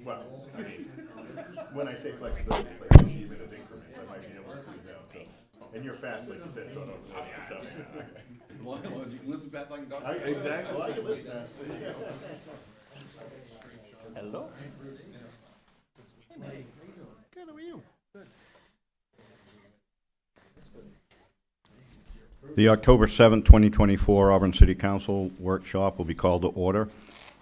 Well, I mean, when I say flexibility, it's like even in increments, I might be able to squeeze out, so. And you're fast, like you said, so I don't blame you, so. Well, you can listen fast, I can talk. Exactly, well, I can listen fast. Hello? Hey, Mike. Good, how are you? Good. The October 7th, 2024 Auburn City Council workshop will be called to order.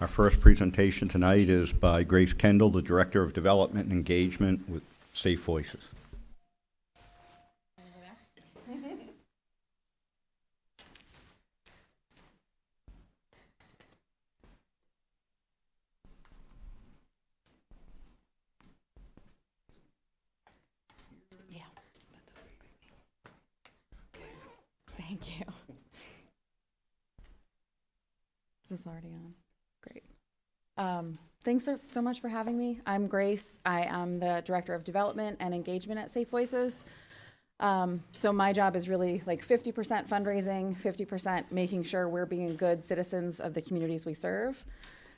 Our first presentation tonight is by Grace Kendall, the Director of Development and Engagement with Safe Voices. Yeah. Thank you. Is this already on? Great. Thanks so much for having me. I'm Grace. I am the Director of Development and Engagement at Safe Voices. So my job is really like 50% fundraising, 50% making sure we're being good citizens of the communities we serve.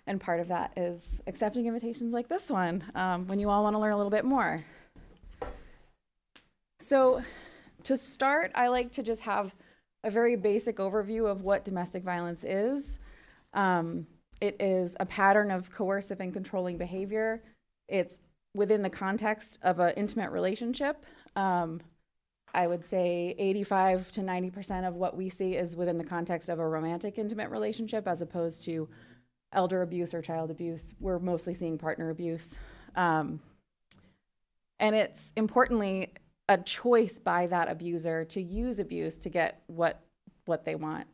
And part of that is accepting invitations like this one, when you all want to learn a little bit more. So to start, I like to just have a very basic overview of what domestic violence is. It is a pattern of coercive and controlling behavior. It's within the context of an intimate relationship. I would say 85 to 90% of what we see is within the context of a romantic intimate relationship as opposed to elder abuse or child abuse. We're mostly seeing partner abuse. And it's importantly a choice by that abuser to use abuse to get what they want.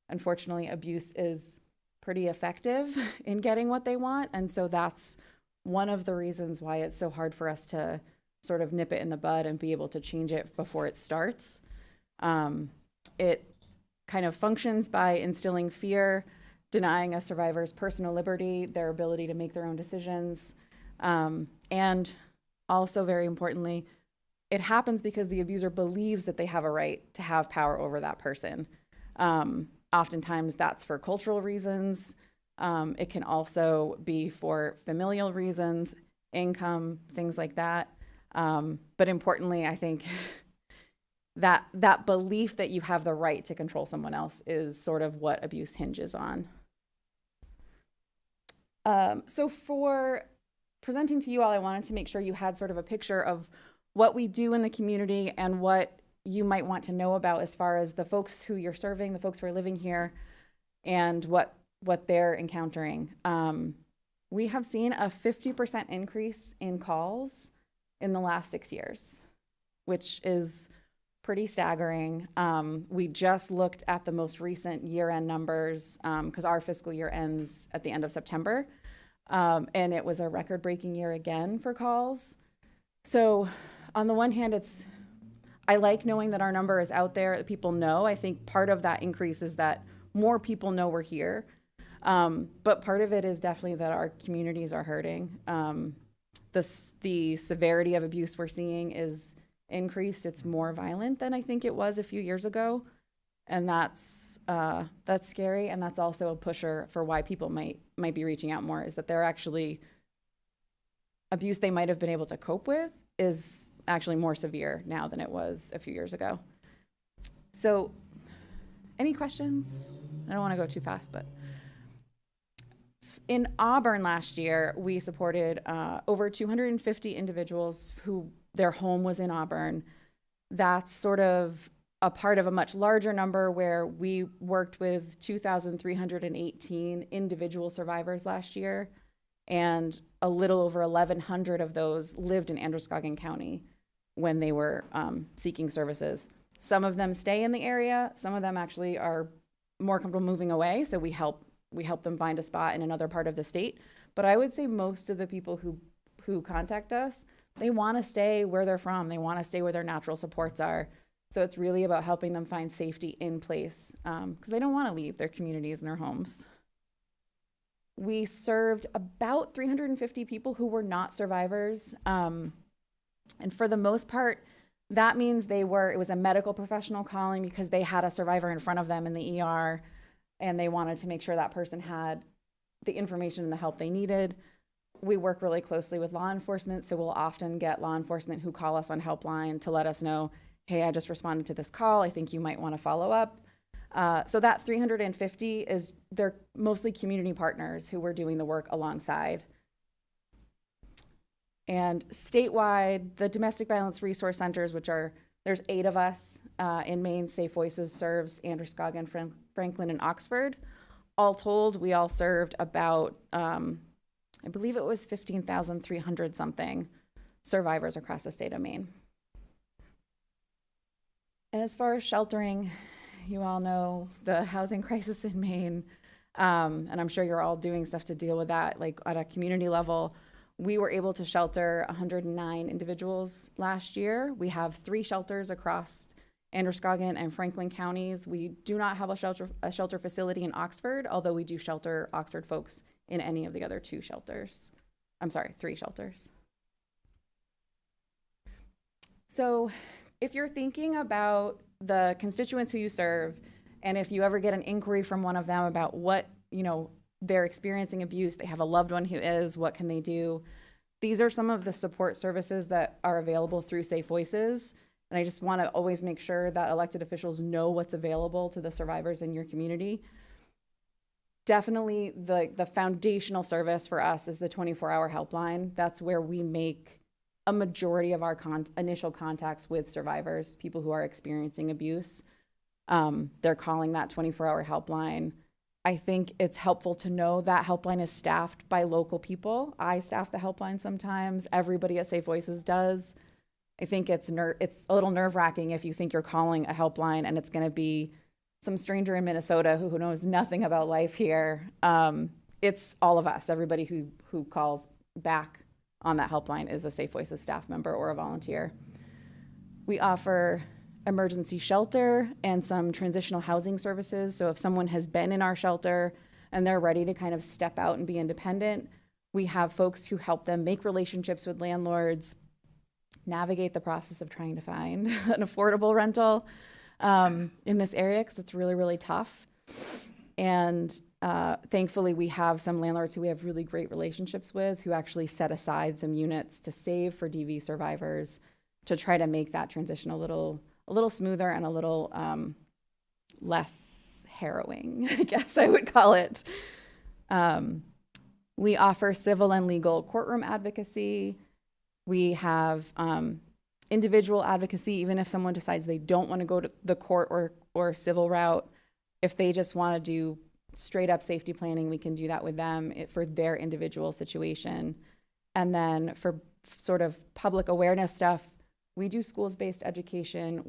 Unfortunately, abuse is pretty effective in getting what they want. And so that's one of the reasons why it's so hard for us to sort of nip it in the bud and be able to change it before it starts. It kind of functions by instilling fear, denying a survivor's personal liberty, their ability to make their own decisions. And also very importantly, it happens because the abuser believes that they have a right to have power over that person. Oftentimes that's for cultural reasons. It can also be for familial reasons, income, things like that. But importantly, I think that belief that you have the right to control someone else is sort of what abuse hinges on. So for presenting to you all, I wanted to make sure you had sort of a picture of what we do in the community and what you might want to know about as far as the folks who you're serving, the folks who are living here, and what they're encountering. We have seen a 50% increase in calls in the last 6 years, which is pretty staggering. We just looked at the most recent year-end numbers because our fiscal year ends at the end of September, and it was a record-breaking year again for calls. So on the one hand, I like knowing that our number is out there, that people know. I think part of that increase is that more people know we're here. But part of it is definitely that our communities are hurting. The severity of abuse we're seeing is increased. It's more violent than I think it was a few years ago. And that's scary. And that's also a pusher for why people might be reaching out more, is that they're actually abuse they might have been able to cope with is actually more severe now than it was a few years ago. So any questions? I don't want to go too fast, but in Auburn last year, we supported over 250 individuals who their home was in Auburn. That's sort of a part of a much larger number where we worked with 2,318 individual survivors last year, and a little over 1,100 of those lived in Androscoggin County when they were seeking services. Some of them stay in the area. Some of them actually are more comfortable moving away, so we help them find a spot in another part of the state. But I would say most of the people who contact us, they want to stay where they're from. They want to stay where their natural supports are. So it's really about helping them find safety in place because they don't want to leave their communities and their homes. We served about 350 people who were not survivors. And for the most part, that means it was a medical professional calling because they had a survivor in front of them in the ER and they wanted to make sure that person had the information and the help they needed. We work really closely with law enforcement, so we'll often get law enforcement who call us on helpline to let us know, hey, I just responded to this call, I think you might want to follow up. So that 350 they're mostly community partners who we're doing the work alongside. And statewide, the domestic violence resource centers, there's 8 of us in Maine. Safe Voices serves Androscoggin, Franklin, and Oxford. All told, we all served about, I believe it was 15,300 something survivors across the state of Maine. And as far as sheltering, you all know the housing crisis in Maine, and I'm sure you're all doing stuff to deal with that, like at a community level. We were able to shelter 109 individuals last year. We have 3 shelters across Androscoggin and Franklin counties. We do not have a shelter facility in Oxford, although we do shelter Oxford folks in any of the other 3 shelters. So if you're thinking about the constituents who you serve, and if you ever get an inquiry from one of them about what, they're experiencing abuse, they have a loved one who is, what can they do? These are some of the support services that are available through Safe Voices. And I just want to always make sure that elected officials know what's available to the survivors in your community. Definitely the foundational service for us is the 24-hour helpline. That's where we make a majority of our initial contacts with survivors, people who are experiencing abuse. They're calling that 24-hour helpline. I think it's helpful to know that helpline is staffed by local people. I staff the helpline sometimes. Everybody at Safe Voices does. I think it's a little nerve-wracking if you think you're calling a helpline and it's going to be some stranger in Minnesota who knows nothing about life here. It's all of us. Everybody who calls back on that helpline is a Safe Voices staff member or a volunteer. We offer emergency shelter and some transitional housing services. So if someone has been in our shelter and they're ready to kind of step out and be independent, we have folks who help them make relationships with landlords, navigate the process of trying to find an affordable rental in this area, because it's really, really tough. And thankfully, we have some landlords who we have really great relationships with who actually set aside some units to save for DV survivors to try to make that transition a little smoother and a little less harrowing, I guess I would call it. We offer civil and legal courtroom advocacy. We have individual advocacy, even if someone decides they don't want to go to the court or civil route. If they just want to do straight up safety planning, we can do that with them for their individual situation. And then for sort of public awareness stuff, we do schools-based education.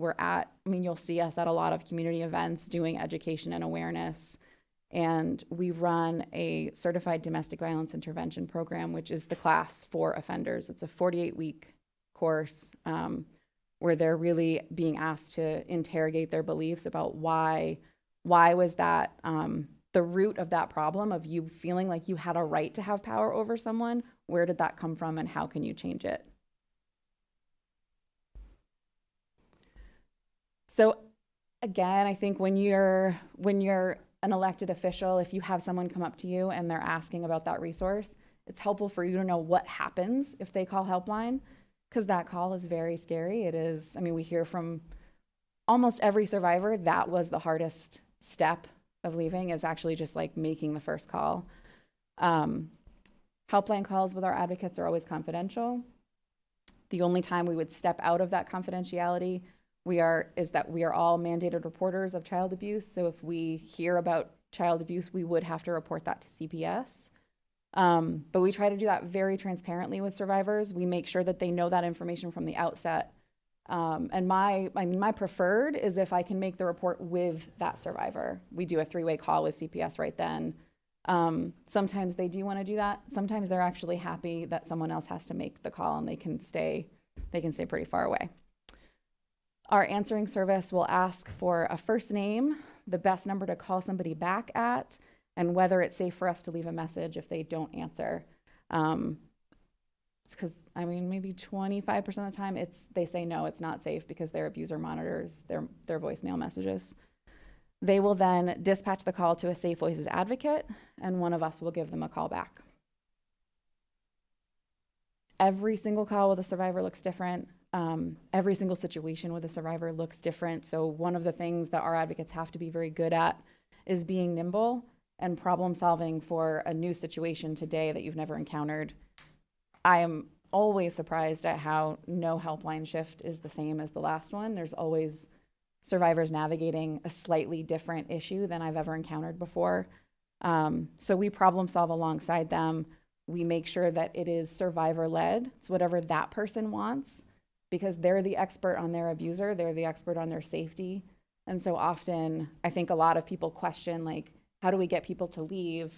You'll see us at a lot of community events doing education and awareness. And we run a certified domestic violence intervention program, which is the class for offenders. It's a 48-week course where they're really being asked to interrogate their beliefs about why was that the root of that problem of you feeling like you had a right to have power over someone. Where did that come from and how can you change it? So again, I think when you're an elected official, if you have someone come up to you and they're asking about that resource, it's helpful for you to know what happens if they call helpline, because that call is very scary. It is, we hear from almost every survivor that was the hardest step of leaving, is actually just like making the first call. Helpline calls with our advocates are always confidential. The only time we would step out of that confidentiality is that we are all mandated reporters of child abuse. So if we hear about child abuse, we would have to report that to CPS. But we try to do that very transparently with survivors. We make sure that they know that information from the outset. And my preferred is if I can make the report with that survivor. We do a 3-way call with CPS right then. Sometimes they do want to do that. Sometimes they're actually happy that someone else has to make the call and they can stay pretty far away. Our answering service will ask for a first name, the best number to call somebody back at, and whether it's safe for us to leave a message if they don't answer. It's because, maybe 25% of the time they say no, it's not safe because their abuser monitors their voicemail messages. They will then dispatch the call to a Safe Voices advocate, and one of us will give them a call back. Every single call with a survivor looks different. Every single situation with a survivor looks different. So one of the things that our advocates have to be very good at is being nimble and problem solving for a new situation today that you've never encountered. I am always surprised at how no helpline shift is the same as the last one. There's always survivors navigating a slightly different issue than I've ever encountered before. So we problem solve alongside them. We make sure that it is survivor-led. It's whatever that person wants, because they're the expert on their abuser. They're the expert on their safety. And so often, I think a lot of people question, like, how do we get people to leave?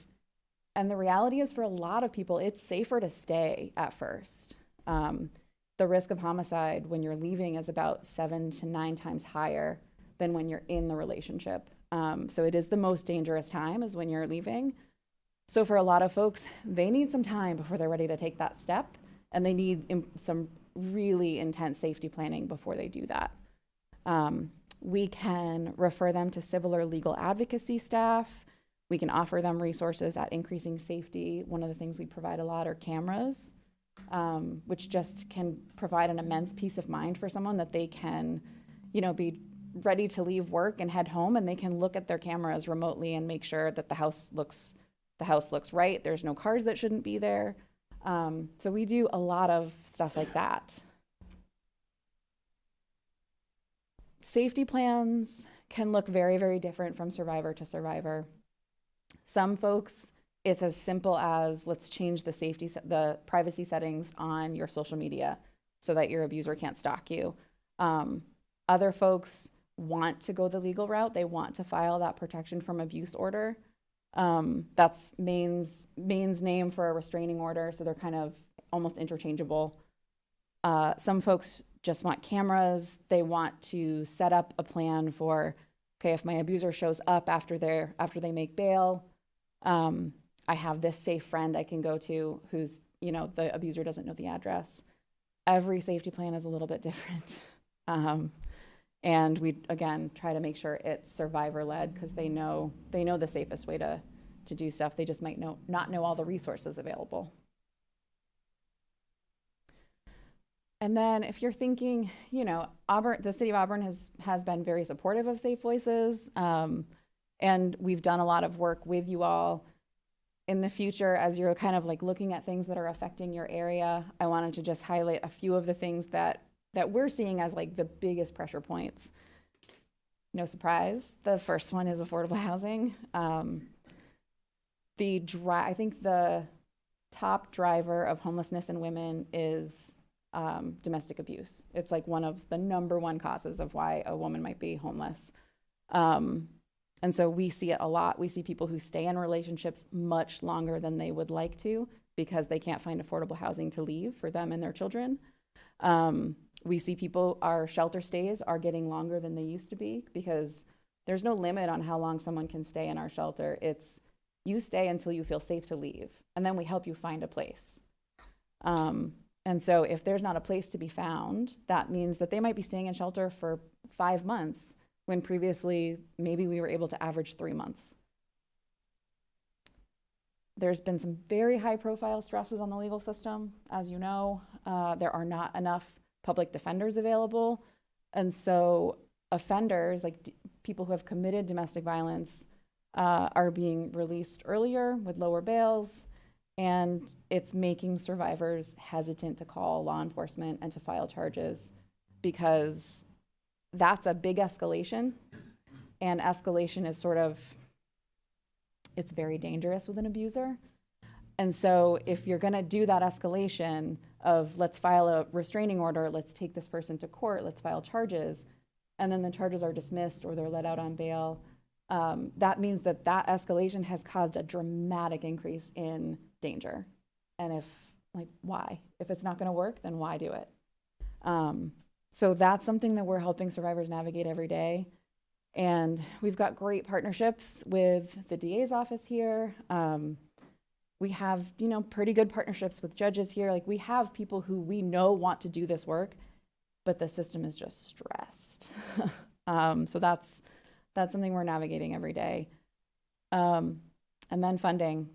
And the reality is, for a lot of people, it's safer to stay at first. The risk of homicide when you're leaving is about 7 to 9 times higher than when you're in the relationship. So it is the most dangerous time is when you're leaving. So for a lot of folks, they need some time before they're ready to take that step, and they need some really intense safety planning before they do that. We can refer them to civil or legal advocacy staff. We can offer them resources at increasing safety. One of the things we provide a lot are cameras, which just can provide an immense peace of mind for someone that they can, be ready to leave work and head home, and they can look at their cameras remotely and make sure that the house looks right. There's no cars that shouldn't be there. So we do a lot of stuff like that. Safety plans can look very, very different from survivor to survivor. Some folks, it's as simple as, let's change the privacy settings on your social media so that your abuser can't stalk you. Other folks want to go the legal route. They want to file that protection from abuse order. That's Maine's name for a restraining order, so they're kind of almost interchangeable. Some folks just want cameras. They want to set up a plan for, okay, if my abuser shows up after they make bail, I have this safe friend I can go to who's, the abuser doesn't know the address. Every safety plan is a little bit different. And we, again, try to make sure it's survivor-led, because they know the safest way to do stuff. They just might not know all the resources available. And then if you're thinking, Auburn, the City of Auburn has been very supportive of Safe Voices, and we've done a lot of work with you all. In the future, as you're kind of like looking at things that are affecting your area, I wanted to just highlight a few of the things that we're seeing as like the biggest pressure points. No surprise, the first one is affordable housing. I think the top driver of homelessness in women is domestic abuse. It's like one of the number one causes of why a woman might be homeless. And so we see it a lot. We see people who stay in relationships much longer than they would like to because they can't find affordable housing to leave for them and their children. We see our shelter stays are getting longer than they used to be because there's no limit on how long someone can stay in our shelter. It's you stay until you feel safe to leave, and then we help you find a place. And so if there's not a place to be found, that means that they might be staying in shelter for 5 months when previously maybe we were able to average 3 months. There's been some very high profile stresses on the legal system. As you know, there are not enough public defenders available. And so offenders, like people who have committed domestic violence, are being released earlier with lower bails. And it's making survivors hesitant to call law enforcement and to file charges because that's a big escalation. And escalation is it's very dangerous with an abuser. And so if you're gonna do that escalation of let's file a restraining order, let's take this person to court, let's file charges, and then the charges are dismissed or they're let out on bail, that means that escalation has caused a dramatic increase in danger. And why? If it's not gonna work, then why do it? So that's something that we're helping survivors navigate every day. And we've got great partnerships with the DA's office here. We have, pretty good partnerships with judges here. Like we have people who we know want to do this work, but the system is just stressed. So that's something we're navigating every day. And then funding.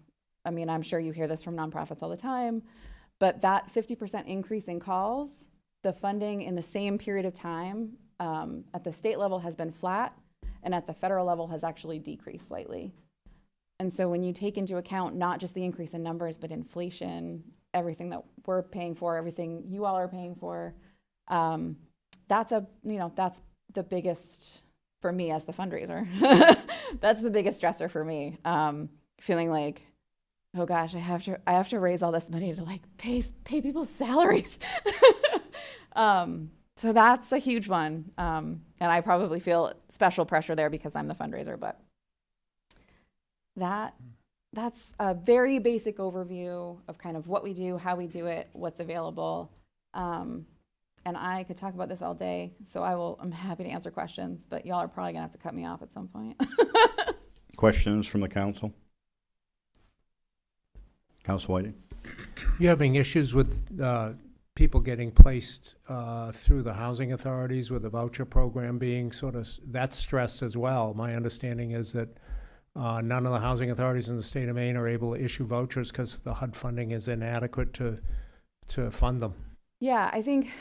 I mean, I'm sure you hear this from nonprofits all the time. But that 50% increase in calls, the funding in the same period of time at the state level has been flat, and at the federal level has actually decreased slightly. And so when you take into account not just the increase in numbers, but inflation, everything that we're paying for, everything you all are paying for, that's the biggest, for me as the fundraiser, that's the biggest stressor for me. Feeling like, oh gosh, I have to raise all this money to like pay people's salaries. So that's a huge one. And I probably feel special pressure there because I'm the fundraiser, but that's a very basic overview of kind of what we do, how we do it, what's available. And I could talk about this all day, so I'm happy to answer questions, but y'all are probably gonna have to cut me off at some point. Questions from the council? Council Whiting? You having issues with people getting placed through the housing authorities with the voucher program being sort of, that's stressed as well. My understanding is that none of the housing authorities in the state of Maine are able to issue vouchers because the HUD funding is inadequate to fund them. Yeah, I think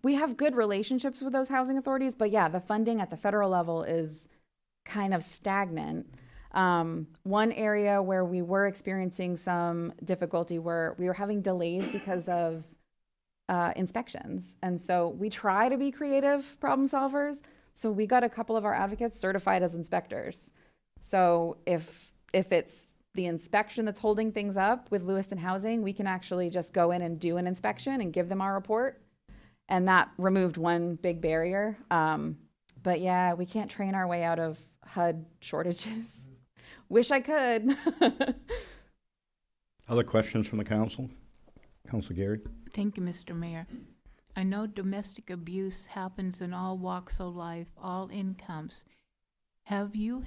we have good relationships with those housing authorities, but yeah, the funding at the federal level is kind of stagnant. One area where we were experiencing some difficulty where we were having delays because of inspections. And so we try to be creative problem solvers. So we got a couple of our advocates certified as inspectors. So if it's the inspection that's holding things up with Lewiston Housing, we can actually just go in and do an inspection and give them our report. And that removed one big barrier. But yeah, we can't train our way out of HUD shortages. Wish I could. Other questions from the council? Council Gary? Thank you, Mr. Mayor. I know domestic abuse happens in all walks of life, all incomes. Have you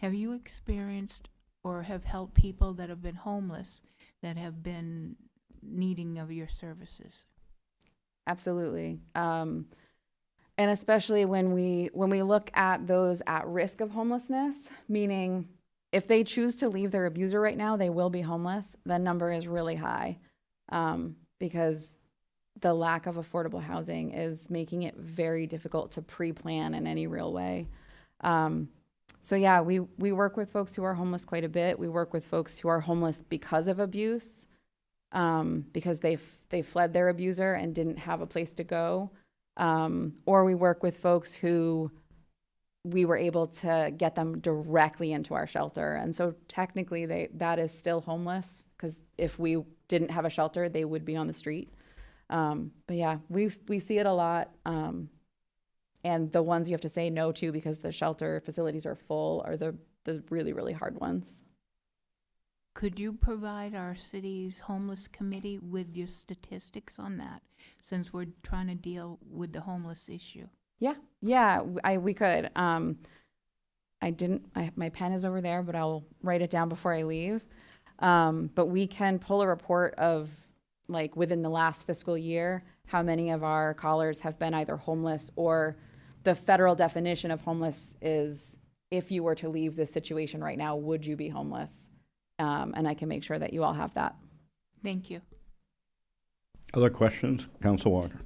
experienced or have helped people that have been homeless that have been needing of your services? Absolutely. And especially when we look at those at risk of homelessness, meaning if they choose to leave their abuser right now, they will be homeless. The number is really high because the lack of affordable housing is making it very difficult to pre-plan in any real way. So yeah, we work with folks who are homeless quite a bit. We work with folks who are homeless because of abuse, because they fled their abuser and didn't have a place to go. Or we work with folks who we were able to get them directly into our shelter. And so technically that is still homeless because if we didn't have a shelter, they would be on the street. But yeah, we see it a lot. And the ones you have to say no to because the shelter facilities are full are the really, really hard ones. Could you provide our city's homeless committee with your statistics on that, since we're trying to deal with the homeless issue? Yeah, we could. My pen is over there, but I'll write it down before I leave. But we can pull a report of, like, within the last fiscal year, how many of our callers have been either homeless, or the federal definition of homeless is if you were to leave this situation right now, would you be homeless? And I can make sure that you all have that. Thank you. Other questions? Council Walker?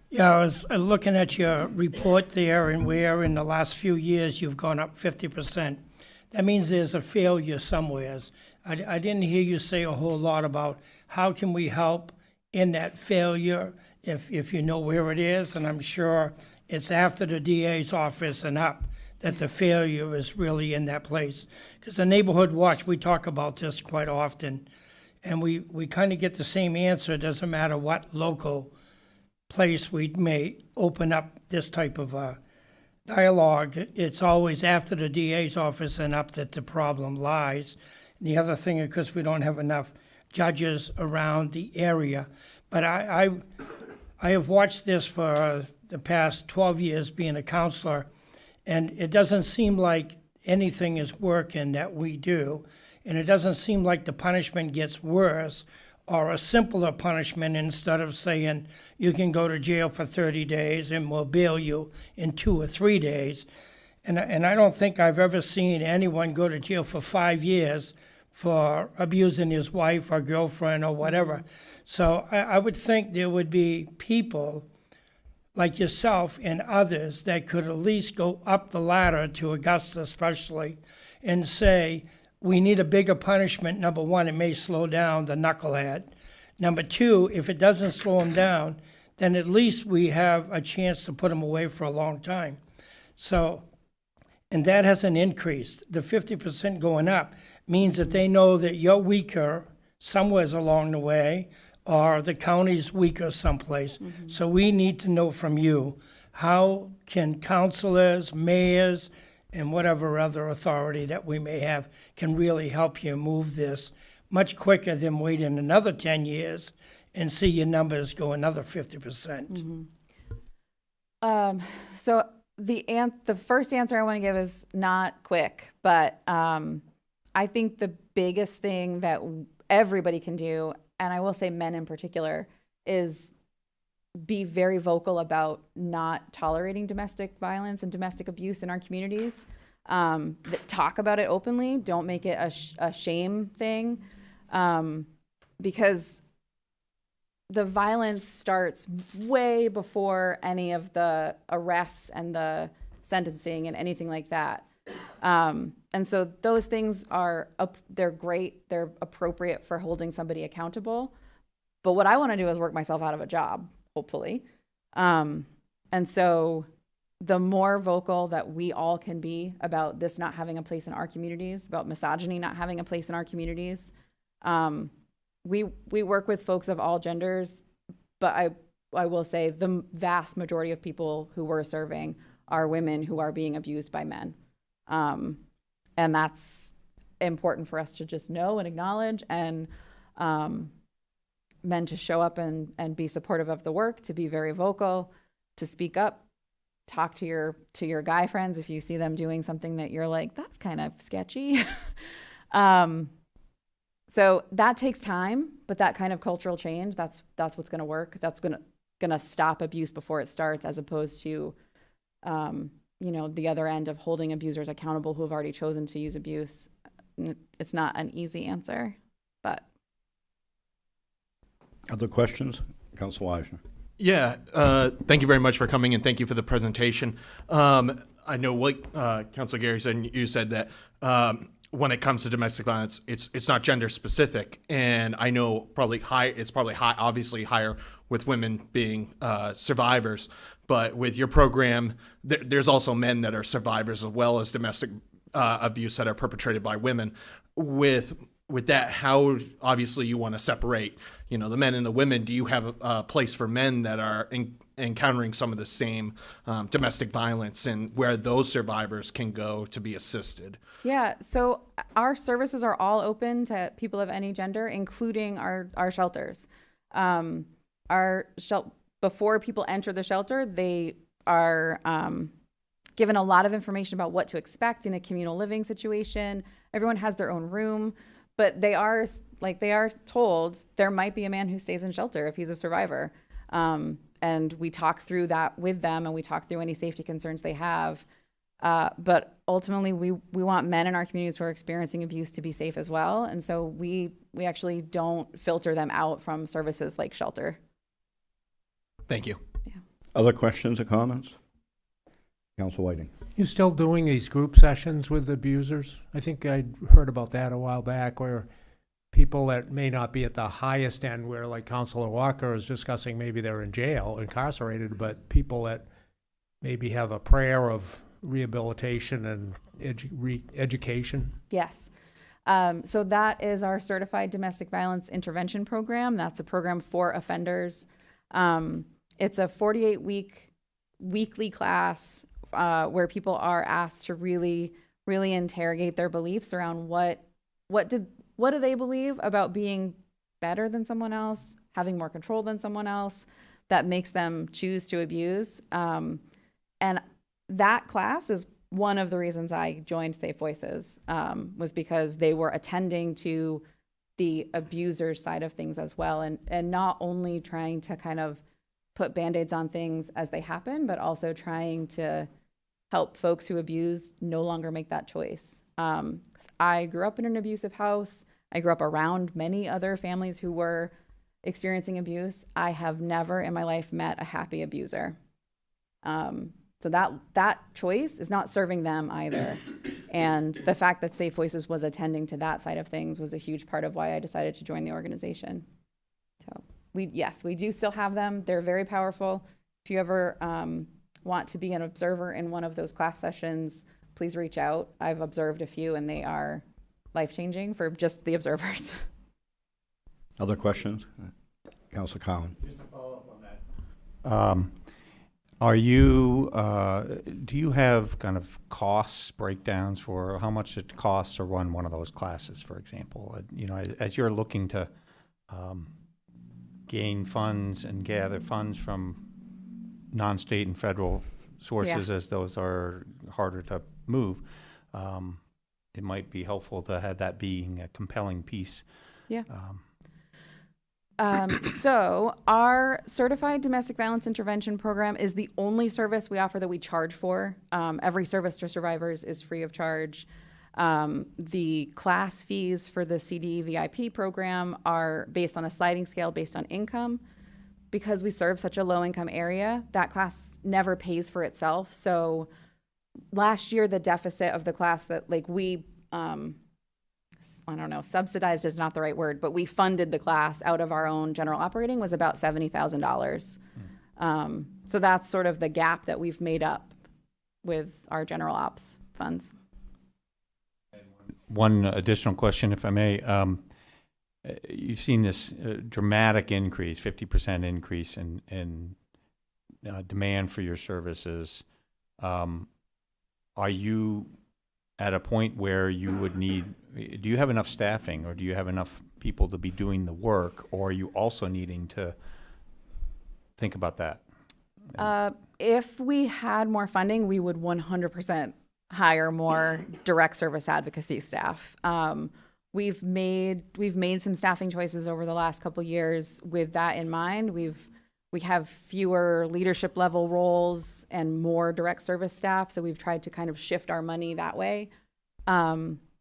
Yeah, I was looking at your report there, and where in the last few years you've gone up 50%. That means there's a failure somewheres. I didn't hear you say a whole lot about how can we help in that failure if you know where it is, and I'm sure it's after the DA's office and up that the failure is really in that place. Because the Neighborhood Watch, we talk about this quite often, and we kind of get the same answer. It doesn't matter what local place we may open up this type of dialogue. It's always after the DA's office and up that the problem lies. And the other thing is because we don't have enough judges around the area. But I have watched this for the past 12 years being a counselor, and it doesn't seem like anything is working that we do, and it doesn't seem like the punishment gets worse or a simpler punishment instead of saying you can go to jail for 30 days and we'll bail you in 2 or 3 days. And I don't think I've ever seen anyone go to jail for 5 years for abusing his wife or girlfriend or whatever. So I would think there would be people like yourself and others that could at least go up the ladder to Augusta especially and say, we need a bigger punishment. Number one, it may slow down the knucklehead. Number two, if it doesn't slow him down, then at least we have a chance to put him away for a long time. So, and that hasn't increased. The 50% going up means that they know that you're weaker somewhere along the way, or the county's weaker someplace. So we need to know from you, how can councilors, mayors, and whatever other authority that we may have can really help you move this much quicker than waiting another 10 years and see your numbers go another 50%. So the first answer I want to give is not quick, but I think the biggest thing that everybody can do, and I will say men in particular, is be very vocal about not tolerating domestic violence and domestic abuse in our communities. That talk about it openly. Don't make it a shame thing, because the violence starts way before any of the arrests and the sentencing and anything like that. And so those things they're great. They're appropriate for holding somebody accountable. But what I want to do is work myself out of a job, hopefully. And so the more vocal that we all can be about this not having a place in our communities, about misogyny not having a place in our communities. We work with folks of all genders, but I will say the vast majority of people who we're serving are women who are being abused by men. And that's important for us to just know and acknowledge, and men to show up and be supportive of the work, to be very vocal, to speak up, talk to your guy friends if you see them doing something that you're like, that's kind of sketchy. So that takes time, but that kind of cultural change, that's what's going to work. That's going to stop abuse before it starts, as opposed to the other end of holding abusers accountable who have already chosen to use abuse. It's not an easy answer, but. Other questions? Council Eisner. Yeah, thank you very much for coming, and thank you for the presentation. I know what Councilor Gary said. You said that when it comes to domestic violence, it's not gender specific, and I know it's probably high, obviously higher with women being survivors. But with your program, there's also men that are survivors as well as domestic abuse that are perpetrated by women. With that, how obviously you want to separate, the men and the women. Do you have a place for men that are encountering some of the same domestic violence, and where those survivors can go to be assisted? Yeah, so our services are all open to people of any gender, including our shelters. Before people enter the shelter, they are given a lot of information about what to expect in a communal living situation. Everyone has their own room. But they are told there might be a man who stays in shelter if he's a survivor. And we talk through that with them, and we talk through any safety concerns they have. But ultimately, we want men in our communities who are experiencing abuse to be safe as well. And so we actually don't filter them out from services like shelter. Thank you. Yeah. Other questions or comments? Council Whiting. You still doing these group sessions with abusers? I think I heard about that a while back, where people that may not be at the highest end, where like Councilor Walker is discussing, maybe they're in jail, incarcerated, but people that maybe have a prayer of rehabilitation and education. Yes. So that is our Certified Domestic Violence Intervention Program. That's a program for offenders. It's a 48-week weekly class where people are asked to really, really interrogate their beliefs around what do they believe about being better than someone else, having more control than someone else, that makes them choose to abuse. And that class is one of the reasons I joined Safe Voices, was because they were attending to the abuser side of things as well, and not only trying to kind of put Band-Aids on things as they happen, but also trying to help folks who abuse no longer make that choice. I grew up in an abusive house. I grew up around many other families who were experiencing abuse. I have never in my life met a happy abuser. So that choice is not serving them either. And the fact that Safe Voices was attending to that side of things was a huge part of why I decided to join the organization. So we do still have them. They're very powerful. If you ever want to be an observer in one of those class sessions, please reach out. I've observed a few and they are life-changing for just the observers. Other questions? Council Collins. Just to follow up on that. Are you, do you have kind of costs breakdowns for how much it costs to run one of those classes, for example? You know, as you're looking to gain funds and gather funds from non-state and federal sources, as those are harder to move, it might be helpful to have that being a compelling piece. Yeah. So our certified domestic violence intervention program is the only service we offer that we charge for. Every service to survivors is free of charge. The class fees for the CD VIP program are based on a sliding scale based on income. Because we serve such a low income area, that class never pays for itself. So last year, the deficit of the class that we, I don't know, subsidized is not the right word, but we funded the class out of our own general operating was about $70,000. So that's sort of the gap that we've made up with our general ops funds. One additional question, if I may. You've seen this dramatic increase, 50% increase in demand for your services. Are you at a point where you would need, do you have enough staffing or do you have enough people to be doing the work, or are you also needing to think about that? If we had more funding, we would 100% hire more direct service advocacy staff. We've made some staffing choices over the last couple of years with that in mind. We have fewer leadership level roles and more direct service staff, so we've tried to kind of shift our money that way.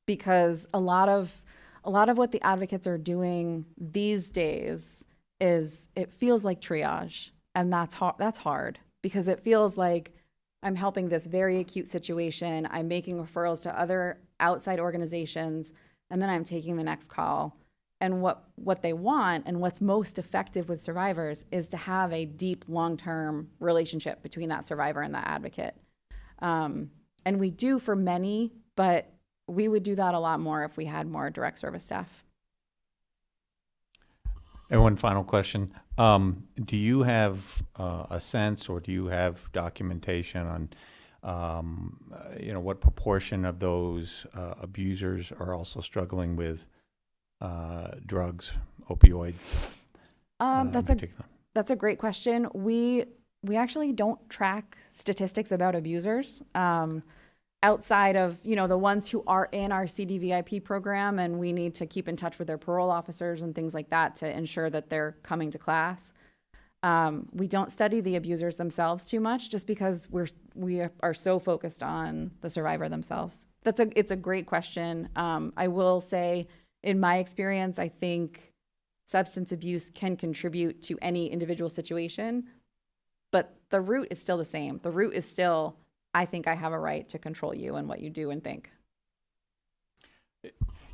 Because a lot of what the advocates are doing these days is it feels like triage, and that's hard because it feels like I'm helping this very acute situation. I'm making referrals to other outside organizations, and then I'm taking the next call. And what they want and what's most effective with survivors is to have a deep, long-term relationship between that survivor and that advocate. And we do for many, but we would do that a lot more if we had more direct service staff. And one final question. Do you have a sense, or do you have documentation on what proportion of those abusers are also struggling with drugs, opioids? That's a great question. We actually don't track statistics about abusers outside of the ones who are in our CDVIP program, and we need to keep in touch with their parole officers and things like that to ensure that they're coming to class. We don't study the abusers themselves too much, just because we are so focused on the survivor themselves. It's a great question. I will say, in my experience, I think substance abuse can contribute to any individual situation, but the root is still the same. The root is still, I think I have a right to control you and what you do and think.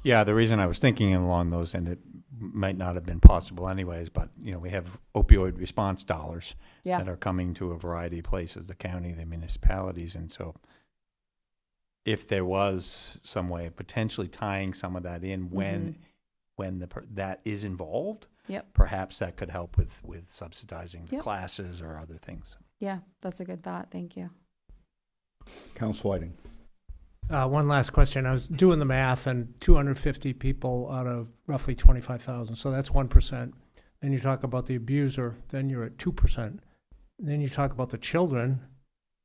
Yeah, the reason I was thinking along those, and it might not have been possible anyways, but we have opioid response dollars that are coming to a variety of places, the county, the municipalities, and so if there was some way of potentially tying some of that in when that is involved, perhaps that could help with subsidizing the classes or other things. Yeah, that's a good thought. Thank you. Council Whiting. One last question. I was doing the math, and 250 people out of roughly 25,000, so that's 1%. Then you talk about the abuser, then you're at 2%. Then you talk about the children,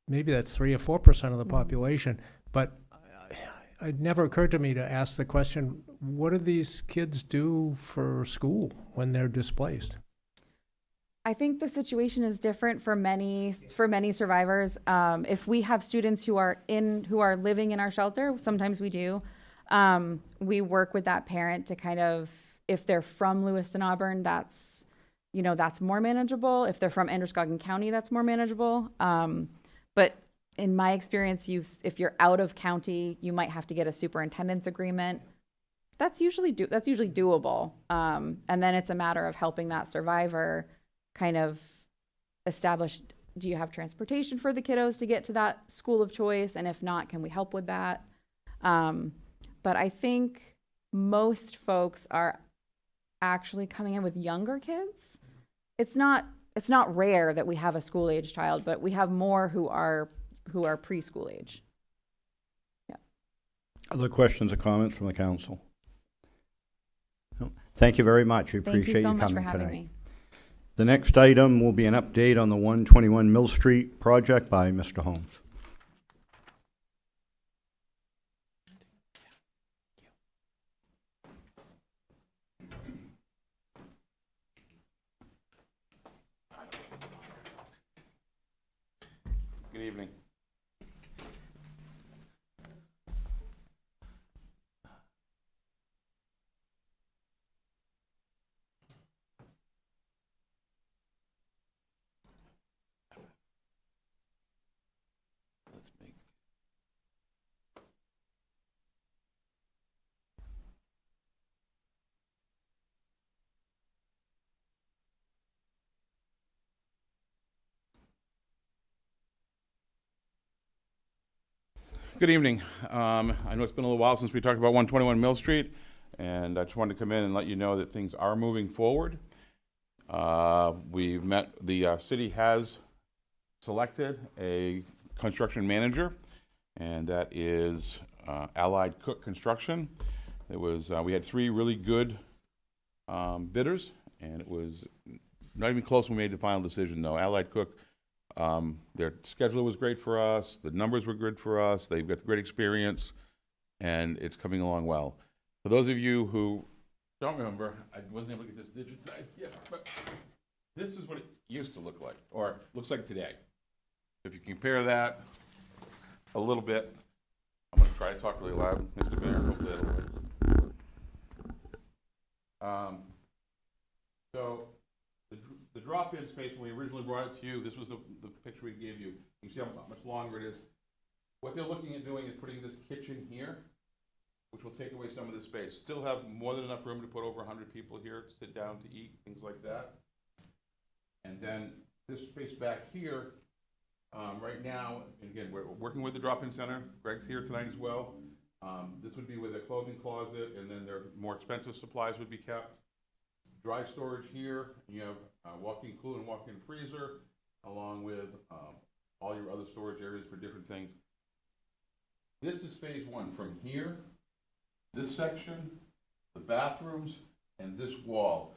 maybe that's 3 or 4% of the population. But it never occurred to me to ask the question, what do these kids do for school when they're displaced? I think the situation is different for many survivors. If we have students who are living in our shelter, sometimes we do. We work with that parent to kind of, if they're from Lewiston, Auburn, that's more manageable. If they're from Androscoggin County, that's more manageable. But in my experience, if you're out of county, you might have to get a superintendent's agreement. That's usually doable. And then it's a matter of helping that survivor kind of establish, do you have transportation for the kiddos to get to that school of choice? And if not, can we help with that? But I think most folks are actually coming in with younger kids. It's not rare that we have a school age child, but we have more who are preschool age. Yeah. Other questions or comments from the council? No. Thank you very much. We appreciate Thank you so you much for coming having tonight. me. The next item will be an update on the 121 Mill Street project by Mr. Holmes. Good evening. Let's make. Good evening. I know it's been a little while since we talked about 121 Mill Street, and I just wanted to come in and let you know that things are moving forward. We've met, the city has selected a construction manager, and that is Allied Cook Construction. It was, we had 3 really good bidders, and it was not even close when we made the final decision, though. Allied Cook, their schedule was great for us, the numbers were good for us, they've got great experience, and it's coming along well. For those of you who don't remember, I wasn't able to get this digitized yet, but this is what it used to look like, or looks like today. If you compare that a little bit, I'm going to try to talk really loud, Mr. Mayor, hopefully that'll work. So the drop-in space, when we originally brought it to you, this was the picture we gave you. You see how much longer it is. What they're looking at doing is putting this kitchen here, which will take away some of the space. Still have more than enough room to put over 100 people here to sit down to eat, things like that. And then this space back here, right now, and again, we're working with the drop-in center. Greg's here tonight as well. This would be with a clothing closet, and then their more expensive supplies would be kept. Dry storage here. You have walk-in cooler and walk-in freezer, along with all your other storage areas for different things. This is phase 1. From here, this section, the bathrooms, and this wall.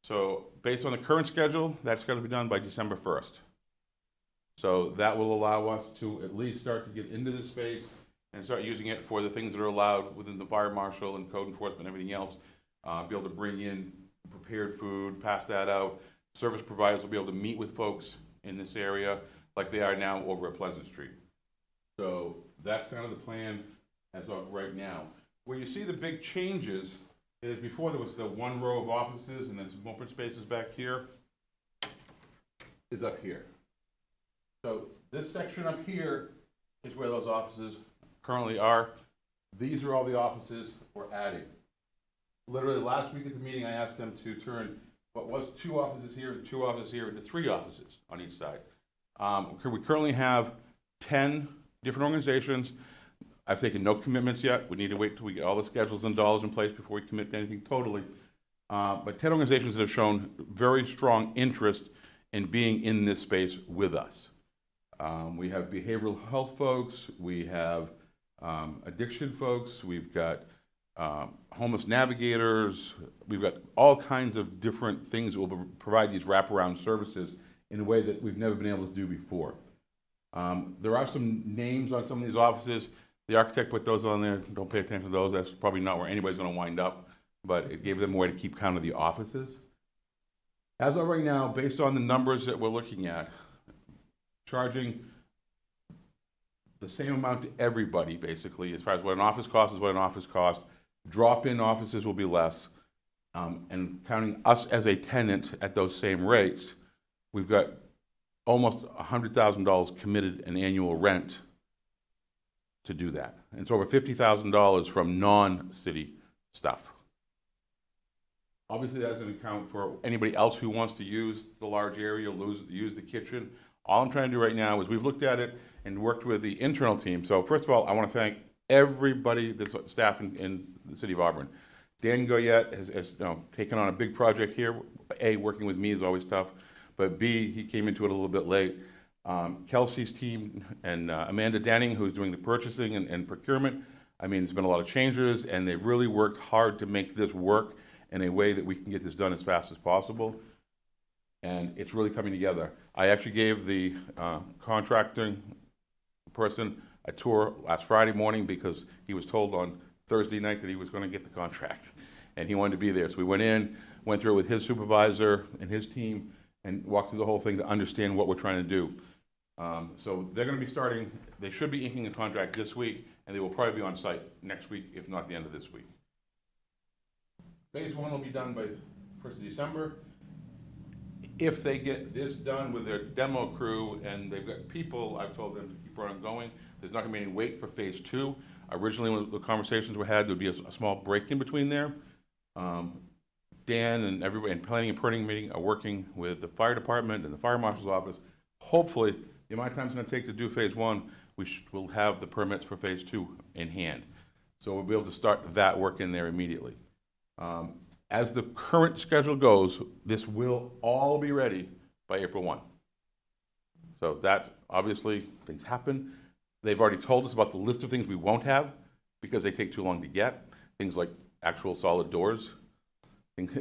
So based on the current schedule, that's got to be done by December 1st. So that will allow us to at least start to get into this space and start using it for the things that are allowed within the fire marshal and code enforcement and everything else. Be able to bring in prepared food, pass that out. Service providers will be able to meet with folks in this area like they are now over at Pleasant Street. So that's kind of the plan as of right now. Where you see the big changes is before there was the 1 row of offices and then some open spaces back here, is up here. So this section up here is where those offices currently are. These are all the offices we're adding. Literally last week at the meeting, I asked them to turn what was 2 offices here and 2 offices here into 3 offices on each side. We currently have 10 different organizations. I've taken no commitments yet. We need to wait till we get all the schedules and dollars in place before we commit to anything totally. But 10 organizations that have shown very strong interest in being in this space with us. We have behavioral health folks, we have addiction folks, we've got homeless navigators, we've got all kinds of different things that will provide these wraparound services in a way that we've never been able to do before. There are some names on some of these offices. The architect put those on there. Don't pay attention to those. That's probably not where anybody's going to wind up, but it gave them a way to keep count of the offices. As of right now, based on the numbers that we're looking at, charging the same amount to everybody, basically, as far as what an office cost is what an office cost. Drop-in offices will be less. And counting us as a tenant at those same rates, we've got almost $100,000 committed in annual rent to do that. And it's over $50,000 from non-city stuff. Obviously, that doesn't account for anybody else who wants to use the large area, use the kitchen. All I'm trying to do right now is we've looked at it and worked with the internal team. So first of all, I want to thank everybody that's staff in the city of Auburn. Dan Goyette has taken on a big project here. A, working with me is always tough, but B, he came into it a little bit late. Kelsey's team and Amanda Danning, who's doing the purchasing and procurement. I mean, there's been a lot of changes, and they've really worked hard to make this work in a way that we can get this done as fast as possible. And it's really coming together. I actually gave the contracting person a tour last Friday morning because he was told on Thursday night that he was going to get the contract, and he wanted to be there. So we went in, went through it with his supervisor and his team, and walked through the whole thing to understand what we're trying to do. So they're going to be starting, they should be inking a contract this week, and they will probably be on site next week, if not the end of this week. Phase 1 will be done by 1st of December. If they get this done with their demo crew, and they've got people, I've told them to keep on going, there's not going to be any wait for Phase 2. Originally, when the conversations were had, there'd be a small break in between there. Dan and everybody in planning and permitting meeting are working with the fire department and the fire marshal's office. Hopefully, the amount of time it's going to take to do Phase 1, we'll have the permits for Phase 2 in hand. So we'll be able to start that work in there immediately. As the current schedule goes, this will all be ready by April 1. So that, obviously, things happen. They've already told us about the list of things we won't have because they take too long to get. Things like actual solid doors, things,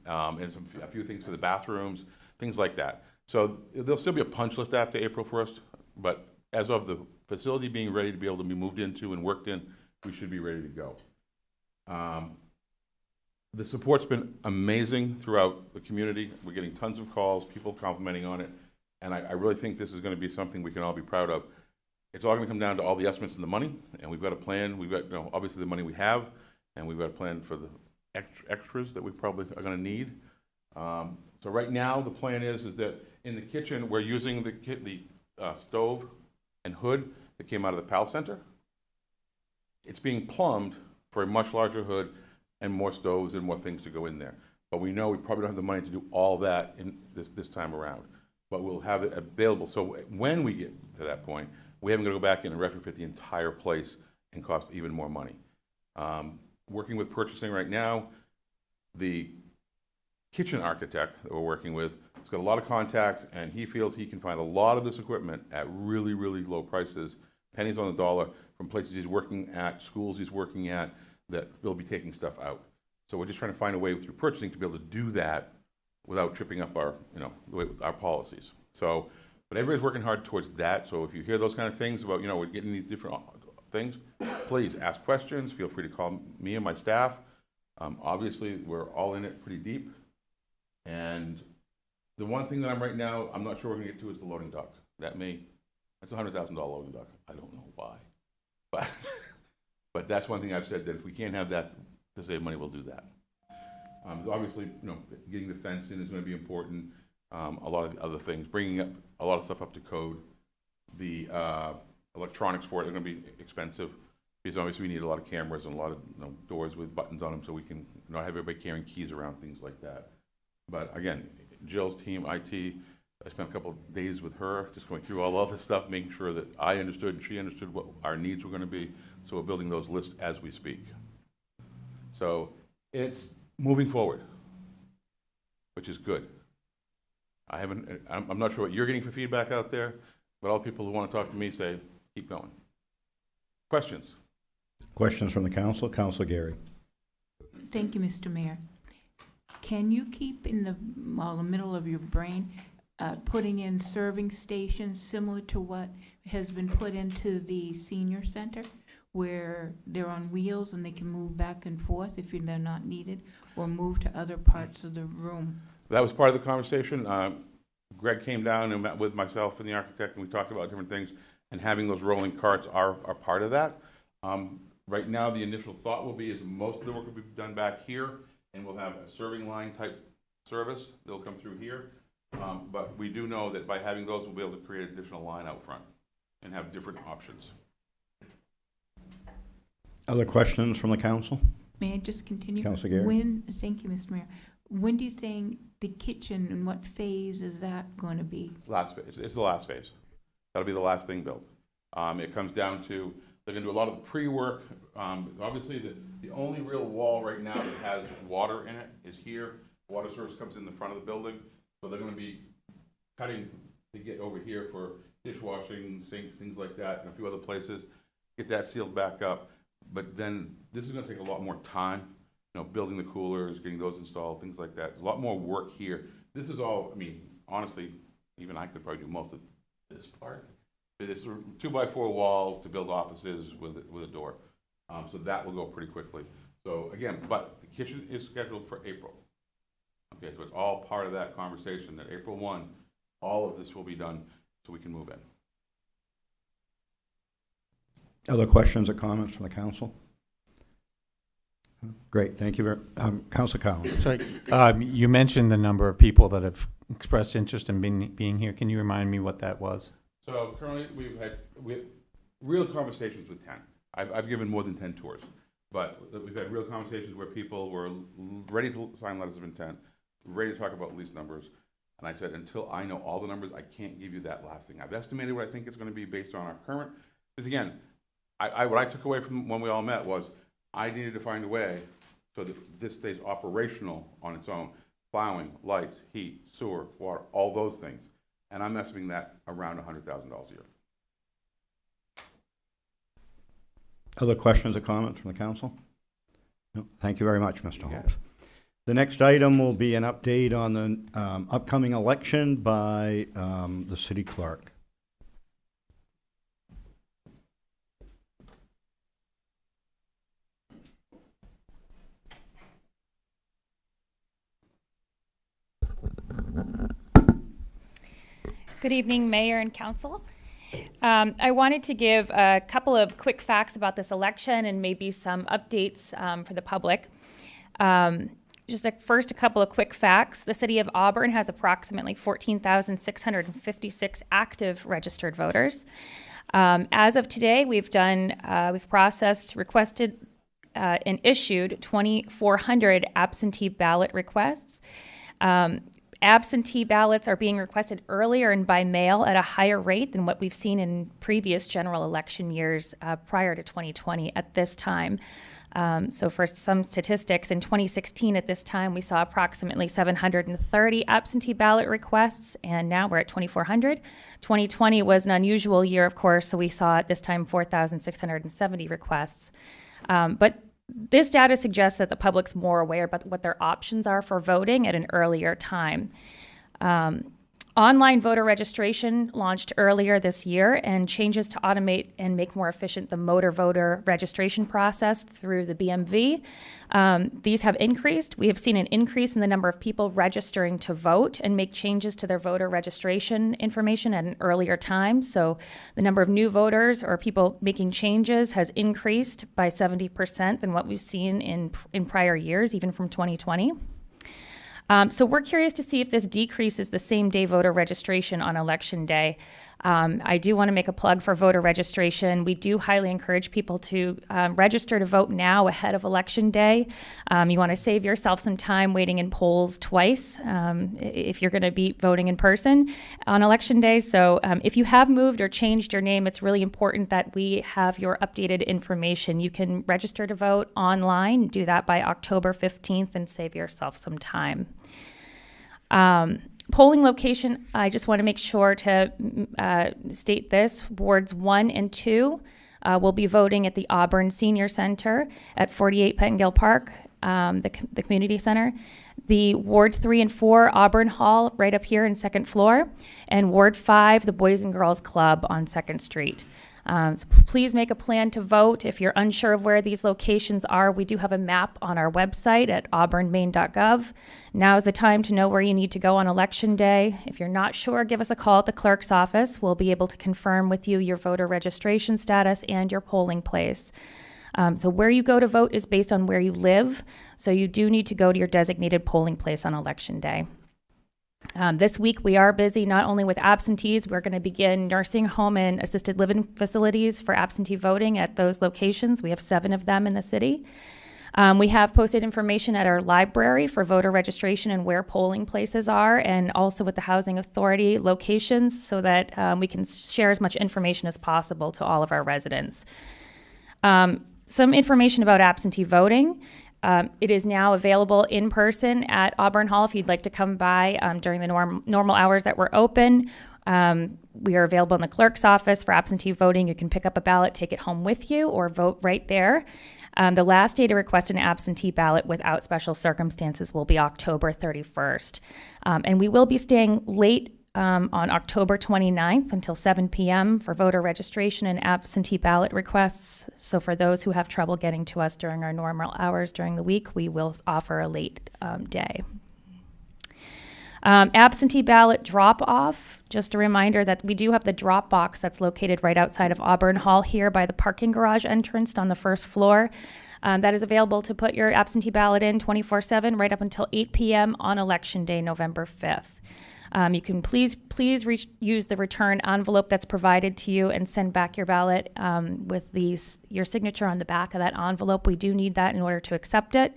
and a few things for the bathrooms, things like that. So there'll still be a punch list after April 1st, but as of the facility being ready to be able to be moved into and worked in, we should be ready to go. The support's been amazing throughout the community. We're getting tons of calls, people complimenting on it, and I really think this is going to be something we can all be proud of. It's all going to come down to all the estimates and the money, and we've got a plan. We've got, obviously the money we have, and we've got a plan for the extras that we probably are going to need. So right now, the plan is that in the kitchen, we're using the stove and hood that came out of the PAL Center. It's being plumbed for a much larger hood and more stoves and more things to go in there. But we know we probably don't have the money to do all that in this time around. But we'll have it available. So when we get to that point, we haven't got to go back in and retrofit the entire place and cost even more money. Working with purchasing right now, the kitchen architect that we're working with has got a lot of contacts, and he feels he can find a lot of this equipment at really, really low prices, pennies on the dollar, from places he's working at, schools he's working at, that they'll be taking stuff out. So we're just trying to find a way through purchasing to be able to do that without tripping up our, our policies. So, but everybody's working hard towards that. So if you hear those kind of things about, we're getting these different things, please ask questions. Feel free to call me and my staff. Obviously, we're all in it pretty deep. And the one thing that right now, I'm not sure we're gonna get to is the loading dock. That's a $100,000 loading dock. I don't know why, but that's one thing I've said, that if we can't have that to save money, we'll do that. So obviously, getting the fence in is going to be important. A lot of the other things, bringing up a lot of stuff up to code. The electronics for it are going to be expensive because obviously we need a lot of cameras and a lot of doors with buttons on them, so we can not have everybody carrying keys around, things like that. But again, Jill's team, IT, I spent a couple of days with her, just going through all this stuff, making sure that I understood and she understood what our needs were going to be. So we're building those lists as we speak. So it's moving forward, which is good. I'm not sure what you're getting for feedback out there, but all people who want to talk to me say, keep going. Questions? Questions from the council? Councilor Gary. Thank you, Mr. Mayor. Can you keep in the middle of your brain putting in serving stations similar to what has been put into the senior center, where they're on wheels and they can move back and forth if they're not needed, or move to other parts of the room? That was part of the conversation. Greg came down and met with myself and the architect, and we talked about different things, and having those rolling carts are part of that. Right now, the initial thought will be is most of the work will be done back here, and we'll have a serving line type service. They'll come through here. But we do know that by having those, we'll be able to create additional line out front and have different options. Other questions from the council? May I just continue? Councilor Gary? Thank you, Mr. Mayor. When do you think the kitchen, and what phase is that going to be? Last phase. It's the last phase. That'll be the last thing built. It comes down to, they're gonna do a lot of the pre-work. Obviously, the only real wall right now that has water in it is here. Water source comes in the front of the building, so they're gonna be cutting to get over here for dishwashing, sinks, things like that, and a few other places. Get that sealed back up. But then, this is gonna take a lot more time, building the coolers, getting those installed, things like that. A lot more work here. This is all, I mean, honestly, even I could probably do most of this part. It's 2x4 walls to build offices with a door. So that will go pretty quickly. So again, but the kitchen is scheduled for April. Okay, so it's all part of that conversation that April 1, all of this will be done so we can move in. Other questions or comments from the council? Great, thank you very, Councilor Collins. So, you mentioned the number of people that have expressed interest in being here. Can you remind me what that was? So currently, we have real conversations with 10. I've given more than 10 tours, but we've had real conversations where people were ready to sign letters of intent, ready to talk about lease numbers, and I said, until I know all the numbers, I can't give you that last thing. I've estimated what I think it's going to be based on our current, because again, what I took away from when we all met was I needed to find a way so that this stays operational on its own. Plowing, lights, heat, sewer, water, all those things. And I'm estimating that around $100,000 a year. Other questions or comments from the council? No? Thank you very much, Mr. Yeah. Holmes. The next item will be an update on the upcoming election by the city clerk. Good evening, Mayor and Council. I wanted to give a couple of quick facts about this election and maybe some updates for the public. First, a couple of quick facts. The City of Auburn has approximately 14,656 active registered voters. As of today, we've processed, requested, and issued 2,400 absentee ballot requests. Absentee ballots are being requested earlier and by mail at a higher rate than what we've seen in previous general election years prior to 2020 at this time. So for some statistics, in 2016 at this time, we saw approximately 730 absentee ballot requests, and now we're at 2,400. 2020 was an unusual year, of course, so we saw at this time 4,670 requests. But this data suggests that the public's more aware about what their options are for voting at an earlier time. Online voter registration launched earlier this year, and changes to automate and make more efficient the motor voter registration process through the BMV. These have increased. We have seen an increase in the number of people registering to vote and make changes to their voter registration information at an earlier time. So the number of new voters or people making changes has increased by 70% than what we've seen in prior years, even from 2020. So we're curious to see if this decreases the same-day voter registration on Election Day. I do want to make a plug for voter registration. We do highly encourage people to register to vote now ahead of Election Day. You want to save yourself some time waiting in polls twice if you're going to be voting in person on Election Day. So if you have moved or changed your name, it's really important that we have your updated information. You can register to vote online, do that by October 15th, and save yourself some time. Polling location, I just want to make sure to state this. Wards 1 and 2 will be voting at the Auburn Senior Center at 48 Pettingill Park, the community center. The Ward 3 and 4, Auburn Hall, right up here in second floor. And Ward 5, the Boys and Girls Club on 2nd Street. So please make a plan to vote. If you're unsure of where these locations are, we do have a map on our website at auburnmaine.gov. Now is the time to know where you need to go on election day. If you're not sure, give us a call at the clerk's office. We'll be able to confirm with you your voter registration status and your polling place. So where you go to vote is based on where you live. So you do need to go to your designated polling place on election day. This week we are busy not only with absentees, we're going to begin nursing home and assisted living facilities for absentee voting at those locations. We have 7 of them in the city. We have posted information at our library for voter registration and where polling places are, and also with the Housing Authority locations so that we can share as much information as possible to all of our residents. Some information about absentee voting. It is now available in person at Auburn Hall if you'd like to come by during the normal hours that we're open. We are available in the clerk's office for absentee voting. You can pick up a ballot, take it home with you, or vote right there. The last day to request an absentee ballot without special circumstances will be October 31st. And we will be staying late on October 29th until 7 p.m. for voter registration and absentee ballot requests. So for those who have trouble getting to us during our normal hours during the week, we will offer a late day. Absentee ballot drop-off, just a reminder that we do have the drop box that's located right outside of Auburn Hall here by the parking garage entrance on the first floor. That is available to put your absentee ballot in 24/7 right up until 8 p.m. on Election Day, November 5th. You can please use the return envelope that's provided to you and send back your ballot with your signature on the back of that envelope. We do need that in order to accept it.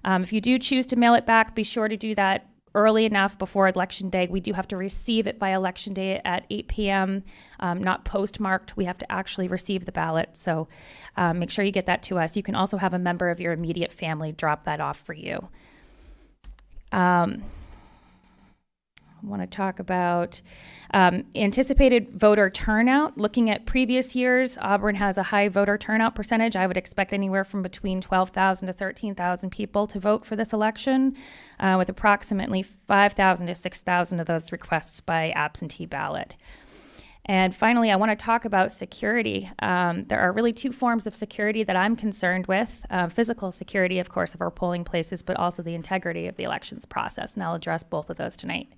If you do choose to mail it back, be sure to do that early enough before Election Day. We do have to receive it by Election Day at 8 p.m., not postmarked. We have to actually receive the ballot, so make sure you get that to us. You can also have a member of your immediate family drop that off for you. I want to talk about anticipated voter turnout. Looking at previous years, Auburn has a high voter turnout percentage. I would expect anywhere from between 12,000 to 13,000 people to vote for this election, with approximately 5,000 to 6,000 of those requests by absentee ballot. And finally, I want to talk about security. There are really 2 forms of security that I'm concerned with. Physical security, of course, of our polling places, but also the integrity of the elections process, and I'll address both of those tonight.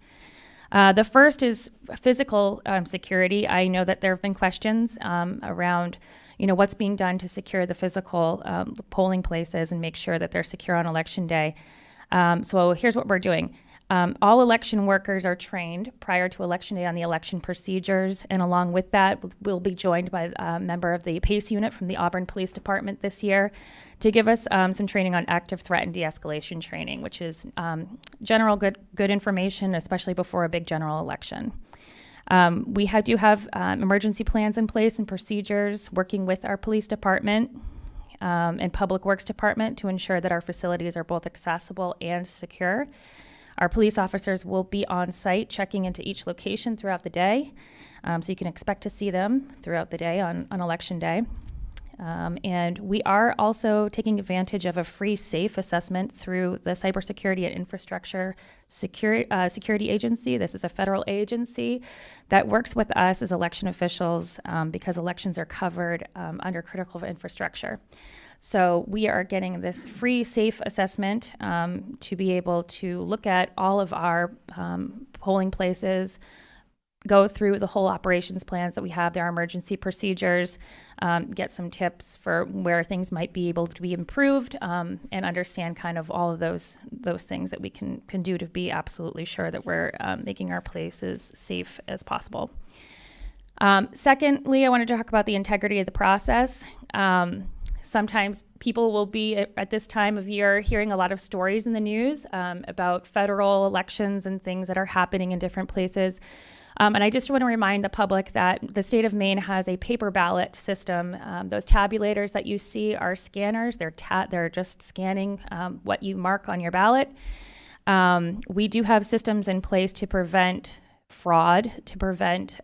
The first is physical security. I know that there have been questions around, what's being done to secure the physical polling places and make sure that they're secure on Election Day. So here's what we're doing. All election workers are trained prior to Election Day on the election procedures, and along with that, we'll be joined by a member of the PACE unit from the Auburn Police Department this year to give us some training on active threat and de-escalation training, which is general good information, especially before a big general election. We do have emergency plans in place and procedures, working with our police department and public works department to ensure that our facilities are both accessible and secure. Our police officers will be on site checking into each location throughout the day, so you can expect to see them throughout the day on Election Day. And we are also taking advantage of a free SAFE assessment through the Cybersecurity and Infrastructure Security Agency. This is a federal agency that works with us as election officials because elections are covered under critical infrastructure. So we are getting this free SAFE assessment to be able to look at all of our polling places, go through the whole operations plans that we have, their emergency procedures, get some tips for where things might be able to be improved, and understand kind of all of those things that we can do to be absolutely sure that we're making our places safe as possible. Secondly, I want to talk about the integrity of the process. Sometimes people will be at this time of year hearing a lot of stories in the news about federal elections and things that are happening in different places. And I just want to remind the public that the state of Maine has a paper ballot system. Those tabulators that you see are scanners. They're just scanning what you mark on your ballot. We do have systems in place to prevent fraud, to prevent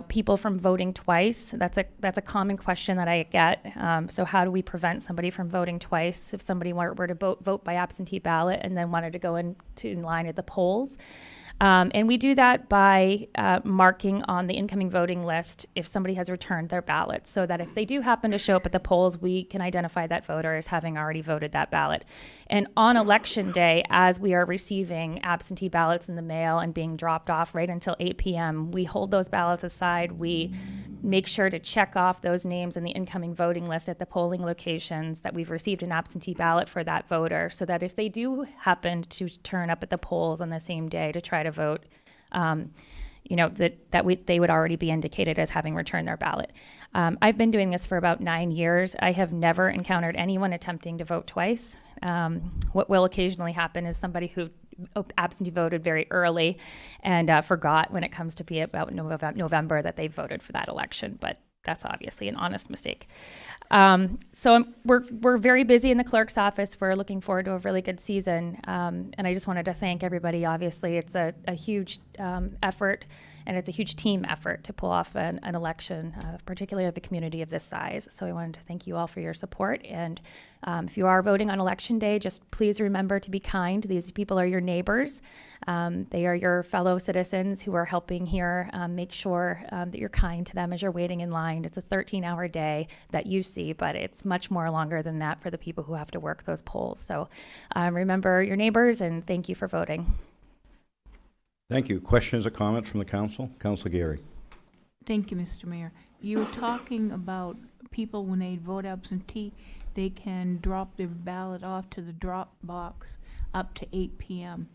people from voting twice. That's a common question that I get. So how do we prevent somebody from voting twice if somebody were to vote by absentee ballot and then wanted to go in line at the polls? And we do that by marking on the incoming voting list if somebody has returned their ballot, so that if they do happen to show up at the polls, we can identify that voter as having already voted that ballot. And on election day, as we are receiving absentee ballots in the mail and being dropped off right until 8 p.m., we hold those ballots aside. We make sure to check off those names in the incoming voting list at the polling locations that we've received an absentee ballot for that voter, so that if they do happen to turn up at the polls on the same day to try to vote, they would already be indicated as having returned their ballot. I've been doing this for about 9 years. I have never encountered anyone attempting to vote twice. What will occasionally happen is somebody who absentee voted very early and forgot when it comes to be about November that they voted for that election, but that's obviously an honest mistake. We're very busy in the clerk's office. We're looking forward to a really good season. And I just wanted to thank everybody. Obviously, it's a huge effort, and it's a huge team effort to pull off an election, particularly of a community of this size. So I wanted to thank you all for your support. And if you are voting on election day, just please remember to be kind. These people are your neighbors. They are your fellow citizens who are helping here. Make sure that you're kind to them as you're waiting in line. It's a 13-hour day that you see, but it's much more longer than that for the people who have to work those polls. So remember your neighbors, and thank you for voting. Thank you. Questions or comments from the council? Councilor Gary. Thank you, Mr. Mayor. You were talking about people when they vote absentee, they can drop their ballot off to the drop box up to 8 p.m.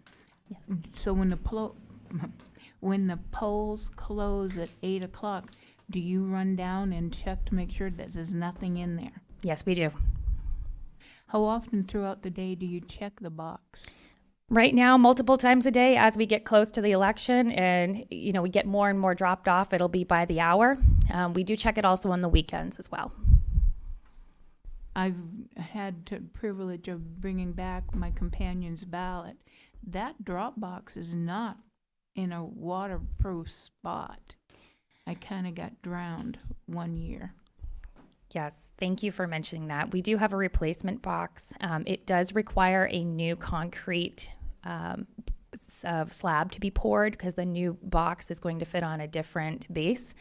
Yes. So when the polls close at 8 o'clock, do you run down and check to make sure that there's nothing in there? Yes, we do. How often throughout the day do you check the box? Right now, multiple times a day as we get close to the election and, we get more and more dropped off, it'll be by the hour. We do check it also on the weekends as well. I've had the privilege of bringing back my companion's ballot. That drop box is not in a waterproof spot. I kind of got drowned one year. Yes, thank you for mentioning that. We do have a replacement box. It does require a new concrete slab to be poured because the new box is going to fit on a different base.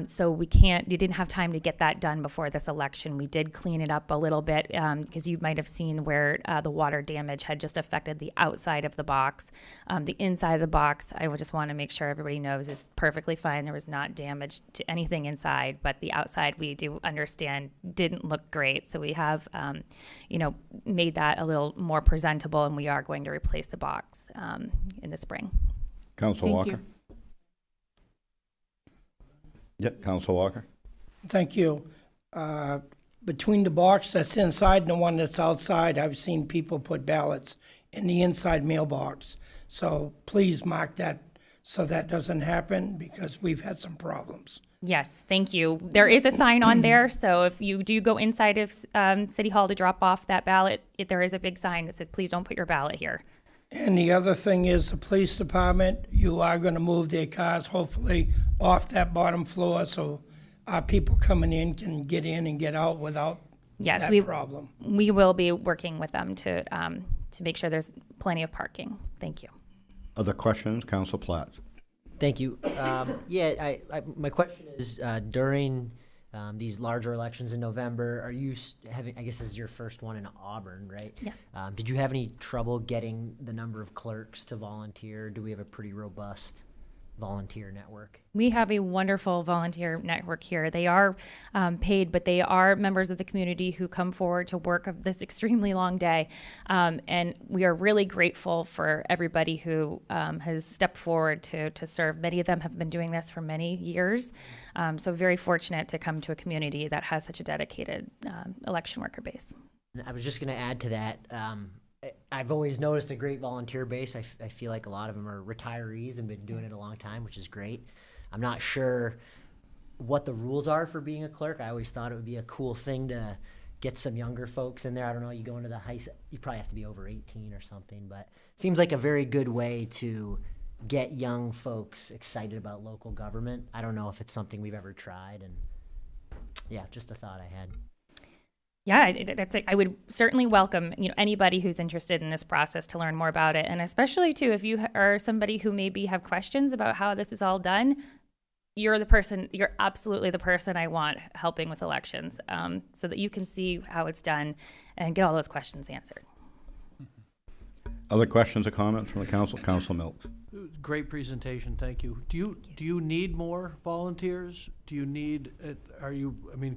So you didn't have time to get that done before this election. We did clean it up a little bit because you might have seen where the water damage had just affected the outside of the box. The inside of the box, I would just want to make sure everybody knows, is perfectly fine. There was not damage to anything inside, but the outside, we do understand, didn't look great. So we have, made that a little more presentable, and we are going to replace the box in the spring. Councilor Walker. you. Yep, Councilor Walker. Thank you. Between the box that's inside and the one that's outside, I've seen people put ballots in the inside mailbox. So please mark that so that doesn't happen, because we've had some problems. Yes, thank you. There is a sign on there, so if you do go inside of City Hall to drop off that ballot, there is a big sign that says, please don't put your ballot here. And the other thing is the police department, you are going to move their cars hopefully off that bottom floor so our people coming in can get in and get out without that problem. We will be working with them to make sure there's plenty of parking. Thank you. Other questions? Councilor Platt. Thank you. My question is, during these larger elections in November, are you having, I guess this is your first one in Auburn, right? Yeah. Did you have any trouble getting the number of clerks to volunteer? Do we have a pretty robust volunteer network? We have a wonderful volunteer network here. They are paid, but they are members of the community who come forward to work this extremely long day. And we are really grateful for everybody who has stepped forward to serve. Many of them have been doing this for many years. So very fortunate to come to a community that has such a dedicated election worker base. I was just going to add to that. I've always noticed a great volunteer base. I feel like a lot of them are retirees and been doing it a long time, which is great. I'm not sure what the rules are for being a clerk. I always thought it would be a cool thing to get some younger folks in there. I don't know, you go into the you probably have to be over 18 or something, but it seems like a very good way to get young folks excited about local government. I don't know if it's something we've ever tried, and yeah, just a thought I had. Yeah, I would certainly welcome, anybody who's interested in this process to learn more about it. And especially too, if you are somebody who maybe have questions about how this is all done, you're absolutely the person I want helping with elections, so that you can see how it's done and get all those questions answered. Other questions or comments from the council? Council Milks. Great presentation, thank you. Do you need more volunteers? Do you need,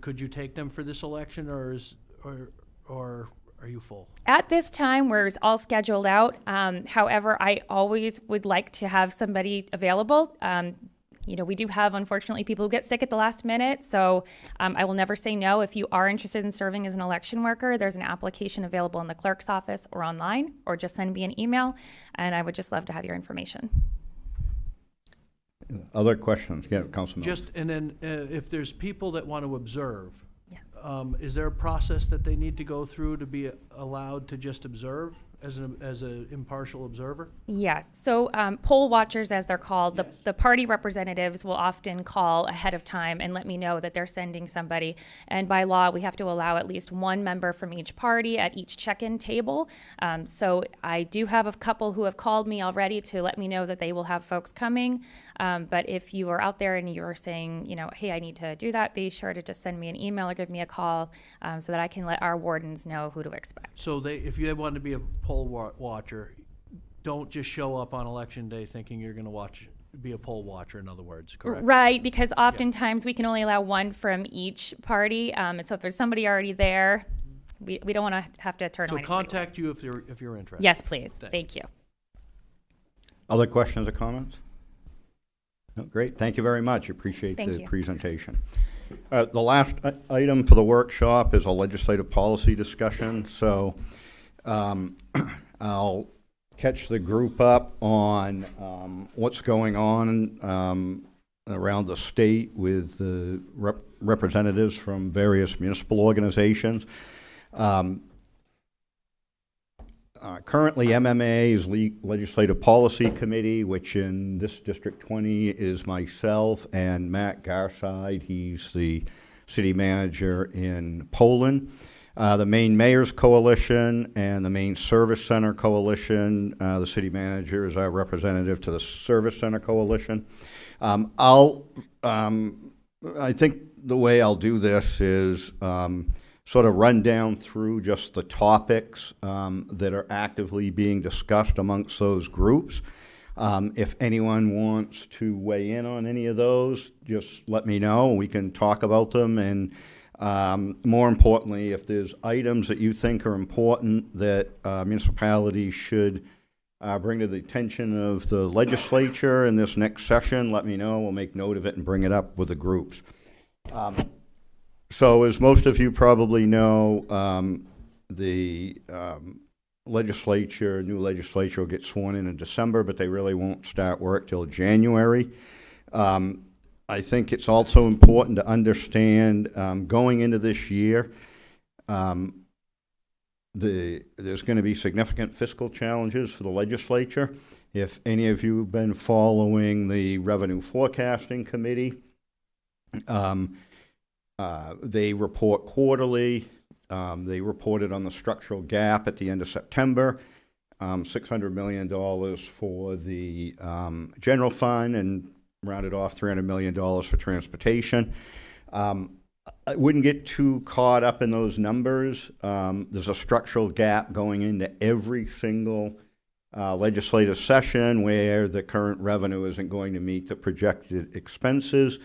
could you take them for this election, or are you full? At this time, we're all scheduled out. However, I always would like to have somebody available. We do have, unfortunately, people who get sick at the last minute, so I will never say no. If you are interested in serving as an election worker, there's an application available in the clerk's office or online, or just send me an email, and I would just love to have your information. Other questions? Yeah, Councilman. And then if there's people that want to observe, Yeah. Is there a process that they need to go through to be allowed to just observe as an impartial observer? Yes. So poll watchers, as they're called, the party representatives will often call ahead of time and let me know that they're sending somebody. And by law, we have to allow at least one member from each party at each check-in table. So I do have a couple who have called me already to let me know that they will have folks coming. But if you are out there and you're saying, hey, I need to do that, be sure to just send me an email or give me a call so that I can let our wardens know who to expect. So if you want to be a poll watcher, don't just show up on election day thinking you're going to be a poll watcher, in other words, correct? Right, because oftentimes we can only allow one from each party. And so if there's somebody already there, we don't want to have to turn So away. contact you if you're interested. Yes, please. Thank you. Other questions or comments? No, great. Thank you very much. Appreciate Thank the you. presentation. The last item for the workshop is a legislative policy discussion. So I'll catch the group up on what's going on around the state with the representatives from various municipal organizations. Currently, MMA's Legislative Policy Committee, which in this District 20 is myself and Matt Garside. He's the city manager in Poland. The Maine Mayor's Coalition and the Maine Service Center Coalition. The city manager is our representative to the Service Center Coalition. I think the way I'll do this is sort of run down through just the topics that are actively being discussed amongst those groups. If anyone wants to weigh in on any of those, just let me know. We can talk about them. And more importantly, if there's items that you think are important that municipalities should bring to the attention of the legislature in this next session, let me know. We'll make note of it and bring it up with the groups. So as most of you probably know, the new legislature will get sworn in December, but they really won't start work till January. I think it's also important to understand going into this year, there's going to be significant fiscal challenges for the legislature. If any of you have been following the Revenue Forecasting Committee, they report quarterly. They reported on the structural gap at the end of September, $600 million for the general fund and rounded off $300 million for transportation. I wouldn't get too caught up in those numbers. There's a structural gap going into every single legislative session where the current revenue isn't going to meet the projected expenses.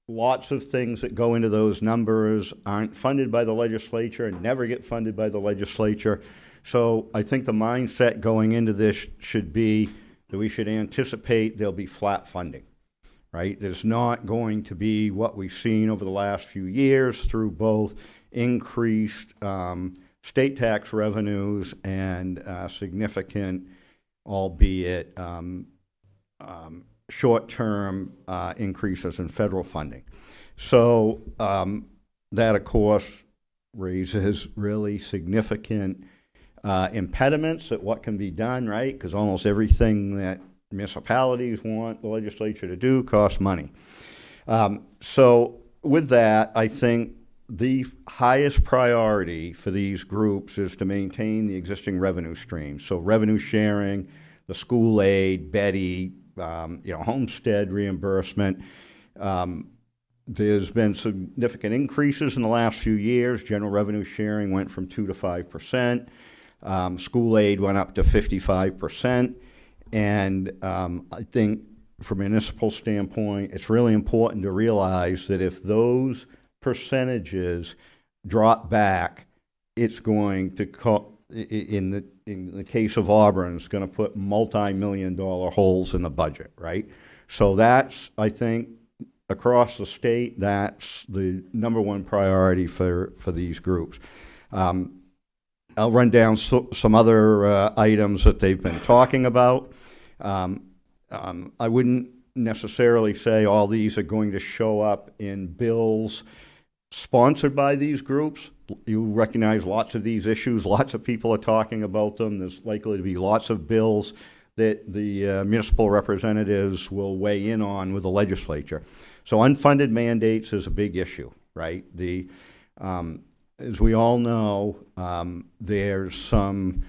Lots of things that go into those numbers aren't funded by the legislature and never get funded by the legislature. So I think the mindset going into this should be that we should anticipate there'll be flat funding, right? There's not going to be what we've seen over the last few years through both increased state tax revenues and significant, albeit short-term increases in federal funding. So that, of course, raises really significant impediments at what can be done, right? Because almost everything that municipalities want the legislature to do costs money. So with that, I think the highest priority for these groups is to maintain the existing revenue streams. So revenue sharing, the school aid, Betty, homestead reimbursement. There's been significant increases in the last few years. General revenue sharing went from 2 to 5%. School aid went up to 55%. And I think from a municipal standpoint, it's really important to realize that if those percentages drop back, it's going to, in the case of Auburn, it's going to put multi-million-dollar holes in the budget, right? So that's, I think, across the state, that's the number one priority for these groups. I'll run down some other items that they've been talking about. I wouldn't necessarily say all these are going to show up in bills sponsored by these groups. You recognize lots of these issues. Lots of people are talking about them. There's likely to be lots of bills that the municipal representatives will weigh in on with the legislature. So unfunded mandates is a big issue, right? As we all know, there's some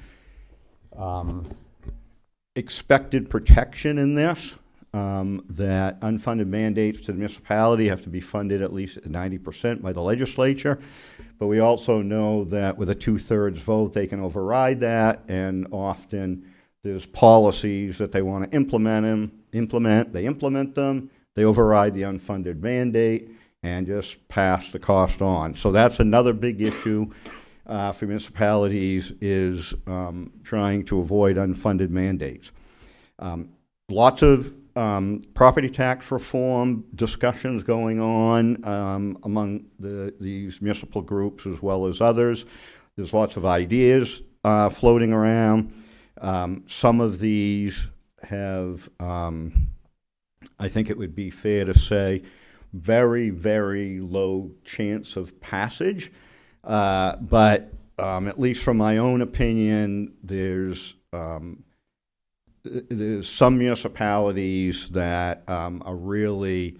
expected protection in this, that unfunded mandates to the municipality have to be funded at least at 90% by the legislature. But we also know that with a 2/3 vote, they can override that, and often there's policies that they want to implement, they implement them, they override the unfunded mandate, and just pass the cost on. So that's another big issue for municipalities, is trying to avoid unfunded mandates. Lots of property tax reform discussions going on among these municipal groups as well as others. There's lots of ideas floating around. Some of these have, I think it would be fair to say, very, very low chance of passage. But at least from my own opinion, there's some municipalities that are really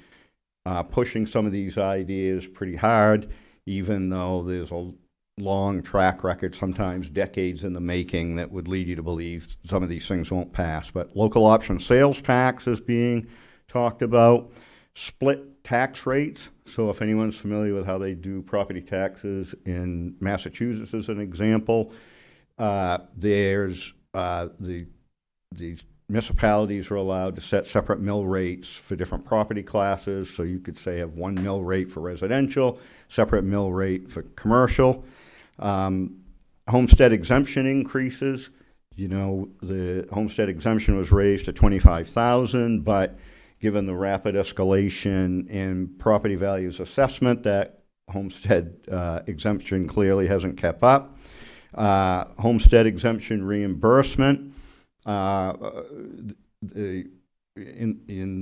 pushing some of these ideas pretty hard, even though there's a long track record, sometimes decades in the making, that would lead you to believe some of these things won't pass. But local option sales tax is being talked about. Split tax rates. So if anyone's familiar with how they do property taxes in Massachusetts as an example, there's these municipalities are allowed to set separate mill rates for different property classes. So you could say have one mill rate for residential, separate mill rate for commercial. Homestead exemption increases. You know, the homestead exemption was raised to $25,000, but given the rapid escalation in property values assessment, that homestead exemption clearly hasn't kept up. Homestead exemption reimbursement. In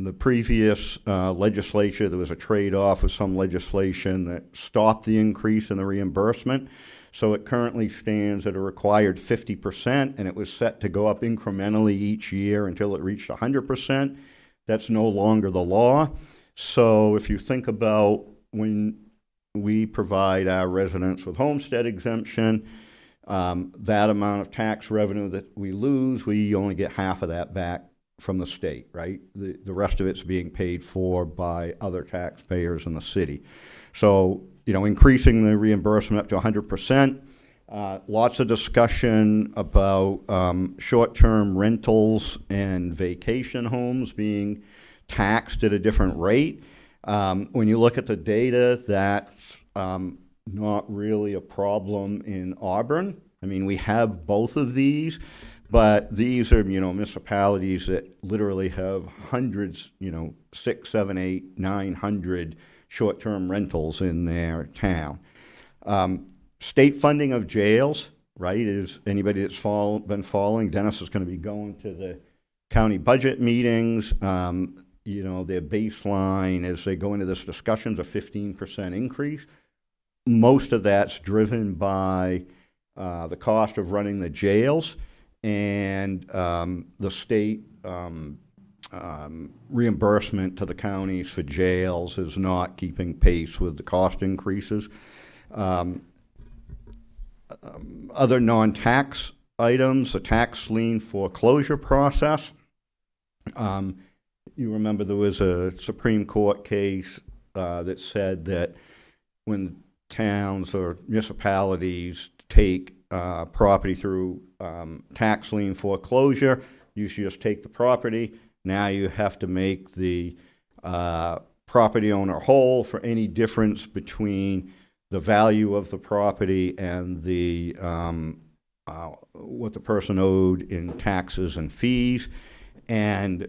the previous legislature, there was a trade-off with some legislation that stopped the increase in the reimbursement. So it currently stands at a required 50%, and it was set to go up incrementally each year until it reached 100%. That's no longer the law. So if you think about when we provide our residents with homestead exemption, that amount of tax revenue that we lose, we only get half of that back from the state, right? The rest of it's being paid for by other taxpayers in the city. So, you know, increasing the reimbursement up to 100%. Lots of discussion about short-term rentals and vacation homes being taxed at a different rate. When you look at the data, that's not really a problem in Auburn. I mean, we have both of these, but these are, you know, municipalities that literally have hundreds, 6, 7, 8, 900 short-term rentals in their town. State funding of jails, right, is anybody that's been following, Dennis is going to be going to the county budget meetings. Their baseline as they go into this discussion is a 15% increase. Most of that's driven by the cost of running the jails, and the state reimbursement to the counties for jails is not keeping pace with the cost increases. Other non-tax items, the tax lien foreclosure process. You remember there was a Supreme Court case that said that when towns or municipalities take property through tax lien foreclosure, you should just take the property. Now you have to make the property owner whole for any difference between the value of the property and the what the person owed in taxes and fees. And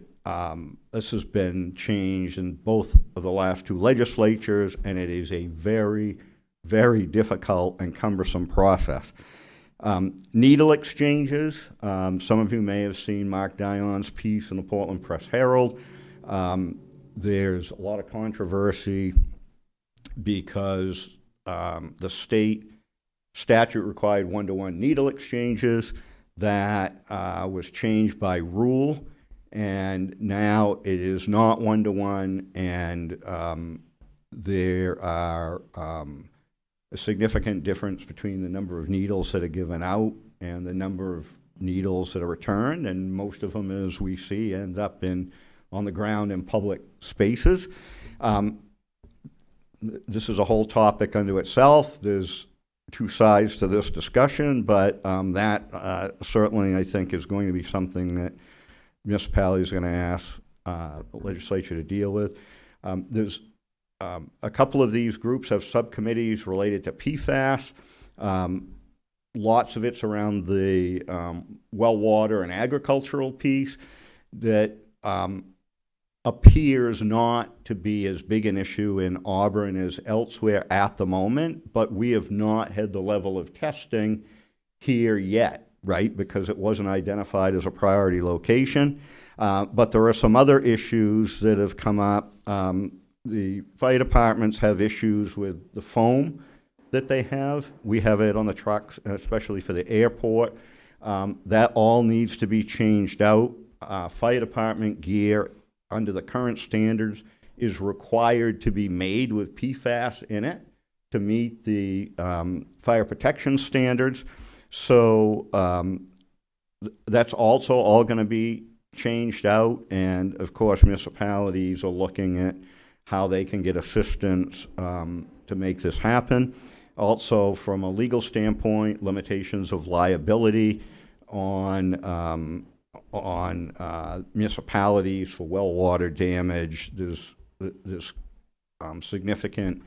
this has been changed in both of the last two legislatures, and it is a very, very difficult and cumbersome process. Needle exchanges. Some of you may have seen Mark Dion's piece in the Portland Press Herald. There's a lot of controversy because the state statute required one-to-one needle exchanges. That was changed by rule, and now it is not one-to-one, and there are a significant difference between the number of needles that are given out and the number of needles that are returned, and most of them, as we see, end up on the ground in public spaces. This is a whole topic unto itself. There's two sides to this discussion, but that certainly, I think, is going to be something that municipalities are going to ask the legislature to deal with. There's a couple of these groups have subcommittees related to PFAS. Lots of it's around the well water and agricultural piece that appears not to be as big an issue in Auburn as elsewhere at the moment, but we have not had the level of testing here yet, right, because it wasn't identified as a priority location. But there are some other issues that have come up. The fire departments have issues with the foam that they have. We have it on the trucks, especially for the airport. That all needs to be changed out. Fire department gear under the current standards is required to be made with PFAS in it to meet the fire protection standards. So that's also all going to be changed out. And of course, municipalities are looking at how they can get assistance to make this happen. Also, from a legal standpoint, limitations of liability on municipalities for well water damage. There's significant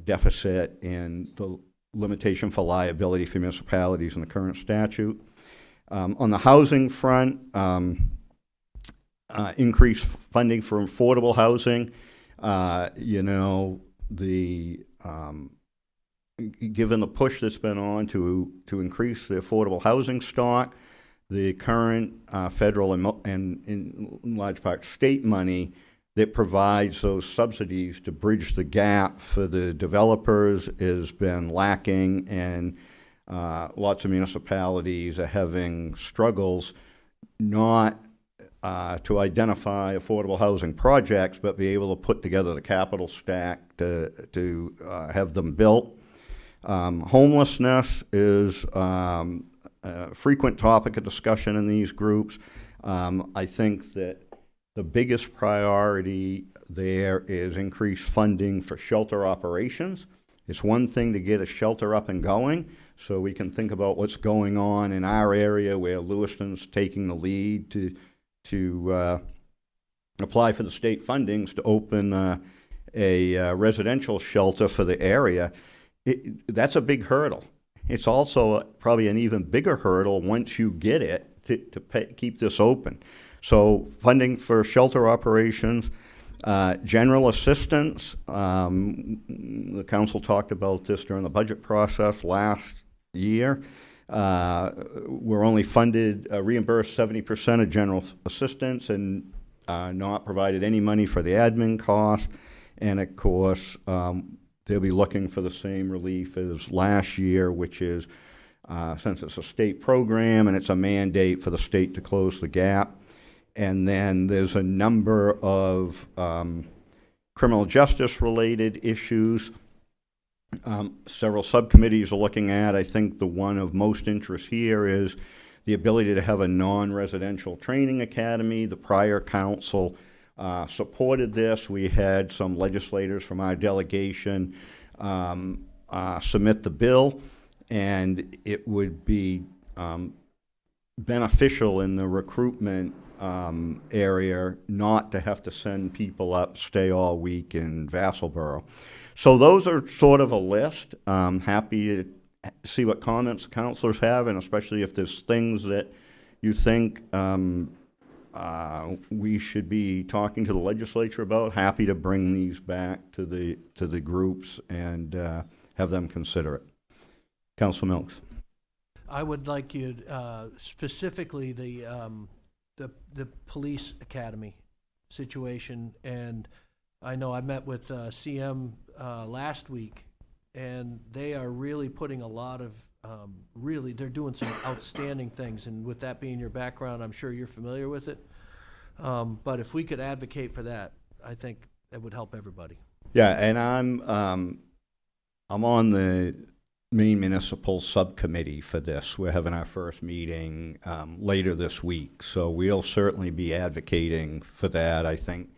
deficit in the limitation for liability for municipalities in the current statute. On the housing front, increased funding for affordable housing. Given the push that's been on to increase the affordable housing stock, the current federal and in large part state money that provides those subsidies to bridge the gap for the developers has been lacking, and lots of municipalities are having struggles not to identify affordable housing projects, but be able to put together the capital stack to have them built. Homelessness is a frequent topic of discussion in these groups. I think that the biggest priority there is increased funding for shelter operations. It's one thing to get a shelter up and going, so we can think about what's going on in our area where Lewiston's taking the lead to apply for the state fundings to open a residential shelter for the area. That's a big hurdle. It's also probably an even bigger hurdle once you get it to keep this open. So funding for shelter operations, general assistance. The council talked about this during the budget process last year. We're only funded, reimbursed 70% of general assistance and not provided any money for the admin costs. And of course, they'll be looking for the same relief as last year, which is, since it's a state program and it's a mandate for the state to close the gap. And then there's a number of criminal justice related issues several subcommittees are looking at. I think the one of most interest here is the ability to have a non-residential training academy. The prior council supported this. We had some legislators from our delegation submit the bill, and it would be beneficial in the recruitment area not to have to send people up, stay all week in Vassalboro. So those are sort of a list. Happy to see what comments councilors have, and especially if there's things that you think we should be talking to the legislature about. Happy to bring these back to the groups and have them consider it. Council Milks. I would like you, specifically the police academy situation, and I know I met with CM last week, and they are really putting a lot of, they're doing some outstanding things, and with that being your background, I'm sure you're familiar with it. But if we could advocate for that, I think that would help everybody. Yeah, and I'm on the Maine Municipal Subcommittee for this. We're having our first meeting later this week, so we'll certainly be advocating for that. I think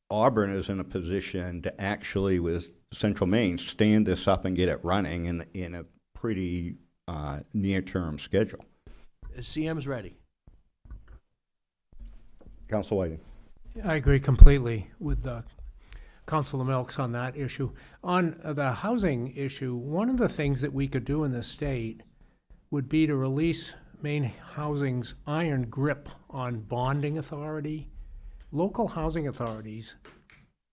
Auburn is in a position to actually, with Central Maine, stand this up and get it running in a pretty near-term schedule. CM's ready. Council Whiting. I agree completely with Councilor Milks on that issue. On the housing issue, one of the things that we could do in the state would be to release Maine Housing's iron grip on bonding authority. Local housing authorities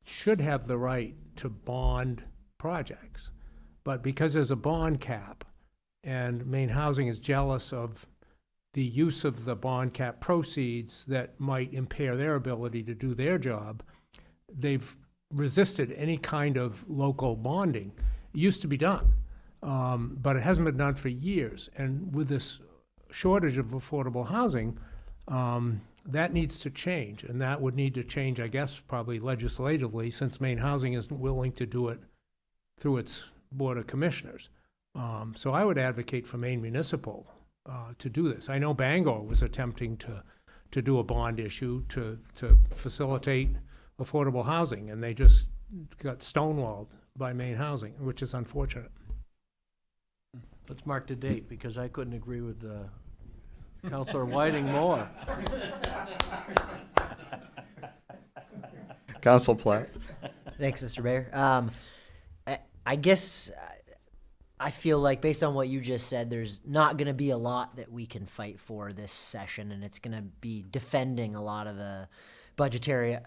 should have the right to bond projects, but because there's a bond cap and Maine Housing is jealous of the use of the bond cap proceeds that might impair their ability to do their job, they've resisted any kind of local bonding. It used to be done, but it hasn't been done for years. And with this shortage of affordable housing, that needs to change. And that would need to change, I guess, probably legislatively, since Maine Housing isn't willing to do it through its Board of Commissioners. So I would advocate for Maine Municipal to do this. I know Bangor was attempting to do a bond issue to facilitate affordable housing, and they just got stonewalled by Maine Housing, which is unfortunate. Let's mark the date, because I couldn't agree with Councilor Whiting more. Council Platt. Thanks, Mr. Mayor. I guess I feel like, based on what you just said, there's not going to be a lot that we can fight for this session, and it's going to be defending a lot of the budgetary,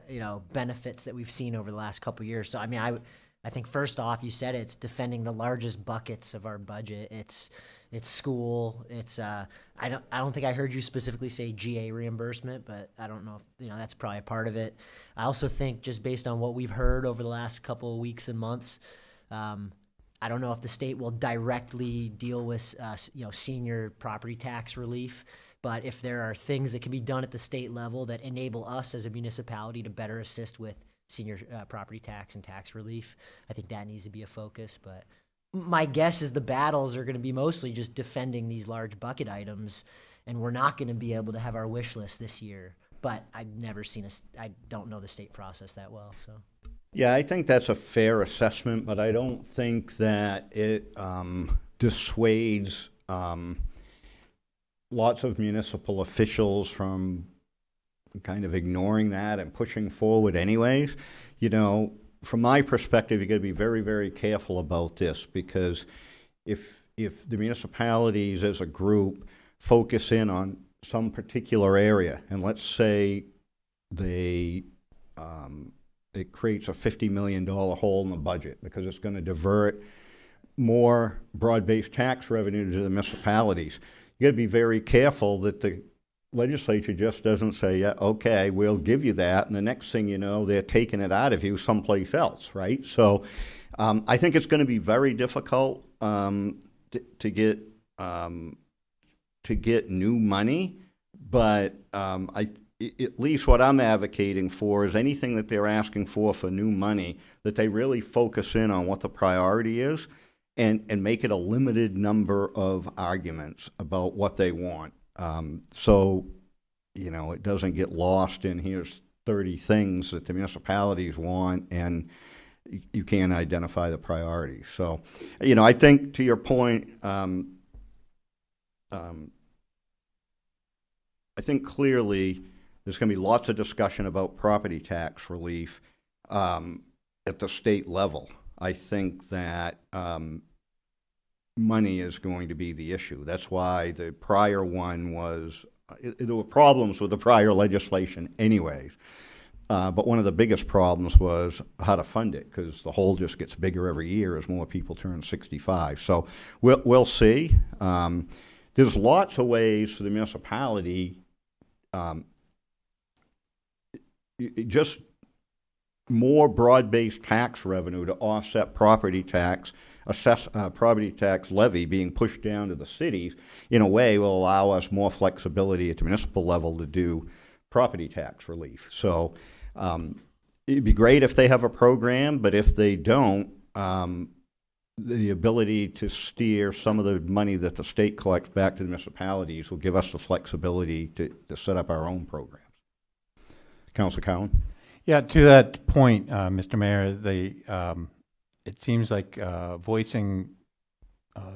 benefits that we've seen over the last couple of years. So, I mean, I think first off, you said it's defending the largest buckets of our budget. It's school. It's I don't think I heard you specifically say GA reimbursement, but I don't know if, that's probably a part of it. I also think, just based on what we've heard over the last couple of weeks and months, I don't know if the state will directly deal with senior property tax relief. But if there are things that can be done at the state level that enable us as a municipality to better assist with senior property tax and tax relief, I think that needs to be a focus. But my guess is the battles are going to be mostly just defending these large bucket items, and we're not going to be able to have our wish list this year. But I don't know the state process that well, so. Yeah, I think that's a fair assessment, but I don't think that it dissuades lots of municipal officials from kind of ignoring that and pushing forward anyways. From my perspective, you got to be very, very careful about this, because if the municipalities as a group focus in on some particular area, and let's say it creates a $50 million hole in the budget because it's going to divert more broad-based tax revenue to the municipalities. You got to be very careful that the legislature just doesn't say, yeah, okay, we'll give you that, and the next thing you know, they're taking it out of you someplace else, right? So I think it's going to be very difficult to get new money, but at least what I'm advocating for is anything that they're asking for new money, that they really focus in on what the priority is and make it a limited number of arguments about what they want. So, you know, it doesn't get lost in here's 30 things that the municipalities want and you can't identify the priorities. So, you know, I think to your point, I think clearly there's going to be lots of discussion about property tax relief at the state level. I think that money is going to be the issue. That's why the prior one was, there were problems with the prior legislation anyways. But one of the biggest problems was how to fund it, because the hole just gets bigger every year as more people turn 65. So we'll see. There's lots of ways for the municipality, just more broad-based tax revenue to offset property tax, property tax levy being pushed down to the cities, in a way will allow us more flexibility at the municipal level to do property tax relief. So it'd be great if they have a program, but if they don't, the ability to steer some of the money that the state collects back to the municipalities will give us the flexibility to set up our own programs. Councilor Cowan? Yeah, to that point, Mr. Mayor, it seems like voicing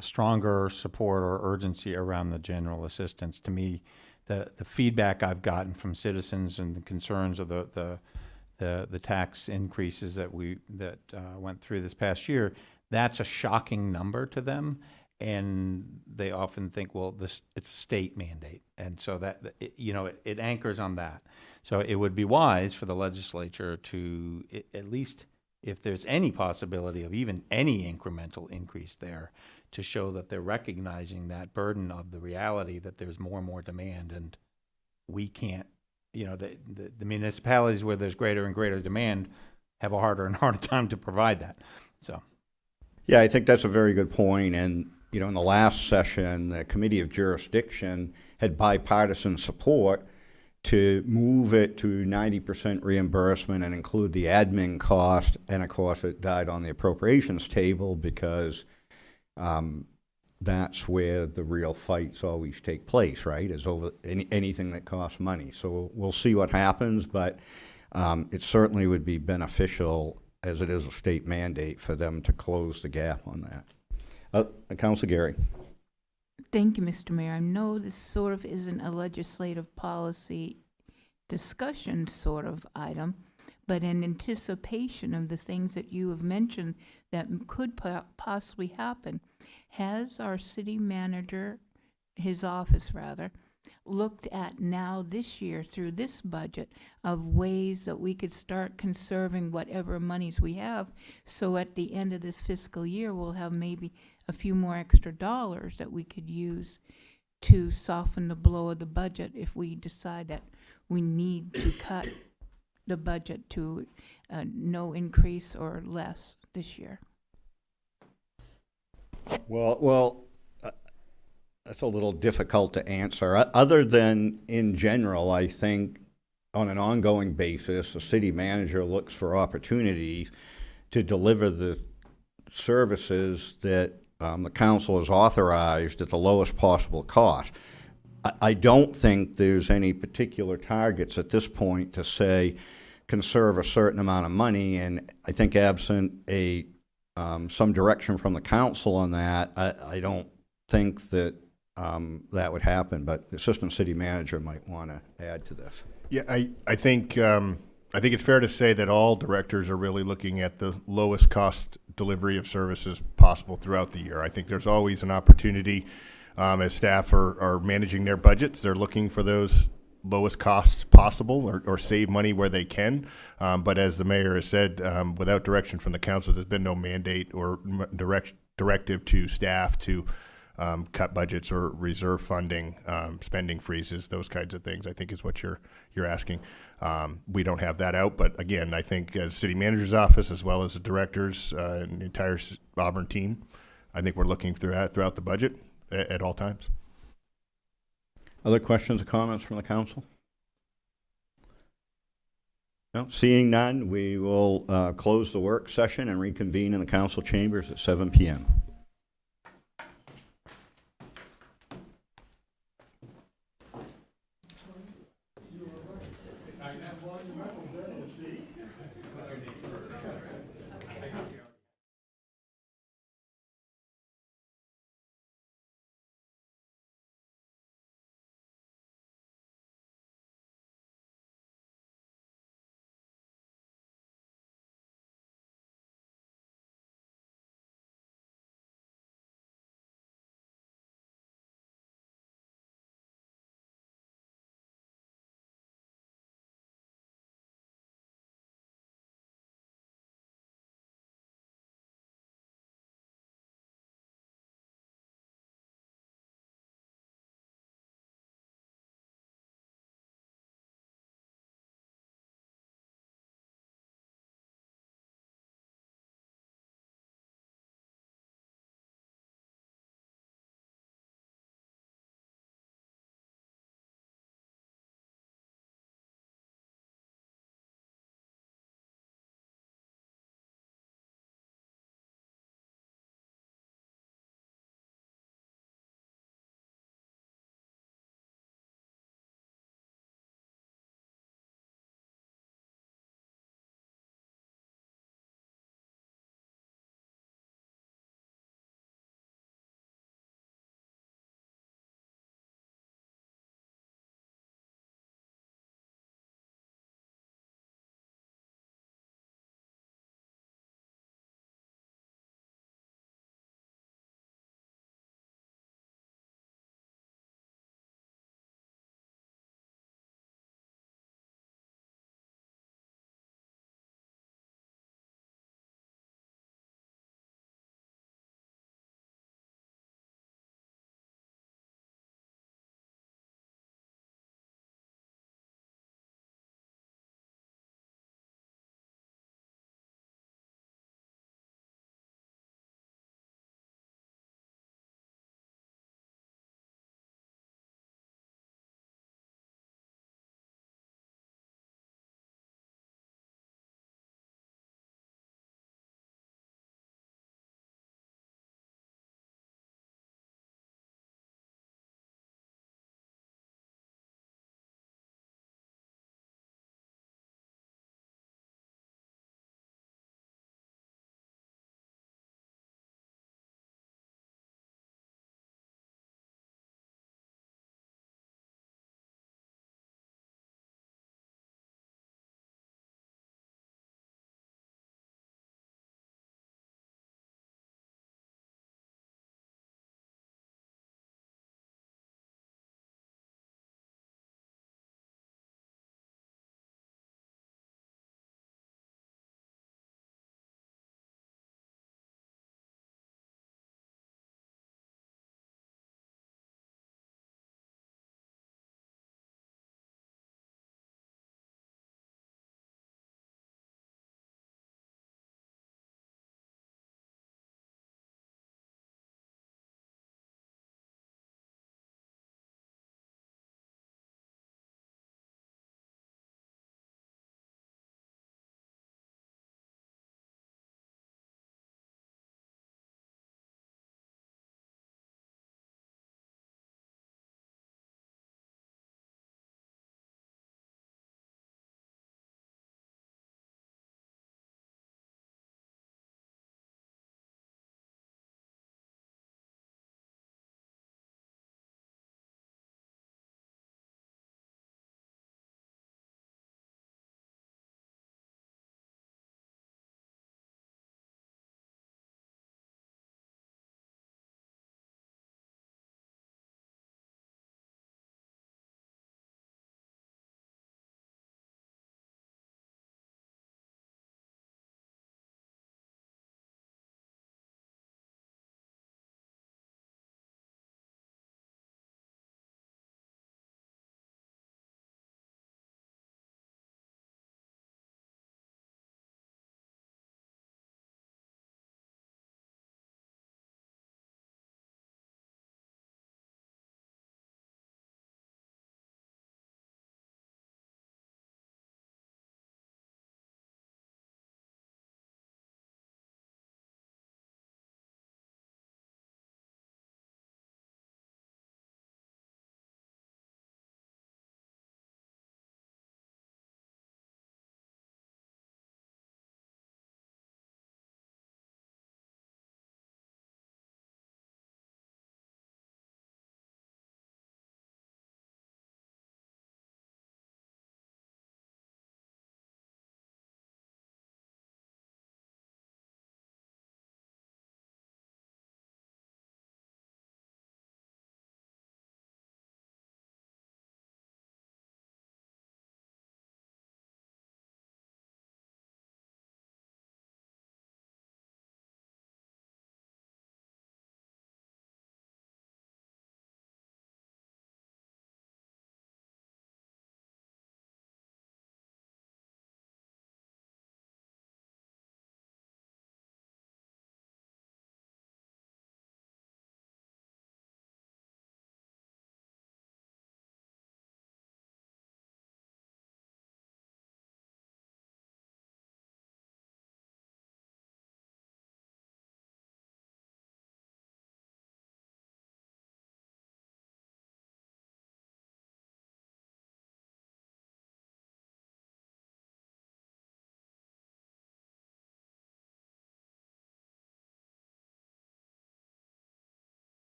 stronger support or urgency around the general assistance. To me, the feedback I've gotten from citizens and the concerns of the tax increases that went through this past year, that's a shocking number to them, and they often think, well, it's a state mandate, and so that it anchors on that. So it would be wise for the legislature to, at least if there's any possibility of even any incremental increase there, to show that they're recognizing that burden of the reality that there's more and more demand, and we can't, the municipalities where there's greater and greater demand have a harder and harder time to provide that. So, yeah, I think that's a very good point. And, in the last session, the Committee of Jurisdiction had bipartisan support to move it to 90% reimbursement and include the admin cost. And of course, it died on the appropriations table because that's where the real fights always take place, right? Is over anything that costs money. So we'll see what happens, but it certainly would be beneficial, as it is a state mandate, for them to close the gap on that. Councilor Gary. Thank you, Mr. Mayor. I know this sort of isn't a legislative policy discussion sort of item, but in anticipation of the things that you have mentioned that could possibly happen, has our city manager, his office rather, looked at now this year through this budget of ways that we could start conserving whatever monies we have, so at the end of this fiscal year we'll have maybe a few more extra dollars that we could use to soften the blow of the budget if we decide that we need to cut the budget to no increase or less this year? Well, that's a little difficult to answer. Other than in general, I think on an ongoing basis, the city manager looks for opportunities to deliver the services that the council has authorized at the lowest possible cost. I don't think there's any particular targets at this point to say conserve a certain amount of money, and I think absent some direction from the council on that, I don't think that that would happen, but the assistant city manager might want to add to this. Yeah, I think it's fair to say that all directors are really looking at the lowest cost delivery of services possible throughout the year. I think there's always an opportunity as staff are managing their budgets. They're looking for those lowest costs possible or save money where they can. But as the mayor has said, without direction from the council, there's been no mandate or directive to staff to cut budgets or reserve funding, spending freezes, those kinds of things, I think is what you're asking. We don't have that out, but again, I think as city manager's office, as well as the directors and the entire Auburn team, I think we're looking throughout the budget at all times. Other questions or comments from the council? No, seeing none, we will close the work session and reconvene in the council chambers at 7 p.m.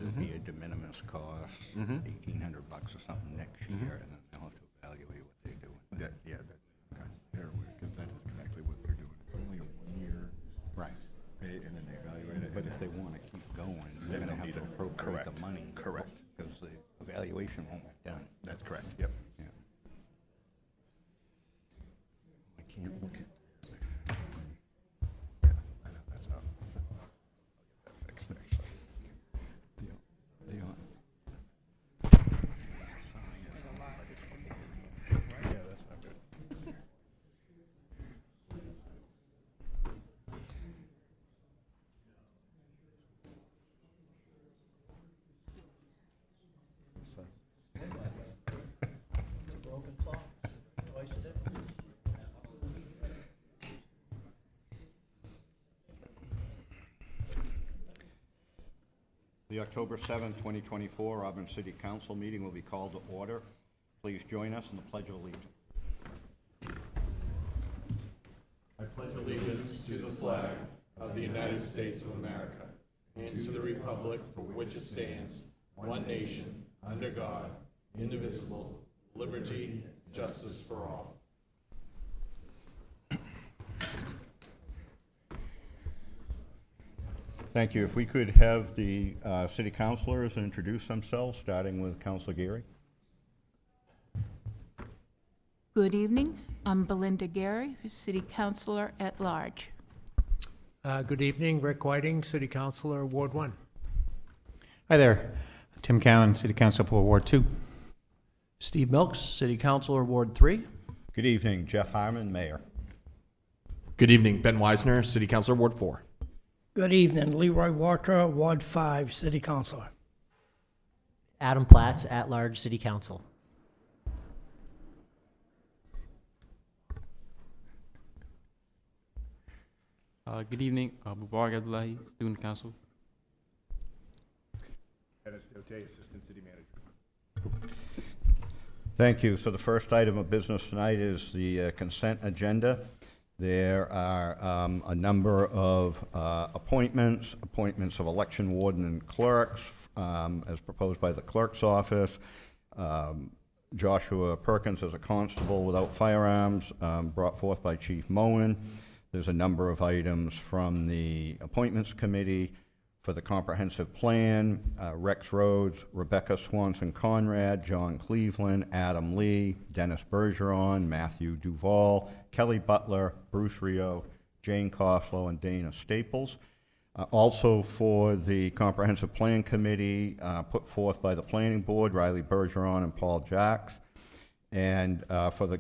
there'd be a de minimis cost, $1,800 or something next year, and then they'll have to evaluate what they're doing. Yeah, okay. Because that is exactly what they're doing. It's only a 1-year Right. pay, and then they evaluate it. But if they want to keep going, they're Then going to they'll have to need it. appropriate the Correct. money. Correct. Because the evaluation won't be done. That's correct, yep. Yeah. I can't look at. Yeah, I know, that's not. I'll get that fixed, actually. Yeah, that's not good. The October 7, 2024 Auburn City Council meeting will be called to order. Please join us in the Pledge of Allegiance. I pledge allegiance to the flag of the United States of America and to the republic for which it stands, one nation, under God, indivisible, liberty, justice for all. Thank you. If we could have the city councilors introduce themselves, starting with Councilor Geary. Good evening. I'm Belinda Gary, City Councilor at Large. Good evening, Rick Whiting, City Councilor, Ward 1. Hi there. Tim Cowan, City Council for Ward 2. Steve Milks, City Councilor, Ward 3. Good evening. Jeff Harmon, Mayor. Good evening, Ben Wisner, City Councilor, Ward 4. Good evening, Leroy Walker, Ward 5, City Councilor. Adam Platts, at-large City Council. Good evening, Mubarak Abdullahi, Student Council. Dennis Dote, Assistant City Manager. Thank you. So the first item of business tonight is the consent agenda. There are a number of appointments of election warden and clerks, as proposed by the clerk's office. Joshua Perkins as a constable without firearms, brought forth by Chief Moen. There's a number of items from the Appointments Committee for the Comprehensive Plan, Rex Rhodes, Rebecca Swanson Conrad, John Cleveland, Adam Lee, Dennis Bergeron, Matthew Duval, Kelly Butler, Bruce Rio, Jane Coslow, and Dana Staples. Also for the Comprehensive Plan Committee, put forth by the Planning Board, Riley Bergeron and Paul Jacks. And for the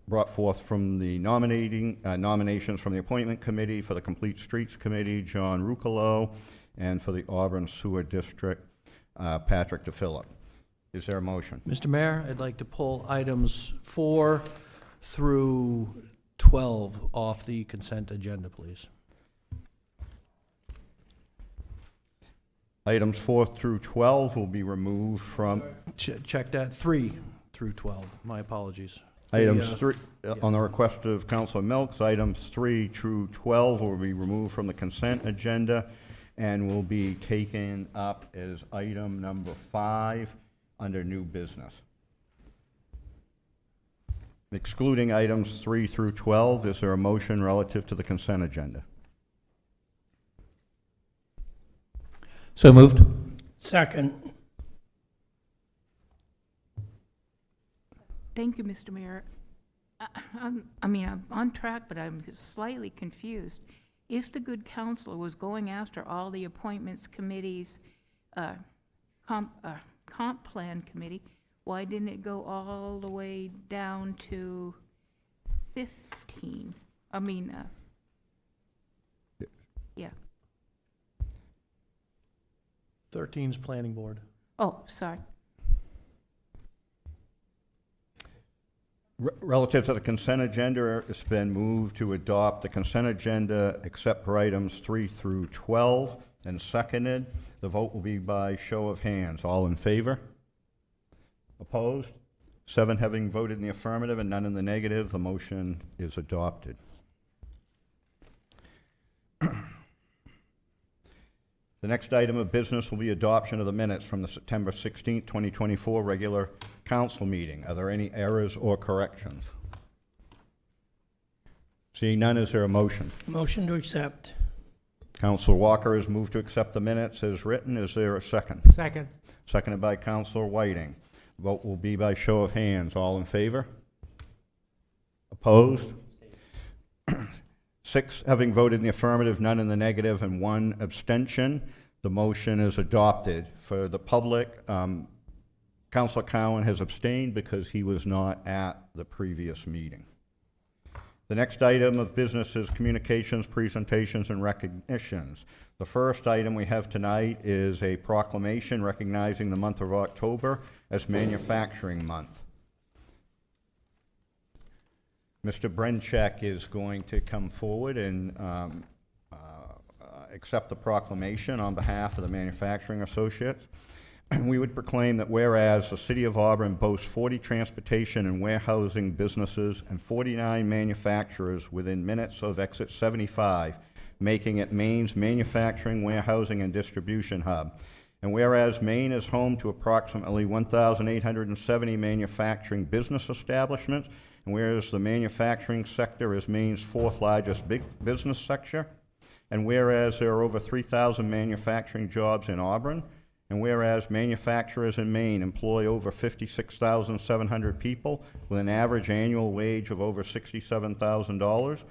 brought forth from the nominations from the Appointment Committee for the Complete Streets Committee, John Ruccolo, and for the Auburn Sewer District, Patrick DePhillip. Is there a motion? Mr. Mayor, I'd like to pull items 4 through 12 off the consent agenda, please. Items 4 through 12 will be removed from Check that, 3 through 12, my apologies. items The, 3, on the request of Councilor Milks, items 3 through 12 will be removed from the consent agenda and will be taken up as item number 5 under new business. Excluding items 3 through 12, is there a motion relative to the consent agenda? So moved. Second. Thank you, Mr. Mayor. I'm on track, but I'm slightly confused. If the good counselor was going after all the appointments committees, comp plan committee, why didn't it go all the way down to 15? Yeah. 13's Planning Board. Oh, sorry. Relative to the consent agenda, it's been moved to adopt the consent agenda except for items 3 through 12 and seconded. The vote will be by show of hands. All in favor? Opposed? 7 having voted in the affirmative and none in the negative, the motion is adopted. The next item of business will be adoption of the minutes from the September 16th, 2024 regular council meeting. Are there any errors or corrections? Seeing none, is there a motion? Motion to accept. Councilor Walker has moved to accept the minutes as written. Is there a second? Second. Seconded by Councilor Whiting. Vote will be by show of hands. All in favor? Opposed? 6 having voted in the affirmative, none in the negative, and 1 abstention. The motion is adopted. For the public, Councilor Cowan has abstained because he was not at the previous meeting. The next item of business is communications, presentations, and recognitions. The first item we have tonight is a proclamation recognizing the month of October as Manufacturing Month. Mr. Brenchek is going to come forward and accept the proclamation on behalf of the Manufacturing Associates. We would proclaim that whereas the City of Auburn boasts 40 transportation and warehousing businesses and 49 manufacturers within minutes of Exit 75, making it Maine's manufacturing, warehousing, and distribution hub. And whereas Maine is home to approximately 1,870 manufacturing business establishments, and whereas the manufacturing sector is Maine's 4th largest big business sector, and whereas there are over 3,000 manufacturing jobs in Auburn, and whereas manufacturers in Maine employ over 56,700 people with an average annual wage of over $67,000,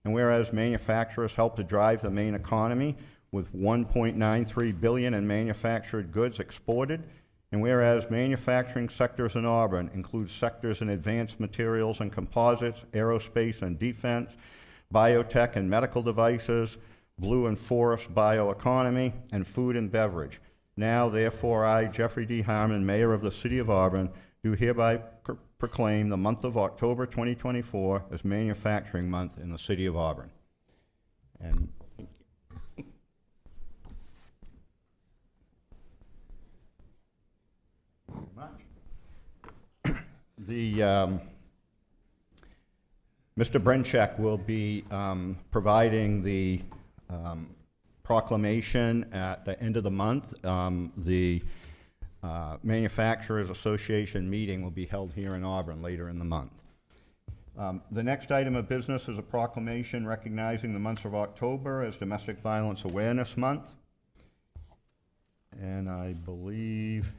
and whereas manufacturers help to drive the Maine economy with $1.93 billion in manufactured goods exported, and whereas manufacturing sectors in Auburn include sectors in advanced materials and composites, aerospace and defense, biotech and medical devices, blue and forest bioeconomy, and food and beverage. Now, therefore, I, Jeffrey D. Harmon, Mayor of the City of Auburn, do hereby proclaim the month of October 2024 as Manufacturing Month in the City of Auburn. And Mr. Brenchek will be providing the proclamation at the end of the month. The Manufacturers Association meeting will be held here in Auburn later in the month. The next item of business is a proclamation recognizing the month of October as Domestic Violence Awareness Month. And I believe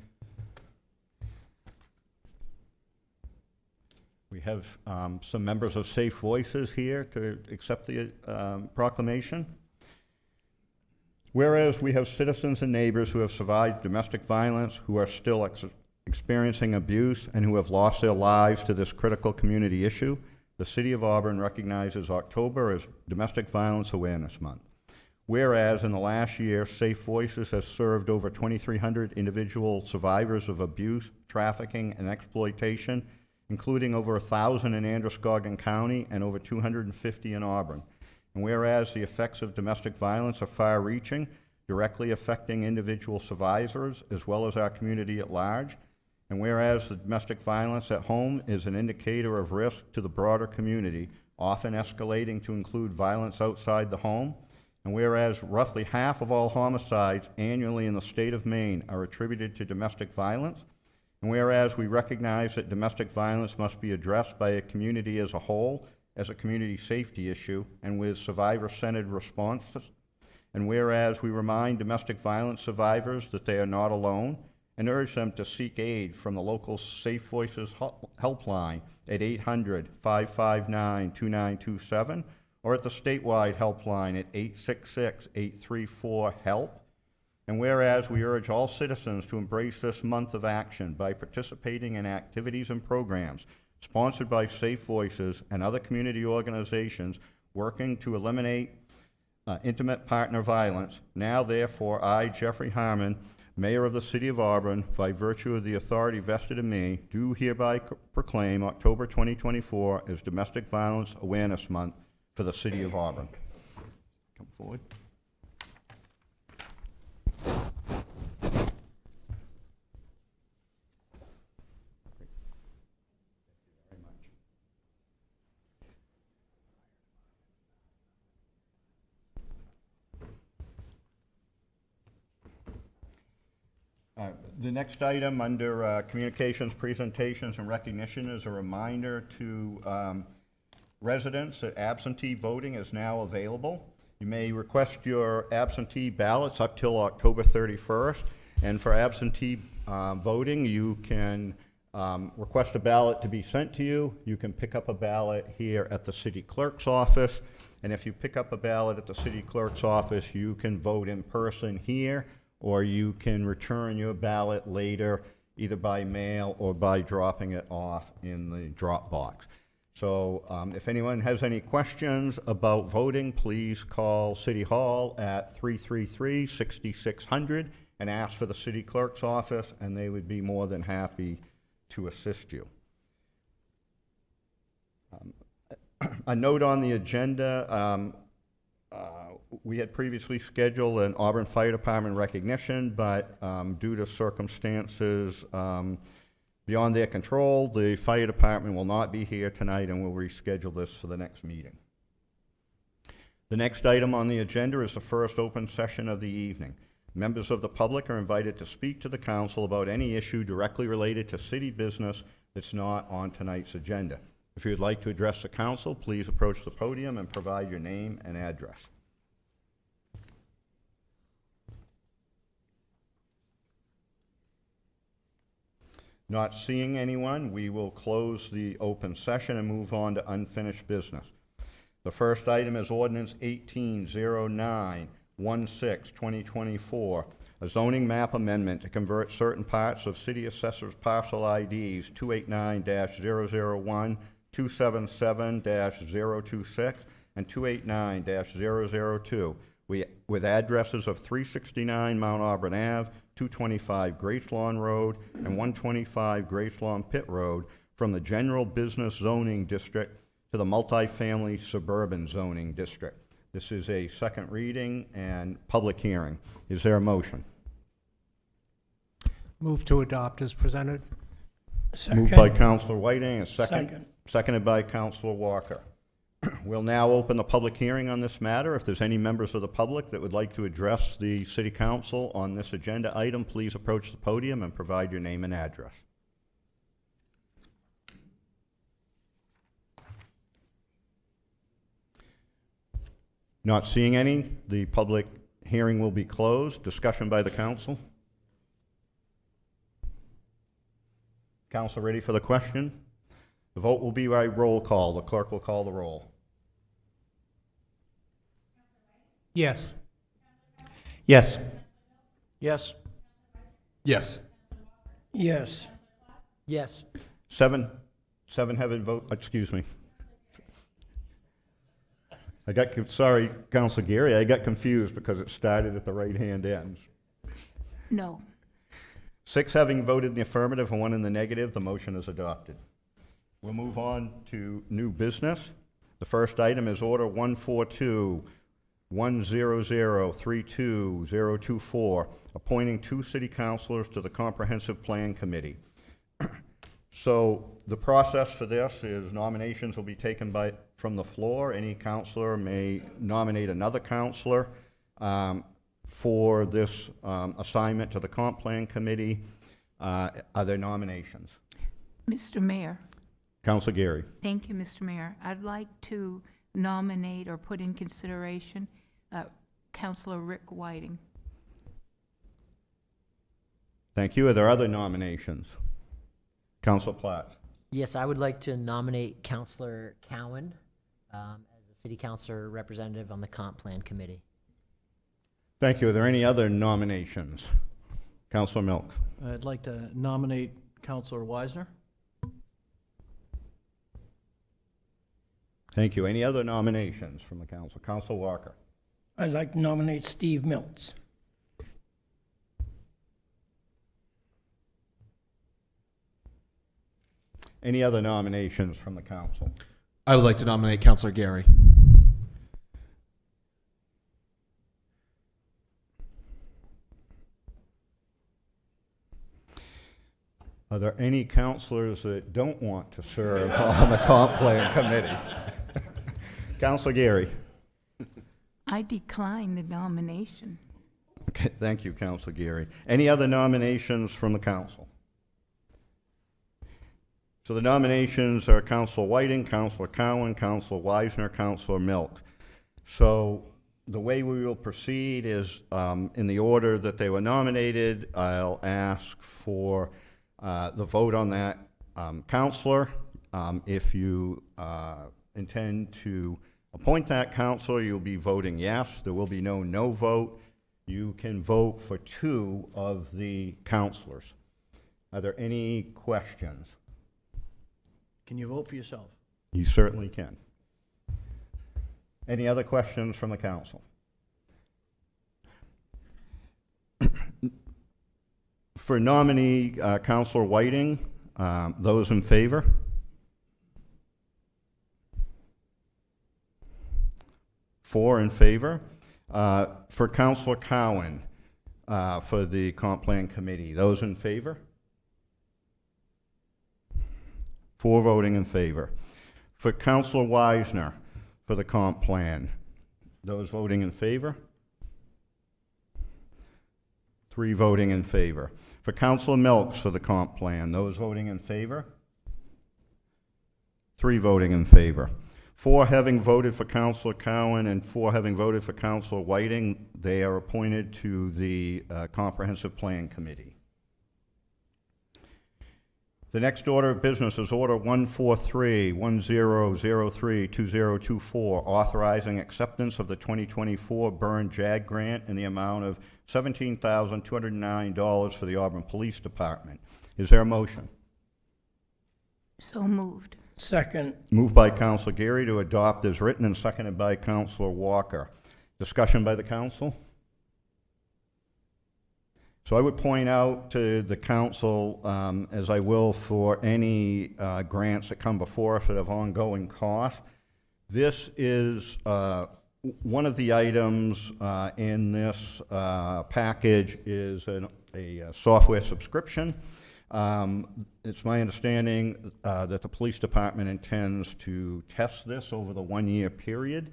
we have some members of Safe Voices here to accept the proclamation. Whereas we have citizens and neighbors who have survived domestic violence, who are still experiencing abuse, and who have lost their lives to this critical community issue, the City of Auburn recognizes October as Domestic Violence Awareness Month. Whereas in the last year, Safe Voices has served over 2,300 individual survivors of abuse, trafficking, and exploitation, including over 1,000 in Androscoggin County and over 250 in Auburn. And whereas the effects of domestic violence are far-reaching, directly affecting individual survivors as well as our community at large, and whereas the domestic violence at home is an indicator of risk to the broader community, often escalating to include violence outside the home, and whereas roughly half of all homicides annually in the state of Maine are attributed to domestic violence, and whereas we recognize that domestic violence must be addressed by a community as a whole, as a community safety issue, and with survivor-centered responses, and whereas we remind domestic violence survivors that they are not alone, and urge them to seek aid from the local Safe Voices helpline at 800-559-2927, or at the statewide helpline at 866-834-HELP. And whereas we urge all citizens to embrace this month of action by participating in activities and programs sponsored by Safe Voices and other community organizations working to eliminate intimate partner violence, now therefore I, Jeffrey Harmon, Mayor of the City of Auburn, by virtue of the authority vested in me, do hereby proclaim October 2024 as Domestic Violence Awareness Month for the City of Auburn. Come forward. The next item under communications, presentations, and recognition is a reminder to residents that absentee voting is now available. You may request your absentee ballots up till October 31st. And for absentee voting, you can request a ballot to be sent to you. You can pick up a ballot here at the city clerk's office. And if you pick up a ballot at the city clerk's office, you can vote in person here, or you can return your ballot later, either by mail or by dropping it off in the drop box. So if anyone has any questions about voting, please call City Hall at 333-6600 and ask for the city clerk's office, and they would be more than happy to assist you. A note on the agenda, we had previously scheduled an Auburn Fire Department recognition, but due to circumstances beyond their control, the fire department will not be here tonight, and we'll reschedule this for the next meeting. The next item on the agenda is the first open session of the evening. Members of the public are invited to speak to the council about any issue directly related to city business that's not on tonight's agenda. If you'd like to address the council, please approach the podium and provide your name and address. Not seeing anyone, we will close the open session and move on to unfinished business. The first item is Ordinance 180916-2024, a zoning map amendment to convert certain parts of City Assessor's parcel IDs 289-001, 277-026, and 289-002, with addresses of 369 Mount Auburn Ave, 225 Grace Lawn Road, and 125 Grace Lawn Pit Road from the General Business Zoning District to the Multifamily Suburban Zoning District. This is a second reading and public hearing. Is there a motion? Move to adopt as presented. Moved by Councilor Whiting, and seconded by Councilor Walker. We'll now open the public hearing on this matter. If there's any members of the public that would like to address the City Council on this agenda item, please approach the podium and provide your name and address. Not seeing any, the public hearing will be closed. Discussion by the council. Council ready for the question? The vote will be by roll call. The clerk will call the roll. Yes. Yes. Yes. Yes. Yes. Yes. Seven haven't voted, excuse me. Sorry, Councilor Gary, I got confused because it started at the right-hand end. No. 6 having voted in the affirmative and 1 in the negative, the motion is adopted. We'll move on to new business. The first item is Order 142-100-32024, appointing 2 city councilors to the Comprehensive Plan Committee. So the process for this is nominations will be taken from the floor. Any councilor may nominate another councilor for this assignment to the Comp Plan Committee. Are there nominations? Mr. Mayor. Councilor Gary. Thank you, Mr. Mayor. I'd like to nominate or put in consideration Councilor Rick Whiting. Thank you. Are there other nominations? Councilor Platt. Yes, I would like to nominate Councilor Cowan as the city councilor representative on the Comp Plan Committee. Thank you. Are there any other nominations? Councilor Milks. I'd like to nominate Councilor Wisner. Thank you. Any other nominations from the council? Councilor Walker. I'd like to nominate Steve Miltz. Any other nominations from the council? I would like to nominate Councilor Gary. Are there any councilors that don't want to serve on the Comp Plan Committee? Councilor Gary. I decline the nomination. Okay, thank you, Councilor Geary. Any other nominations from the council? So the nominations are Councilor Whiting, Councilor Cowan, Councilor Weisner, Councilor Milk. So the way we will proceed is in the order that they were nominated. I'll ask for the vote on that counselor. If you intend to appoint that counselor, you'll be voting yes. There will be no no vote. You can vote for 2 of the counselors. Are there any questions? Can you vote for yourself? You certainly can. Any other questions from the council? For nominee Councilor Whiting, those in favor? Four in favor. For Councilor Cowan, for the Comp Plan Committee, those in favor? 4 voting in favor. For Councilor Weisner, for the Comp Plan, those voting in favor? 3 voting in favor. For Councilor Milks for the Comp Plan, those voting in favor? 3 voting in favor. 4 having voted for Councilor Cowan and 4 having voted for Councilor Whiting, they are appointed to the Comprehensive Plan Committee. The next order of business is Order 143-1003-2024, authorizing acceptance of the 2024 Burn JAG Grant in the amount of $17,209 for the Auburn Police Department. Is there a motion? So moved. Second. Moved by Councilor Geary to adopt as written and seconded by Councilor Walker. Discussion by the council? So I would point out to the council, as I will for any grants that come before us that have ongoing costs, this is one of the items in this package is a software subscription. It's my understanding that the police department intends to test this over the 1-year period.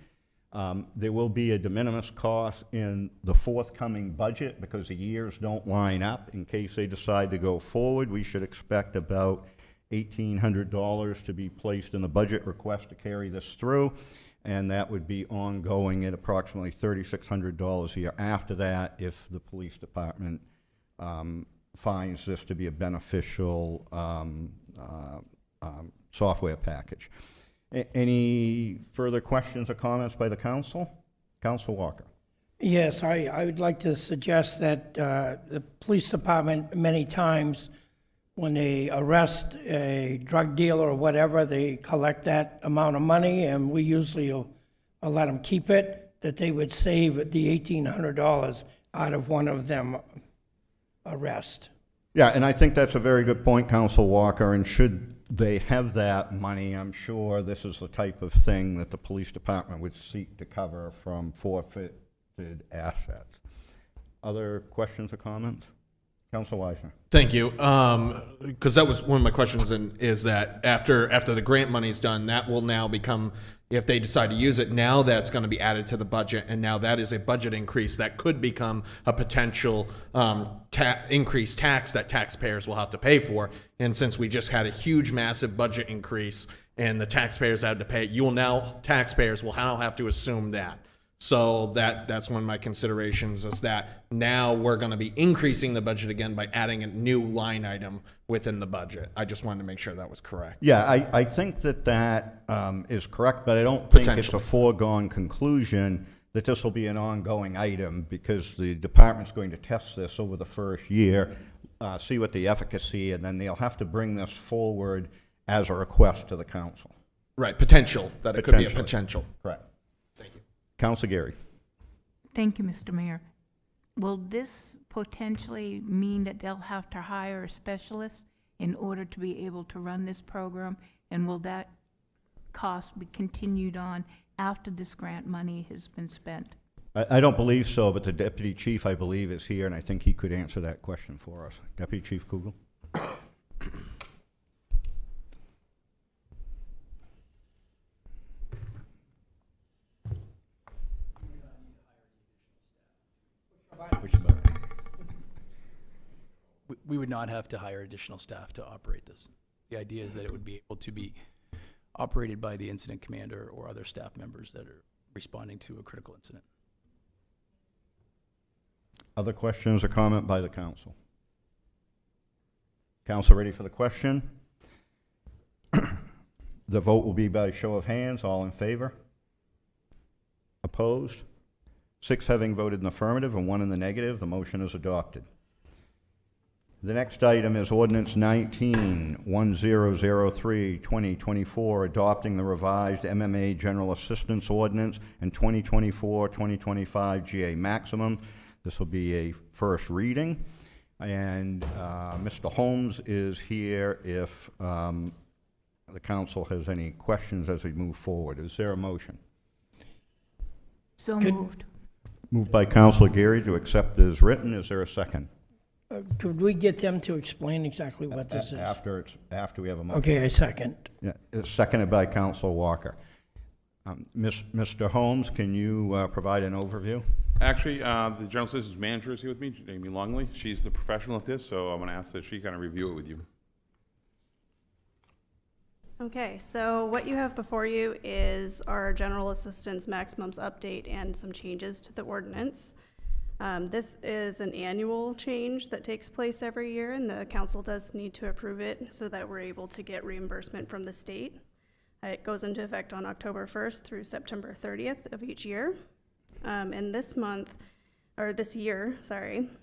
There will be a de minimis cost in the forthcoming budget because the years don't line up. In case they decide to go forward, we should expect about $1,800 to be placed in the budget request to carry this through, and that would be ongoing at approximately $3,600 a year after that if the police department finds this to be a beneficial software package. Any further questions or comments by the council? Councilor Walker. Yes, I would like to suggest that the police department, many times, when they arrest a drug dealer or whatever, they collect that amount of money, and we usually will let them keep it, that they would save the $1,800 out of one of them arrest. Yeah, and I think that's a very good point, Councilor Walker, and should they have that money, I'm sure this is the type of thing that the police department would seek to cover from forfeited assets. Other questions or comments? Councilor Weisner. Thank you. Because that was one of my questions, is that after the grant money's done, that will now become, if they decide to use it, now that's going to be added to the budget, and now that is a budget increase that could become a potential increased tax that taxpayers will have to pay for. And since we just had a huge, massive budget increase and the taxpayers had to pay, taxpayers will now have to assume that. So that's one of my considerations, is that now we're going to be increasing the budget again by adding a new line item within the budget. I just wanted to make sure that was correct. Yeah, I think that is correct, but I don't think it's a foregone conclusion that this will be an ongoing item, because the department's going to test this over the first year, see what the efficacy, and then they'll have to bring this forward as a request to the council. Right, potential, that it could be a potential. Correct. Thank you. Councilor Geary. Thank you, Mr. Mayor. Will this potentially mean that they'll have to hire a specialist in order to be able to run this program? And will that cost be continued on after this grant money has been spent? I don't believe so, but the deputy chief, I believe, is here, and I think he could answer that question for us. Deputy Chief Kugel. Push the button. we would not have to hire additional staff to operate this. The idea is that it would be able to be operated by the incident commander or other staff members that are responding to a critical incident. Other questions or comment by the council? Council ready for the question? The vote will be by show of hands. All in favor? Opposed? 6 having voted in the affirmative and 1 in the negative, the motion is adopted. The next item is Ordinance 19-1003-2024, adopting the revised MMA General Assistance Ordinance and 2024-2025 GA Maximum. This will be a first reading, and Mr. Holmes is here if the council has any questions as we move forward. Is there a motion? So moved. Moved by Councilor Geary to accept as written. Is there a second? Could we get them to explain exactly what this is? After we have a motion. Okay, I second. Yeah, it's seconded by Councilor Walker. Mr. Holmes, can you provide an overview? Actually, the General Assistance Manager is here with me, Jamie Longley. She's the professional at this, so I'm going to ask that she kind of review it with you. Okay, so what you have before you is our general assistance maximums update and some changes to the ordinance. This is an annual change that takes place every year, and the council does need to approve it so that we're able to get reimbursement from the state. It goes into effect on October 1st through September 30th of each year. And this year,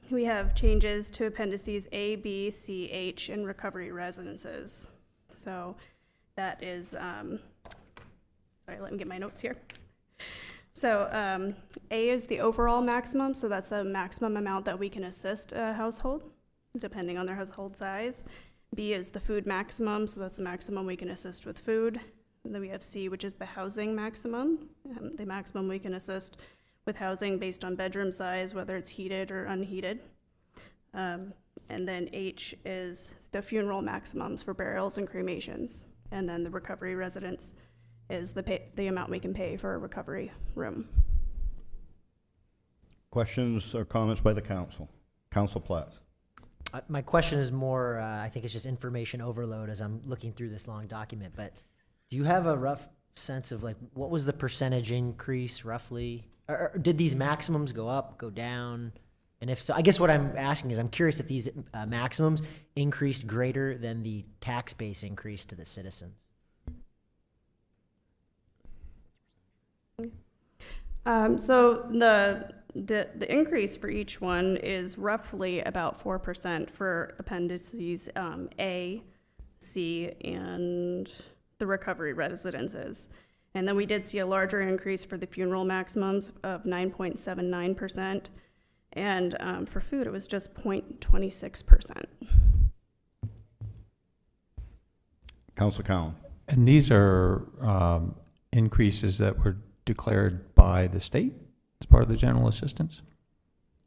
we have changes to appendices A, B, C, H, and recovery residences. So that is, sorry, let me get my notes here. So A is the overall maximum, so that's the maximum amount that we can assist a household, depending on their household size. B is the food maximum, so that's the maximum we can assist with food. And then we have C, which is the housing maximum, the maximum we can assist with housing based on bedroom size, whether it's heated or unheated. And then H is the funeral maximums for burials and cremations. And then the recovery residence is the amount we can pay for a recovery room. Questions or comments by the council? Council Platts. My question is more, I think it's just information overload as I'm looking through this long document, but do you have a rough sense of like, what was the percentage increase roughly? Or did these maximums go up, go down? And if so, I guess what I'm asking is I'm curious if these maximums increased greater than the tax base increase to the citizens. So the increase for each one is roughly about 4% for appendices A, C, and the recovery residences. And then we did see a larger increase for the funeral maximums of 9.79%. And for food, it was just 0.26%. Council Cowan. And these are increases that were declared by the state as part of the general assistance?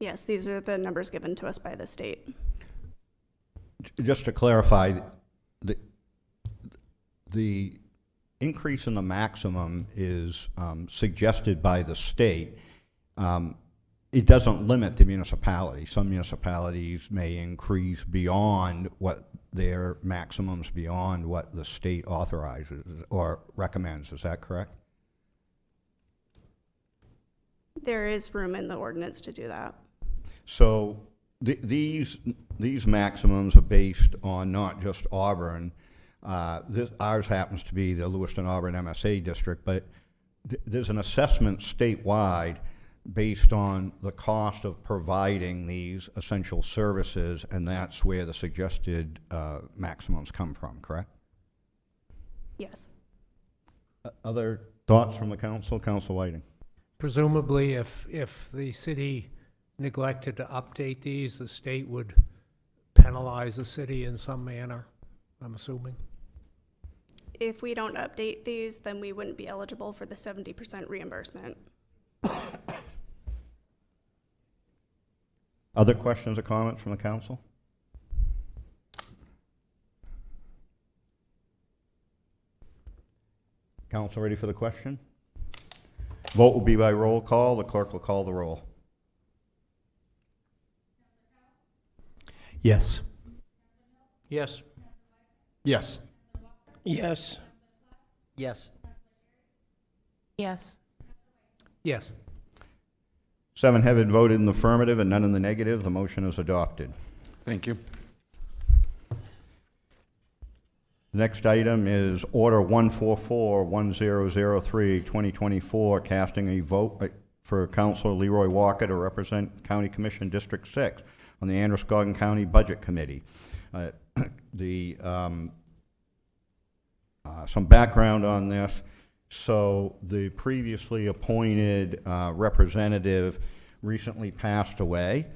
Yes, these are the numbers given to us by the state. Just to clarify, the increase in the maximum is suggested by the state. It doesn't limit the municipality. Some municipalities may increase beyond what their maximums, beyond what the state authorizes or recommends. Is that correct? There is room in the ordinance to do that. So these maximums are based on not just Auburn. Ours happens to be the Lewiston Auburn MSA district, but there's an assessment statewide based on the cost of providing these essential services, and that's where the suggested maximums come from, correct? Yes. Other thoughts from the council? Council Whiting. Presumably, if the city neglected to update these, the state would penalize the city in some manner, I'm assuming. If we don't update these, then we wouldn't be eligible for the 70% reimbursement. Other questions or comments from the council? Council ready for the question? Vote will be by roll call. The clerk will call the roll. Yes. Yes. Yes. Yes. Yes. Yes. Yes. 7 have voted in the affirmative and none in the negative. The motion is adopted. Thank you. The next item is Order 144-1003, 2024, casting a vote for Councilor Leroy Walker to represent County Commission District 6 on the Androscoggin County Budget Committee. Some background on this. So the previously appointed representative recently passed away,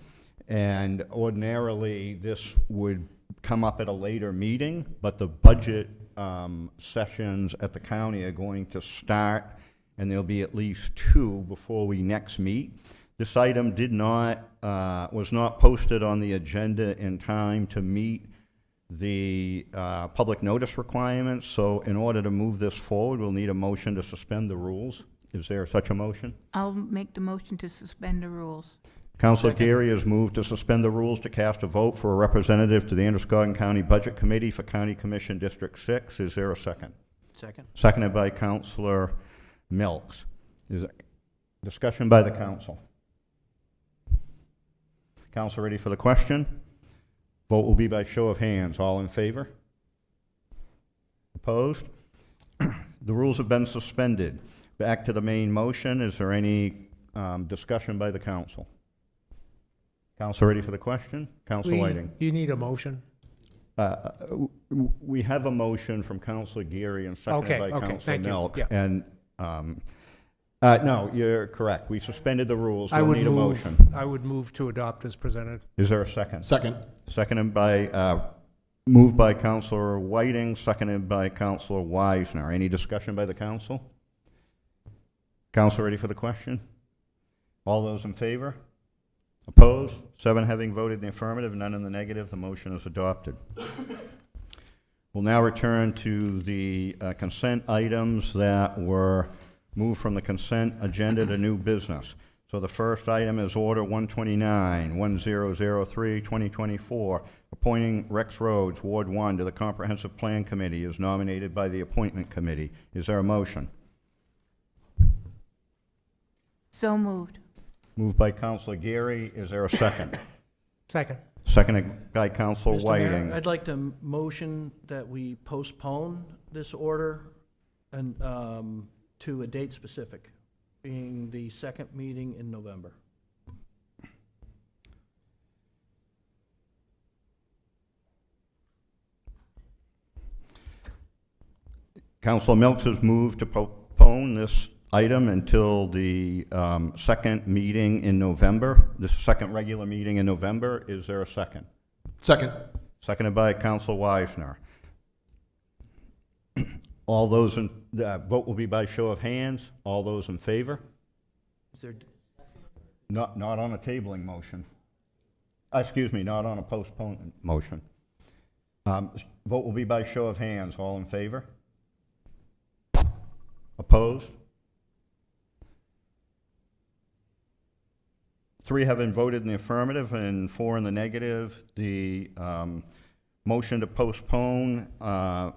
and ordinarily this would come up at a later meeting, but the budget sessions at the county are going to start, and there'll be at least 2 before we next meet. This item was not posted on the agenda in time to meet the public notice requirements, so in order to move this forward, we'll need a motion to suspend the rules. Is there such a motion? I'll make the motion to suspend the rules. Councilor Geary has moved to suspend the rules to cast a vote for a representative to the Androscoggin County Budget Committee for County Commission District 6. Is there a second? Second. Seconded by Councilor Milks. Is there discussion by the council? Council ready for the question? Vote will be by show of hands. All in favor? Opposed? The rules have been suspended. Back to the main motion. Is there any discussion by the council? Council ready for the question? Council Whiting. You need a motion? We have a motion from Councilor Geary and seconded by Councilor thank you. Milks. Yeah. And, no, you're correct. We suspended the rules. I We'll would need a move, motion. I would move to adopt as presented. Is there a second? Second. Seconded by, moved by Councilor Whiting, seconded by Councilor Wisner. Any discussion by the council? Council ready for the question? All those in favor? Opposed? 7 having voted in the affirmative, none in the negative. The motion is adopted. We'll now return to the consent items that were moved from the consent agenda to new business. So the first item is Order 129-1003, 2024, appointing Rex Rhodes, Ward 1, to the Comprehensive Plan Committee as nominated by the Appointment Committee. Is there a motion? So moved. Moved by Councilor Geary. Is there a second? Second. Seconded by Councilor Mr. Mayor, Whiting. I'd like to motion that we postpone this order and, to a date specific, being the second meeting in November. Councilor Milks has moved to postpone this item until the second meeting in November, the second regular meeting in November. Is there a second? Second. Seconded by Councilor Wisner. All those in, vote will be by show of hands. All those in favor? Is there, Not on a tabling motion. Excuse me, not on a postponement motion. Vote will be by show of hands. All in favor? Opposed? 3 having voted in the affirmative and 4 in the negative. The motion to postpone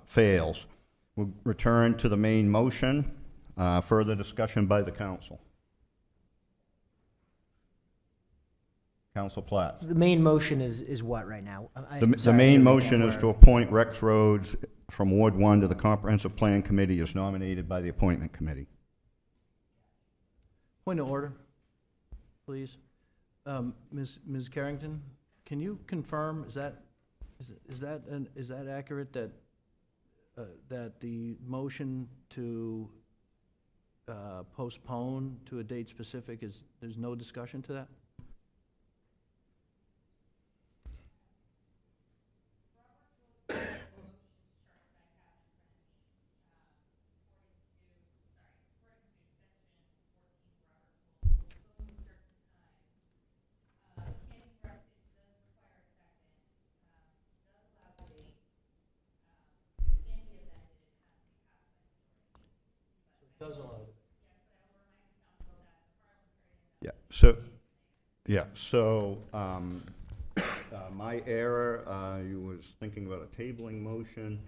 fails. We'll return to the main motion. Further discussion by the council. Council Platt. The main motion is what right now? The main motion is to appoint Rex Rhodes from Ward 1 to the Comprehensive Plan Committee as nominated by the Appointment Committee. point of order, please. Ms. Carrington, can you confirm, is that accurate that, that the motion to postpone to a date specific there's no discussion to that? Does allow it. Yeah, so My error, I was thinking about a tabling motion.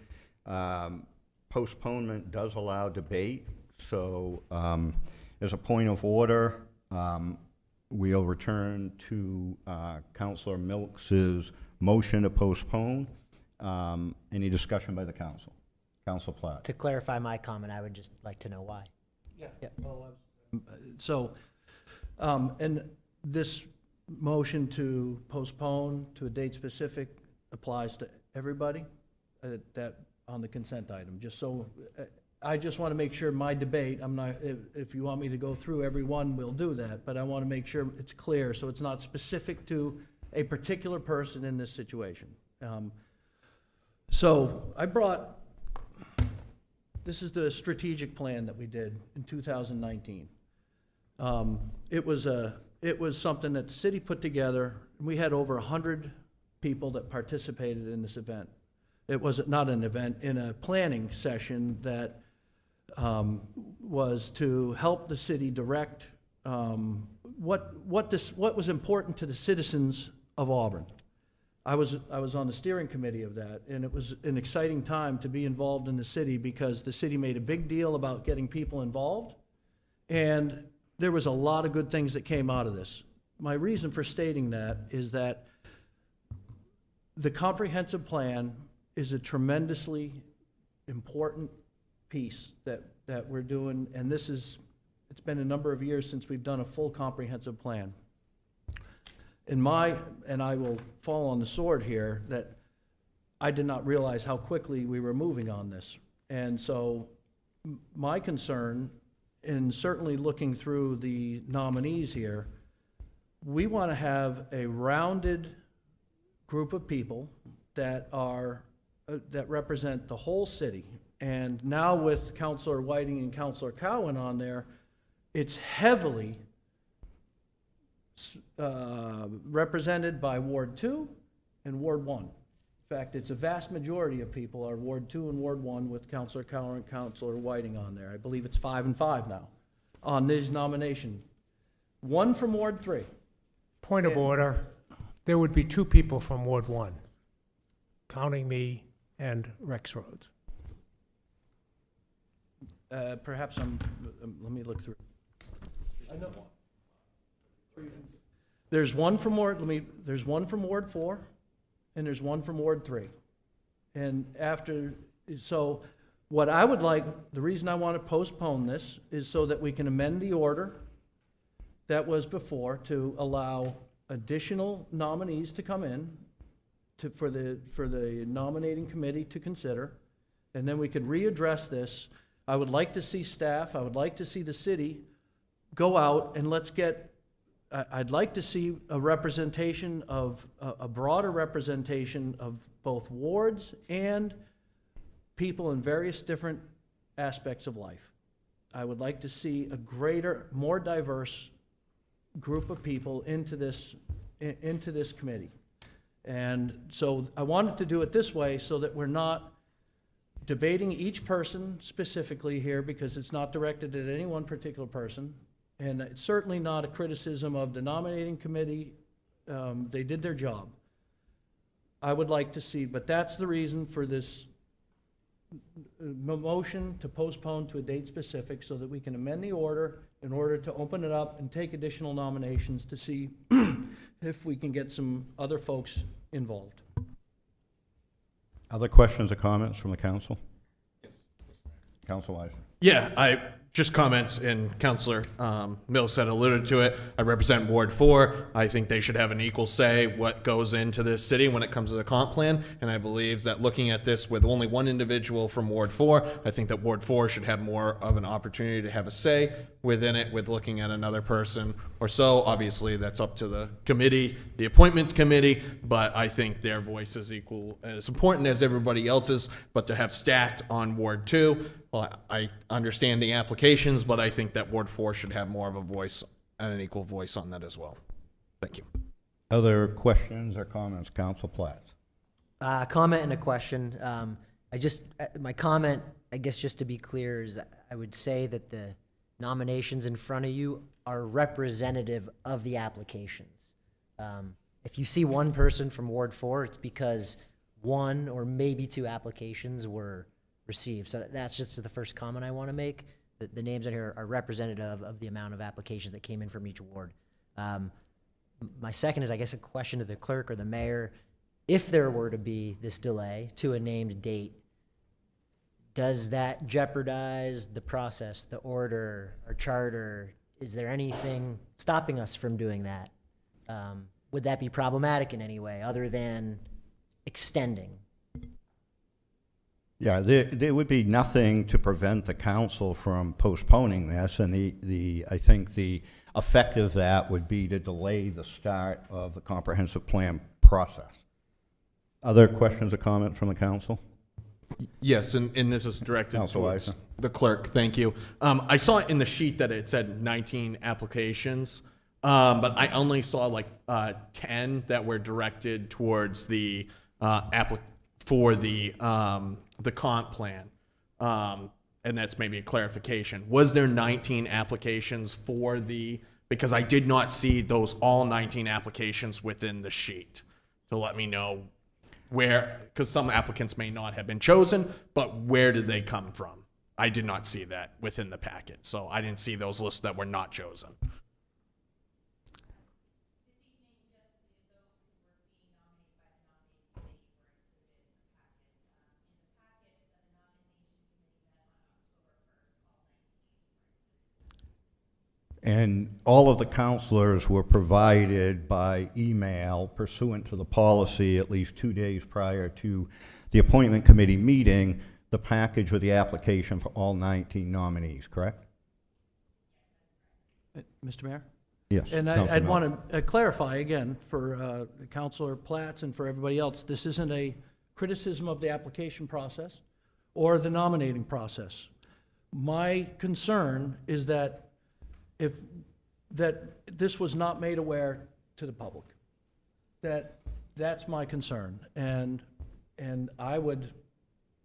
Postponement does allow debate, so as a point of order, we'll return to Councilor Milks's motion to postpone. Any discussion by the council? Council Platt. To clarify my comment, I would just like to know why. Yeah. So, and this motion to postpone to a date specific applies to everybody that on the consent item, just so, I just want to make sure my debate, I'm not, if you want me to go through every one, we'll do that, but I want to make sure it's clear, so it's not specific to a particular person in this situation. So I brought, this is the strategic plan that we did in 2019. It was something that the city put together. We had over 100 people that participated in this event. It was not an event, in a planning session that was to help the city direct what was important to the citizens of Auburn. I was on the steering committee of that, and it was an exciting time to be involved in the city because the city made a big deal about getting people involved, and there was a lot of good things that came out of this. My reason for stating that is that the comprehensive plan is a tremendously important piece that we're doing, and it's been a number of years since we've done a full comprehensive plan. And I will fall on the sword here, that I did not realize how quickly we were moving on this. And so my concern, in certainly looking through the nominees here, we want to have a rounded group of people that represent the whole city. And now with Councilor Whiting and Councilor Cowan on there, it's heavily represented by Ward 2 and Ward 1. In fact, it's a vast majority of people are Ward 2 and Ward 1 with Councilor Cowan and Councilor Whiting on there. I believe it's 5 and 5 now on this nomination. One from Ward 3. Point of order, there would be 2 people from Ward 1, counting me and Rex Rhodes. Perhaps let me look through. I know. There's one from there's one from Ward 4, and there's one from Ward 3. And so what I would like, the reason I want to postpone this is so that we can amend the order that was before to allow additional nominees to come in for the nominating committee to consider, and then we could readdress this. I would like to see staff, I would like to see the city go out and I'd like to see a representation of, a broader representation of both wards and people in various different aspects of life. I would like to see a greater, more diverse group of people into this committee. And so I wanted to do it this way so that we're not debating each person specifically here, because it's not directed at any one particular person. And it's certainly not a criticism of the nominating committee. They did their job. I would like to see, but that's the reason for this motion to postpone to a date specific, so that we can amend the order in order to open it up and take additional nominations to see if we can get some other folks involved. Other questions or comments from the council? Yes. Council Weiser. Yeah, just comments, and Councilor Mills had alluded to it. I represent Ward 4. I think they should have an equal say what goes into this city when it comes to the comp plan, and I believe that looking at this with only one individual from Ward 4, I think that Ward 4 should have more of an opportunity to have a say within it with looking at another person or so. Obviously, that's up to the committee, the appointments committee, but I think their voice is equal as important as everybody else's. But to have stacked on Ward 2, well, I understand the applications, but I think that Ward 4 should have more of a voice and an equal voice on that as well. Thank you. Other questions or comments? Council Platt. Comment and a question. My comment, I guess, just to be clear, is I would say that the nominations in front of you are representative of the applications. if you see one person from Ward 4, it's because one or maybe two applications were received. So that's just the first comment I want to make. The names on here are representative of the amount of applications that came in from each ward. My second is, I guess, a question to the clerk or the mayor. If there were to be this delay to a named date, does that jeopardize the process, the order, or charter? Is there anything stopping us from doing that? Would that be problematic in any way other than extending? Yeah, there would be nothing to prevent the council from postponing this, and I think the effect of that would be to delay the start of the comprehensive plan process. Other questions or comments from the council? Yes, and this is directed Council towards Eisner. the clerk. Thank you. I saw it in the sheet that it said 19 applications, but I only saw like 10 that were directed towards the for the comp plan. And that's maybe a clarification. Was there 19 applications for because I did not see those all 19 applications within the sheet to let me know where, because some applicants may not have been chosen, but where did they come from? I did not see that within the packet, so I didn't see those lists that were not chosen. And all of the counselors were provided by email pursuant to the policy at least 2 days prior to the appointment committee meeting, the package with the application for all 19 nominees, correct? Mr. Mayor? Yes. And Councilor I'd Miller. want to clarify again for Councilor Platts and for everybody else, this isn't a criticism of the application process or the nominating process. My concern is that this was not made aware to the public. That's my concern. And I would,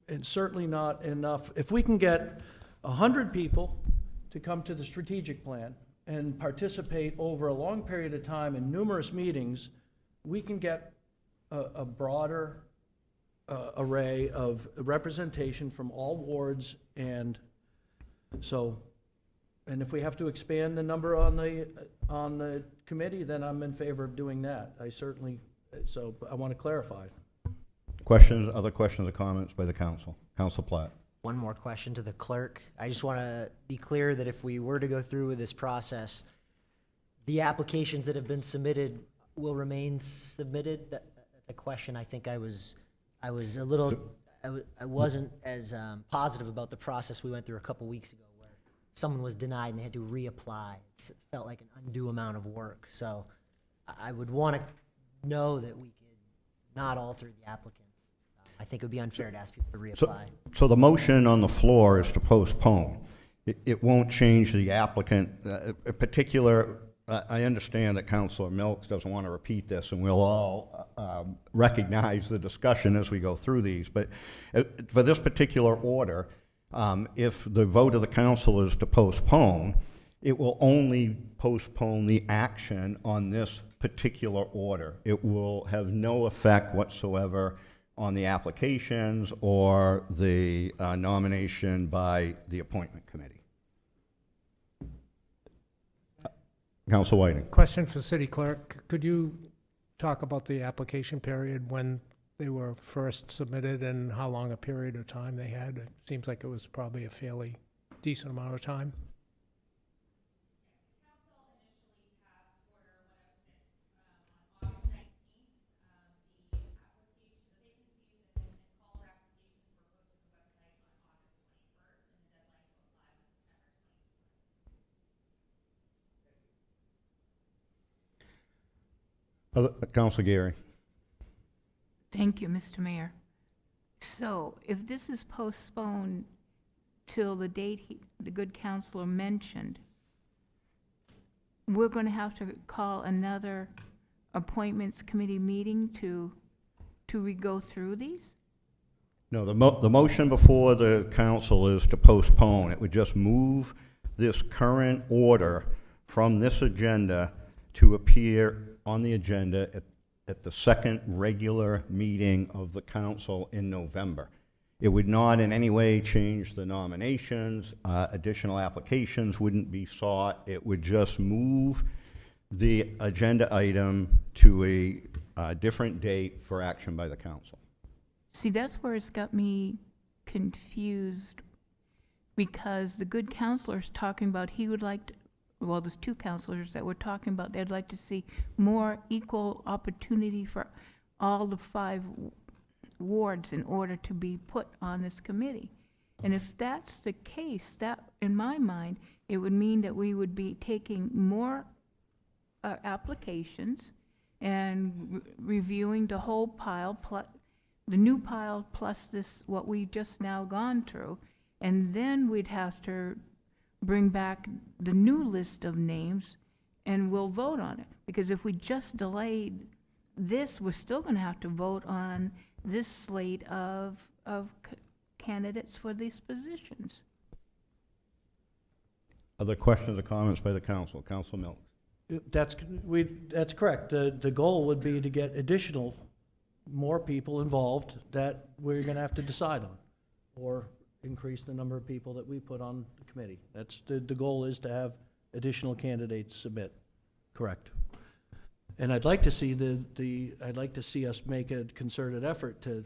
and certainly not enough, if we can get 100 people to come to the strategic plan and participate over a long period of time in numerous meetings, we can get a broader array of representation from all wards. And so, and if we have to expand the number on the committee, then I'm in favor of doing that. I certainly, so I want to clarify. Questions, other questions or comments by the council? Council Platt. One more question to the clerk. I just want to be clear that if we were to go through with this process, the applications that have been submitted will remain submitted. That's a question I think I was a little, I wasn't as positive about the process we went through a couple weeks ago, where someone was denied and they had to reapply. It felt like an undue amount of work. So I would want to know that we could not alter the applicants. I think it would be unfair to ask people to reapply. So the motion on the floor is to postpone. It won't change the applicant. A particular, I understand that Councilor Milks doesn't want to repeat this, and we'll all recognize the discussion as we go through these. But for this particular order, if the vote of the council is to postpone, it will only postpone the action on this particular order. It will have no effect whatsoever on the applications or the nomination by the appointment committee. Council Whiting. Question for City Clerk. Could you talk about the application period, when they were first submitted and how long a period of time they had? It seems like it was probably a fairly decent amount of time. Council Gary. Thank you, Mr. Mayor. So if this is postponed till the date the good counselor mentioned, we're going to have to call another appointments committee meeting to go through these? No, the motion before the council is to postpone. It would just move this current order from this agenda to appear on the agenda at the second regular meeting of the council in November. It would not in any way change the nominations. Additional applications wouldn't be sought. It would just move the agenda item to a different date for action by the council. See, that's where it's got me confused, because the good counselor's talking about he would like to, well, there's two counselors that were talking about they'd like to see more equal opportunity for all the 5 wards in order to be put on this committee. And if that's the case, that, in my mind, it would mean that we would be taking more applications and reviewing the whole pile, the new pile plus this, what we've just now gone through, and then we'd have to bring back the new list of names and we'll vote on it. Because if we just delayed this, we're still gonna have to vote on this slate of candidates for these positions. Other questions or comments by the council? Council Mills. That's correct. The goal would be to get more people involved that we're gonna have to decide on, or increase the number of people that we put on the committee. That's, the goal is to have additional candidates submit. Correct. And I'd like to see I'd like to see us make a concerted effort to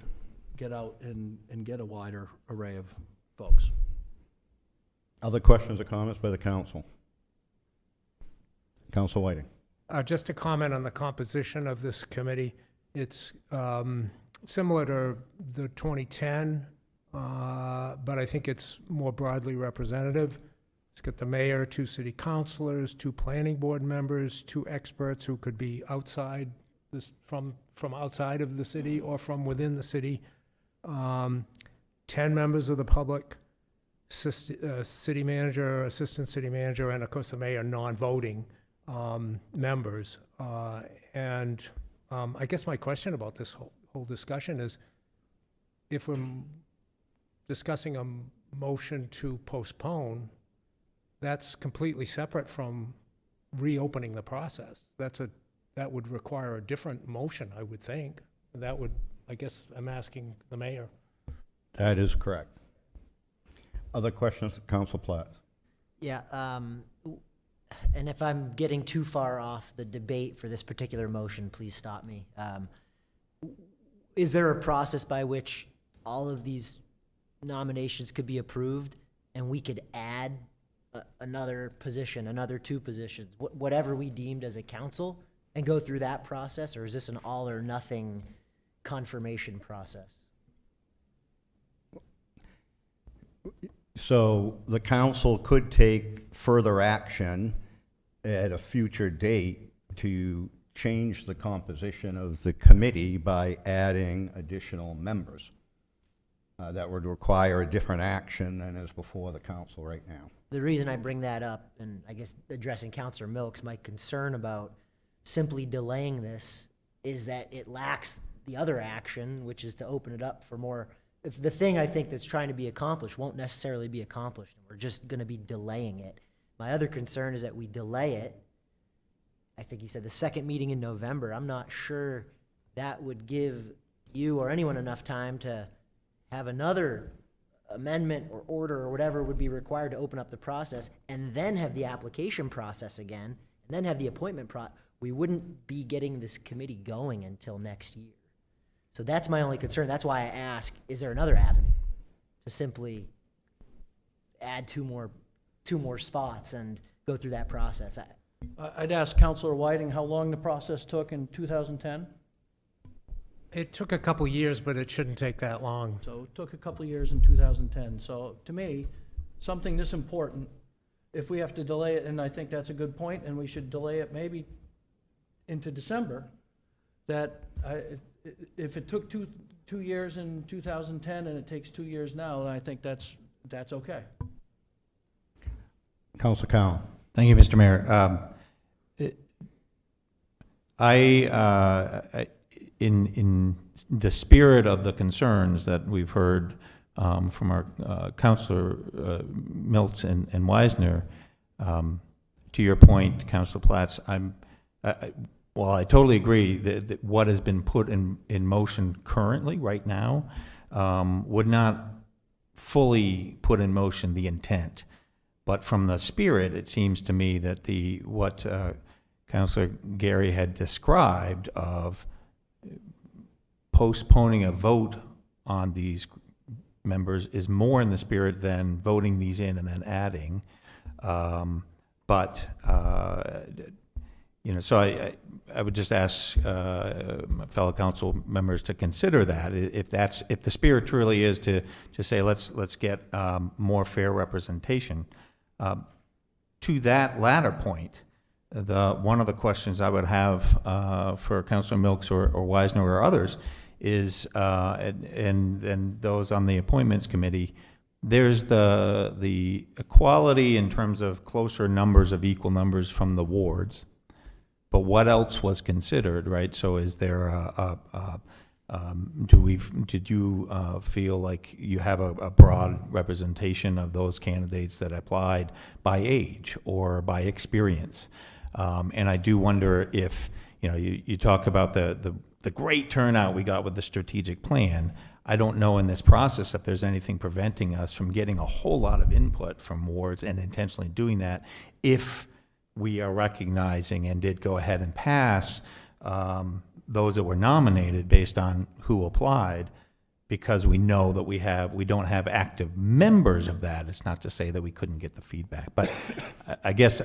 get out and get a wider array of folks. Other questions or comments by the council? Council Whiting. Just to comment on the composition of this committee, it's similar to the 2010, but I think it's more broadly representative. It's got the mayor, 2 city councilors, 2 planning board members, 2 experts who could be outside this, from outside of the city or from within the city, 10 members of the public, city manager, assistant city manager, and of course the mayor, non-voting members. And I guess my question about this whole discussion is, if we're discussing a motion to postpone, that's completely separate from reopening the process. That would require a different motion, I would think. That would, I guess I'm asking the mayor. That is correct. Other questions, Council Platts? Yeah, and if I'm getting too far off the debate for this particular motion, please stop me. Is there a process by which all of these nominations could be approved and we could add another position, another 2 positions, whatever we deemed as a council, and go through that process? Or is this an all or nothing confirmation process? So the council could take further action at a future date to change the composition of the committee by adding additional members. That would require a different action than is before the council right now. The reason I bring that up, and I guess addressing Councilor Milks, my concern about simply delaying this is that it lacks the other action, which is to open it up for more. If the thing I think that's trying to be accomplished won't necessarily be accomplished. We're just going to be delaying it. My other concern is that we delay it. I think you said the second meeting in November. I'm not sure that would give you or anyone enough time to have another amendment or order or whatever would be required to open up the process, and then have the application process again, and then have the appointment we wouldn't be getting this committee going until next year. So that's my only concern. That's why I ask, is there another avenue to simply add two more spots and go through that process? I'd ask Councilor Whiting how long the process took in 2010. It took a couple years, but it shouldn't take that long. So it took a couple years in 2010. So to me, something this important, if we have to delay it, and I think that's a good point, and we should delay it maybe into December, that if it took two years in 2010 and it takes 2 years now, then I think that's okay. Councilor Cowan. Thank you, Mr. Mayor. In the spirit of the concerns that we've heard from our Councilor Miltz and Wisner, to your point, Councilor Platts, Well, I totally agree that what has been put in motion currently, right now, would not fully put in motion the intent. But from the spirit, it seems to me that what Councilor Gary had described of postponing a vote on these members is more in the spirit than voting these in and then adding. So I would just ask my fellow council members to consider that if the spirit truly is to say let's get more fair representation. To that latter point, one of the questions I would have for Councilor Milks or Wisner or others is, and those on the appointments committee, there's the equality in terms of closer numbers of equal numbers from the wards. But what else was considered, right? So is there did you feel like you have a broad representation of those candidates that applied by age or by experience? And I do wonder if, you talk about the great turnout we got with the strategic plan. I don't know in this process if there's anything preventing us from getting a whole lot of input from wards and intentionally doing that if we are recognizing and did go ahead and pass those that were nominated based on who applied, because we know that we don't have active members of that. It's not to say that we couldn't get the feedback, but I guess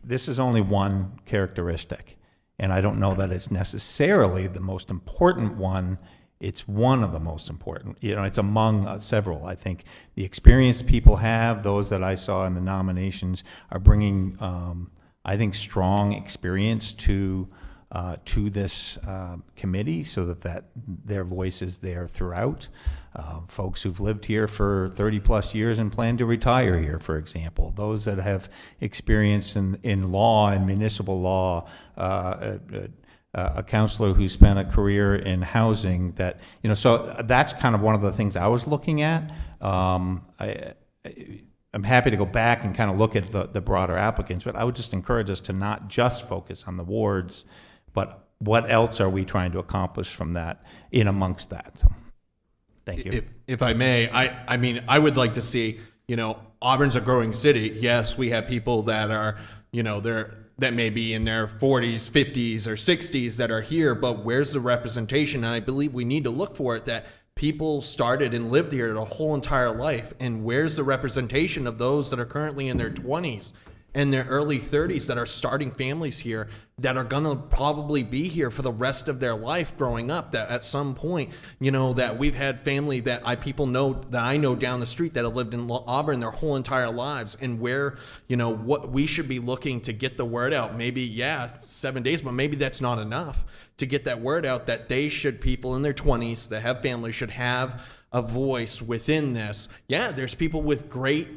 this is only one characteristic, and I don't know that it's necessarily the most important one. It's one of the most important. It's among several. I think the experience people have, those that I saw in the nominations, are bringing, I think, strong experience to this committee, so that their voice is there throughout. Folks who've lived here for 30 plus years and plan to retire here, for example. Those that have experience in law and municipal law. A counselor who spent a career in housing, so that's kind of one of the things I was looking at. I'm happy to go back and kind of look at the broader applicants, but I would just encourage us to not just focus on the wards, but what else are we trying to accomplish from that in amongst that? So, thank you. If I may, I mean, I would like to see, Auburn's a growing city. Yes, we have people that are, that may be in their 40s, 50s, or 60s that are here, but where's the representation? And I believe we need to look for it, that people started and lived here their whole entire life. And where's the representation of those that are currently in their 20s and their early 30s that are starting families here, that are going to probably be here for the rest of their life growing up, that at some point, that we've had family that I know down the street that have lived in Auburn their whole entire lives, and where, what we should be looking to get the word out. Maybe, 7 days, but maybe that's not enough to get that word out, that people in their 20s that have families should have a voice within this. Yeah, there's people with great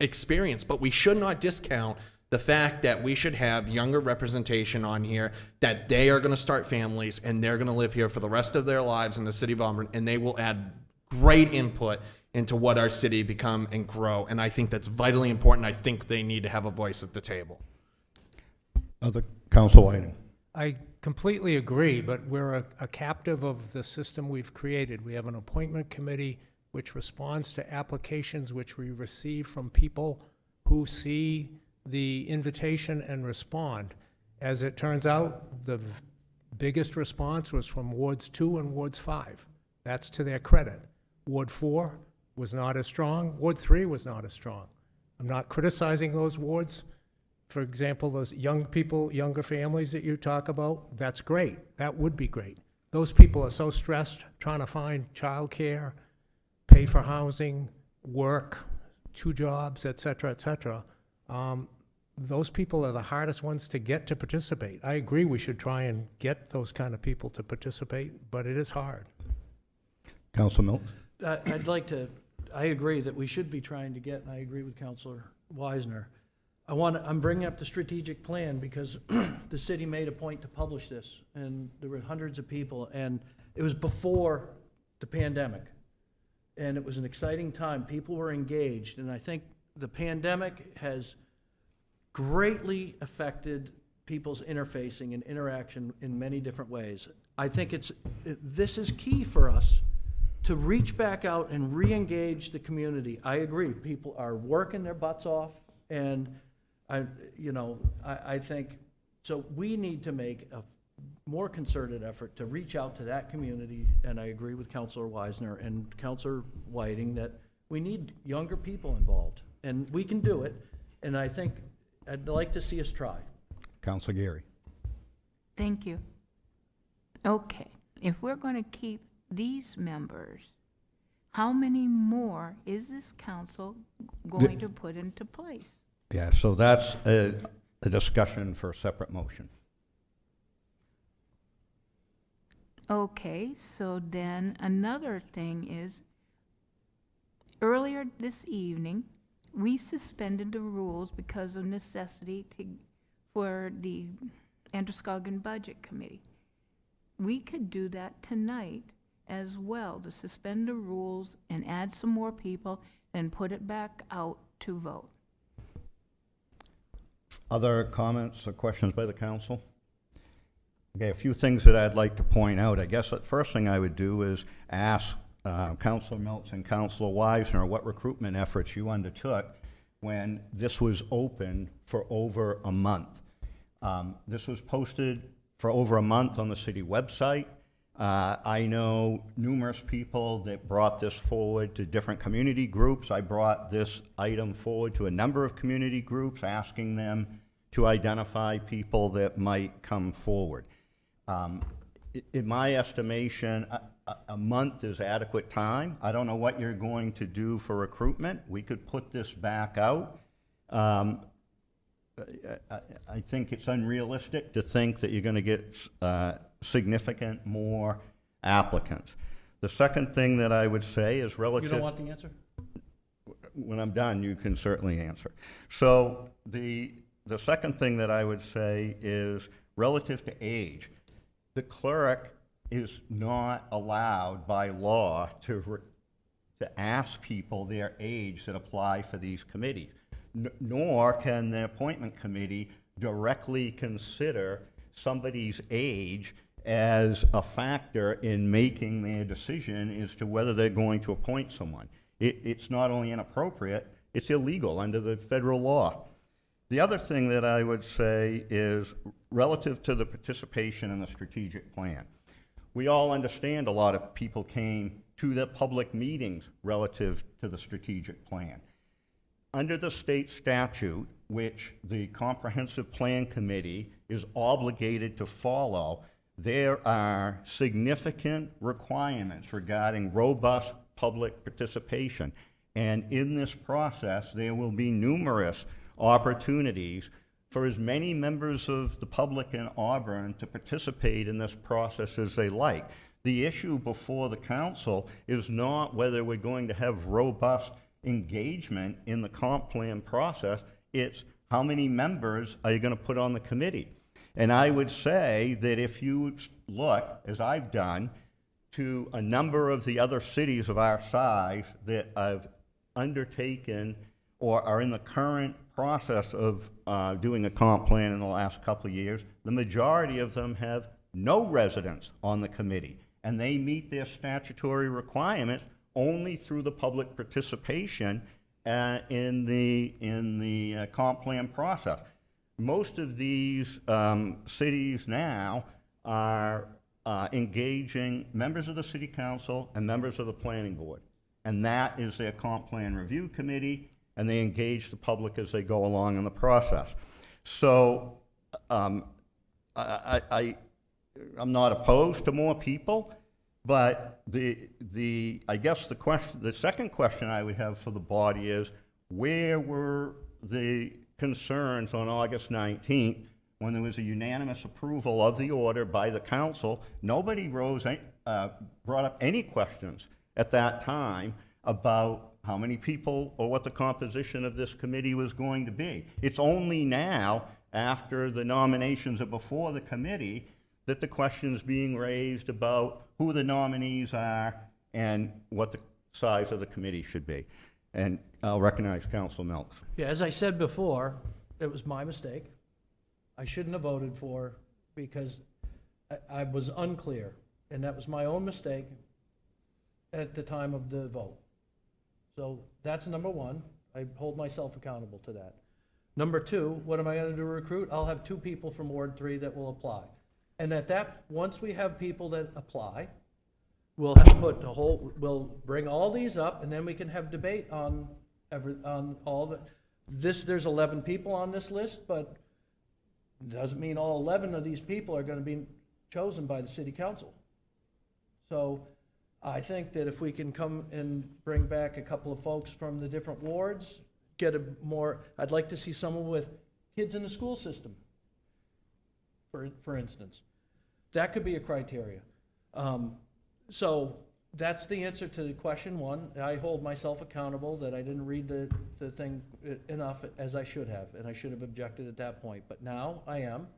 experience, but we should not discount the fact that we should have younger representation on here, that they are going to start families and they're going to live here for the rest of their lives in the city of Auburn, and they will add great input into what our city become and grow. And I think that's vitally important. I think they need to have a voice at the table. Other Council Whiting. I completely agree, but we're a captive of the system we've created. We have an appointment committee which responds to applications which we receive from people who see the invitation and respond. As it turns out, the biggest response was from Wards 2 and Wards 5. That's to their credit. Ward 4 was not as strong. Ward 3 was not as strong. I'm not criticizing those wards. For example, those young people, younger families that you talk about, that's great. That would be great. Those people are so stressed trying to find childcare, pay for housing, work, 2 jobs, et cetera, et cetera. Those people are the hardest ones to get to participate. I agree we should try and get those kind of people to participate, but it is hard. Council Mills. I agree that we should be trying to get, and I agree with Councilor Wisner. I'm bringing up the strategic plan because the city made a point to publish this, and there were hundreds of people, and it was before the pandemic. And it was an exciting time. People were engaged, and I think the pandemic has greatly affected people's interfacing and interaction in many different ways. I think this is key for us to reach back out and re-engage the community. I agree, people are working their butts off, and I think, so we need to make a more concerted effort to reach out to that community, and I agree with Councilor Wisner and Councilor Whiting that we need younger people involved, and we can do it, and I think I'd like to see us try. Councilor Gary. Thank you. Okay, if we're going to keep these members, how many more is this council going to put into place? Yeah, so that's a discussion for a separate motion. Okay, so then another thing is, earlier this evening, we suspended the rules because of necessity for the Androscoggin Budget Committee. We could do that tonight as well, to suspend the rules and add some more people and put it back out to vote. Other comments or questions by the council? Okay, a few things that I'd like to point out. I guess the first thing I would do is ask Councilor Milts and Councilor Wisner what recruitment efforts you undertook when this was open for over a month. This was posted for over a month on the city website. I know numerous people that brought this forward to different community groups. I brought this item forward to a number of community groups, asking them to identify people that might come forward. In my estimation, a month is adequate time. I don't know what you're going to do for recruitment. We could put this back out. I think it's unrealistic to think that you're going to get significant more applicants. The second thing that I would say is relative... You don't want the answer? When I'm done, you can certainly answer. So the second thing that I would say is relative to age. The clerk is not allowed by law to ask people their age that apply for these committees. Nor can the appointment committee directly consider somebody's age as a factor in making their decision as to whether they're going to appoint someone. It's not only inappropriate, it's illegal under the federal law. The other thing that I would say is relative to the participation in the strategic plan. We all understand a lot of people came to the public meetings relative to the strategic plan. Under the state statute, which the Comprehensive Plan Committee is obligated to follow, there are significant requirements regarding robust public participation. And in this process, there will be numerous opportunities for as many members of the public in Auburn to participate in this process as they like. The issue before the council is not whether we're going to have robust engagement in the comp plan process, it's how many members are you going to put on the committee. And I would say that if you look, as I've done, to a number of the other cities of our size that have undertaken or are in the current process of doing a comp plan in the last couple of years, the majority of them have no residents on the committee, and they meet their statutory requirements only through the public participation in the comp plan process. Most of these cities now are engaging members of the city council and members of the planning board, and that is their comp plan review committee, and they engage the public as they go along in the process. So I'm not opposed to more people. But I guess the second question I would have for the body is, where were the concerns on August 19th when there was a unanimous approval of the order by the council? Nobody brought up any questions at that time about how many people or what the composition of this committee was going to be. It's only now, after the nominations are before the committee, that the question's being raised about who the nominees are and what the size of the committee should be. And I'll recognize Councilor Milks. Yeah, as I said before, it was my mistake. I shouldn't have voted for because I was unclear, and that was my own mistake at the time of the vote. So that's number one. I hold myself accountable to that. Number two, what am I going to do to recruit? I'll have 2 people from Ward 3 that will apply. And once we have people that apply, we'll we'll bring all these up, and then we can have debate on all the, there's 11 people on this list, but it doesn't mean all 11 of these people are going to be chosen by the city council. So I think that if we can come and bring back a couple of folks from the different wards, I'd like to see someone with kids in the school system, for instance. That could be a criteria. So that's the answer to question one. I hold myself accountable that I didn't read the thing enough as I should have, and I should have objected at that point. But now I am,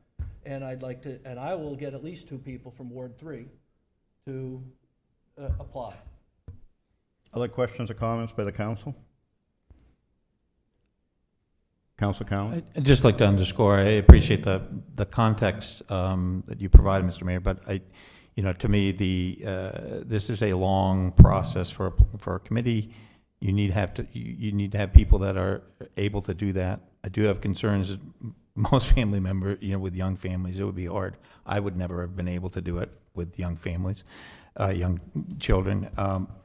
and I will get at least 2 people from Ward 3 to apply. Other questions or comments by the council? Council Cowan? I'd just like to underscore, I appreciate the context that you provided, Mr. Mayor, but to me, this is a long process for a committee. You need to have people that are able to do that. I do have concerns that most family members, with young families, it would be hard. I would never have been able to do it with young families, young children.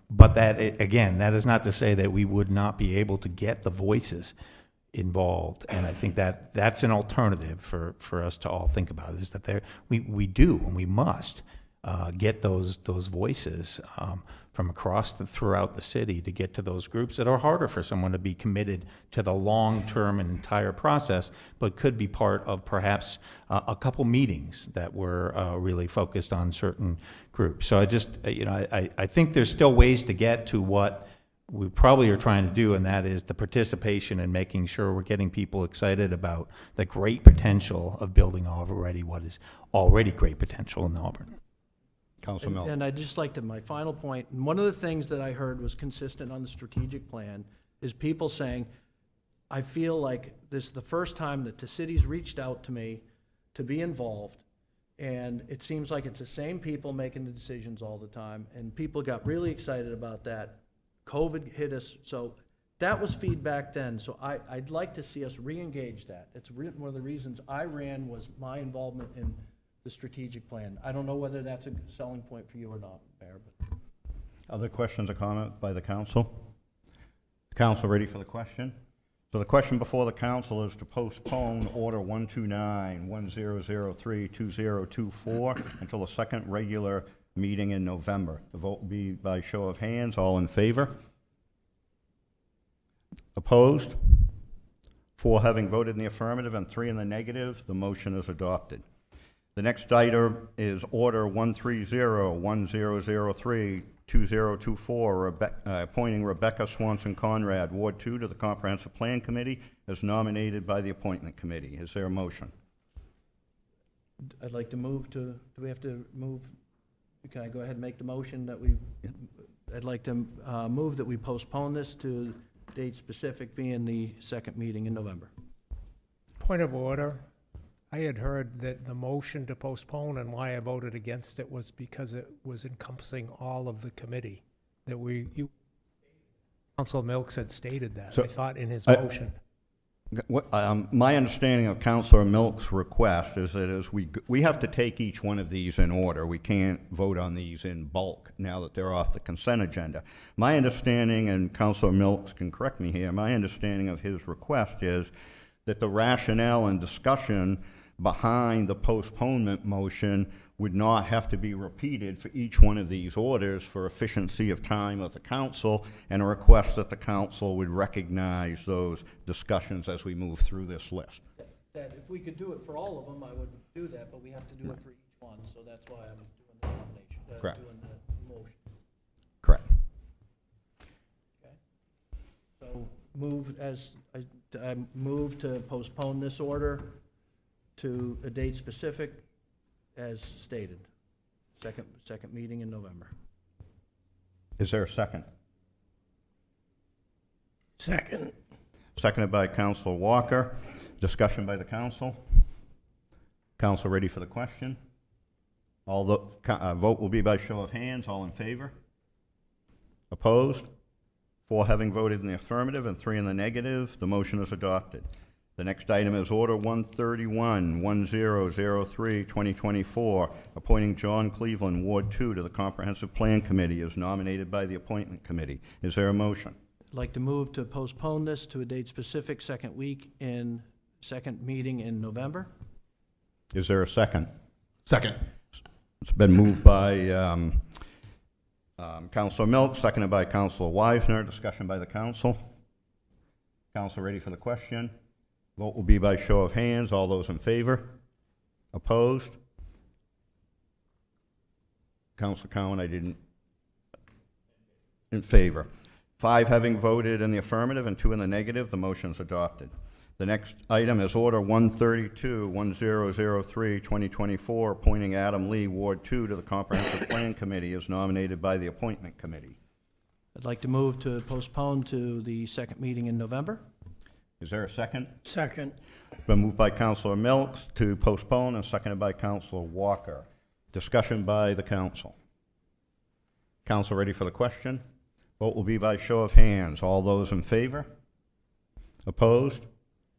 But that is not to say that we would not be able to get the voices involved, and I think that's an alternative for us to all think about, is that we do and we must get those voices from throughout the city to get to those groups that are harder for someone to be committed to the long-term and entire process, but could be part of perhaps a couple meetings that were really focused on certain groups. So I think there's still ways to get to what we probably are trying to do, and that is the participation and making sure we're getting people excited about the great potential of building what is already great potential in Auburn. Council Miller. And I'd just like to, my final point, and one of the things that I heard was consistent on the strategic plan, is people saying, I feel like this is the first time that the city's reached out to me to be involved, and it seems like it's the same people making the decisions all the time, and people got really excited about that. COVID hit us, so that was feedback then. So I'd like to see us re-engage that. It's one of the reasons I ran was my involvement in the strategic plan. I don't know whether that's a selling point for you or not, Mayor. But. Other questions or comments by the council? The council ready for the question? So the question before the council is to postpone Order 129-1003-2024 until the second regular meeting in November. The vote will be by show of hands. All in favor? Opposed? 4 having voted in the affirmative and 3 in the negative, the motion is adopted. The next item is Order 130-1003-2024, appointing Rebecca Swanson Conrad, Ward 2, to the Comprehensive Plan Committee as nominated by the Appointment Committee. Is there a motion? I'd like to move to, do we have to move? Can I go ahead and make the motion that I'd like to move that we postpone this to date specific being the second meeting in November. Point of order. I had heard that the motion to postpone and why I voted against it was because it was encompassing all of the committee. Council Milks had stated that, So, I thought, in his motion. My understanding of Councilor Milk's request is that we have to take each one of these in order. We can't vote on these in bulk now that they're off the consent agenda. My understanding, and Councilor Milks can correct me here, my understanding of his request is that the rationale and discussion behind the postponement motion would not have to be repeated for each one of these orders for efficiency of time of the council, and a request that the council would recognize those discussions as we move through this list. That if we could do it for all of them, I would do that, but we have to do it for each one, so that's why I'm doing the nomination, Correct. doing the motion. Correct. Okay. So I move to postpone this order to a date specific as stated. Second meeting in November. Is there a second? Second. Seconded by Councilor Walker. Discussion by the council. Council ready for the question? All the, vote will be by show of hands. All in favor? Opposed? 4 having voted in the affirmative and 3 in the negative, the motion is adopted. The next item is Order 131, 1003, 2024, appointing John Cleveland, Ward 2, to the Comprehensive Plan Committee as nominated by the Appointment Committee. Is there a motion? I'd like to move to postpone this to a date specific, second meeting in November. Is there a second? Second. It's been moved by Councilor Milk, seconded by Councilor Wisner. Discussion by the council. Council ready for the question? Vote will be by show of hands. All those in favor? Opposed? Councilor Cowan, I didn't. In favor. 5 having voted in the affirmative and 2 in the negative, the motion is adopted. The next item is Order 132, 1003, 2024, appointing Adam Lee, Ward 2, to the Comprehensive Plan Committee as nominated by the Appointment Committee. I'd like to move to postpone to the second meeting in November. Is there a second? Second. Been moved by Councilor Milks to postpone and seconded by Councilor Walker. Discussion by the council. Council ready for the question? Vote will be by show of hands. All those in favor? Opposed?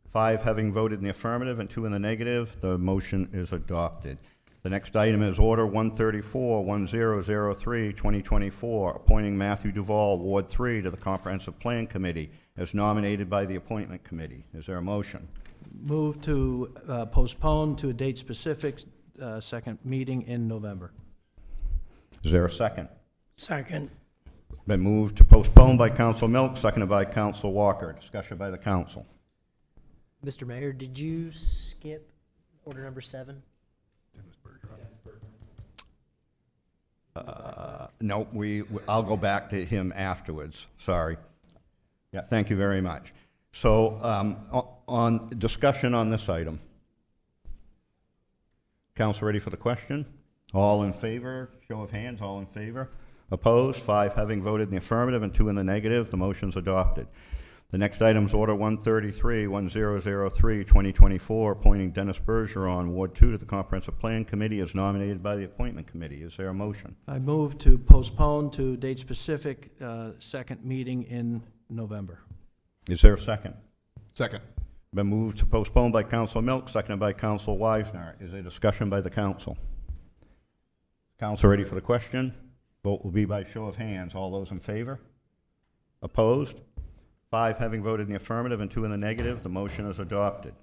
5 having voted in the affirmative and 2 in the negative, the motion is adopted. The next item is Order 134, 1003, 2024, appointing Matthew Duval, Ward 3, to the Comprehensive Plan Committee as nominated by the Appointment Committee. Is there a motion? Move to postpone to a date specific, second meeting in November. Is there a second? Second. Been moved to postpone by Council Milk, seconded by Council Walker. Discussion by the council. Mr. Mayor, did you skip order number 7? No, I'll go back to him afterwards. Sorry. Yeah, thank you very much. So, on discussion on this item. Council ready for the question? All in favor? Show of hands. All in favor? Opposed? 5 having voted in the affirmative and 2 in the negative. The motion's adopted. The next item is Order 133, 1003, 2024, appointing Dennis Bergeron, Ward 2, to the Comprehensive Plan Committee as nominated by the Appointment Committee. Is there a motion? I move to postpone to date specific, second meeting in November. Is there a second? Second. Been moved to postpone by Council Milk, seconded by Council Wisner. Is there discussion by the council? Council ready for the question? Vote will be by show of hands. All those in favor? Opposed? 5 having voted in the affirmative and 2 in the negative, the motion is adopted.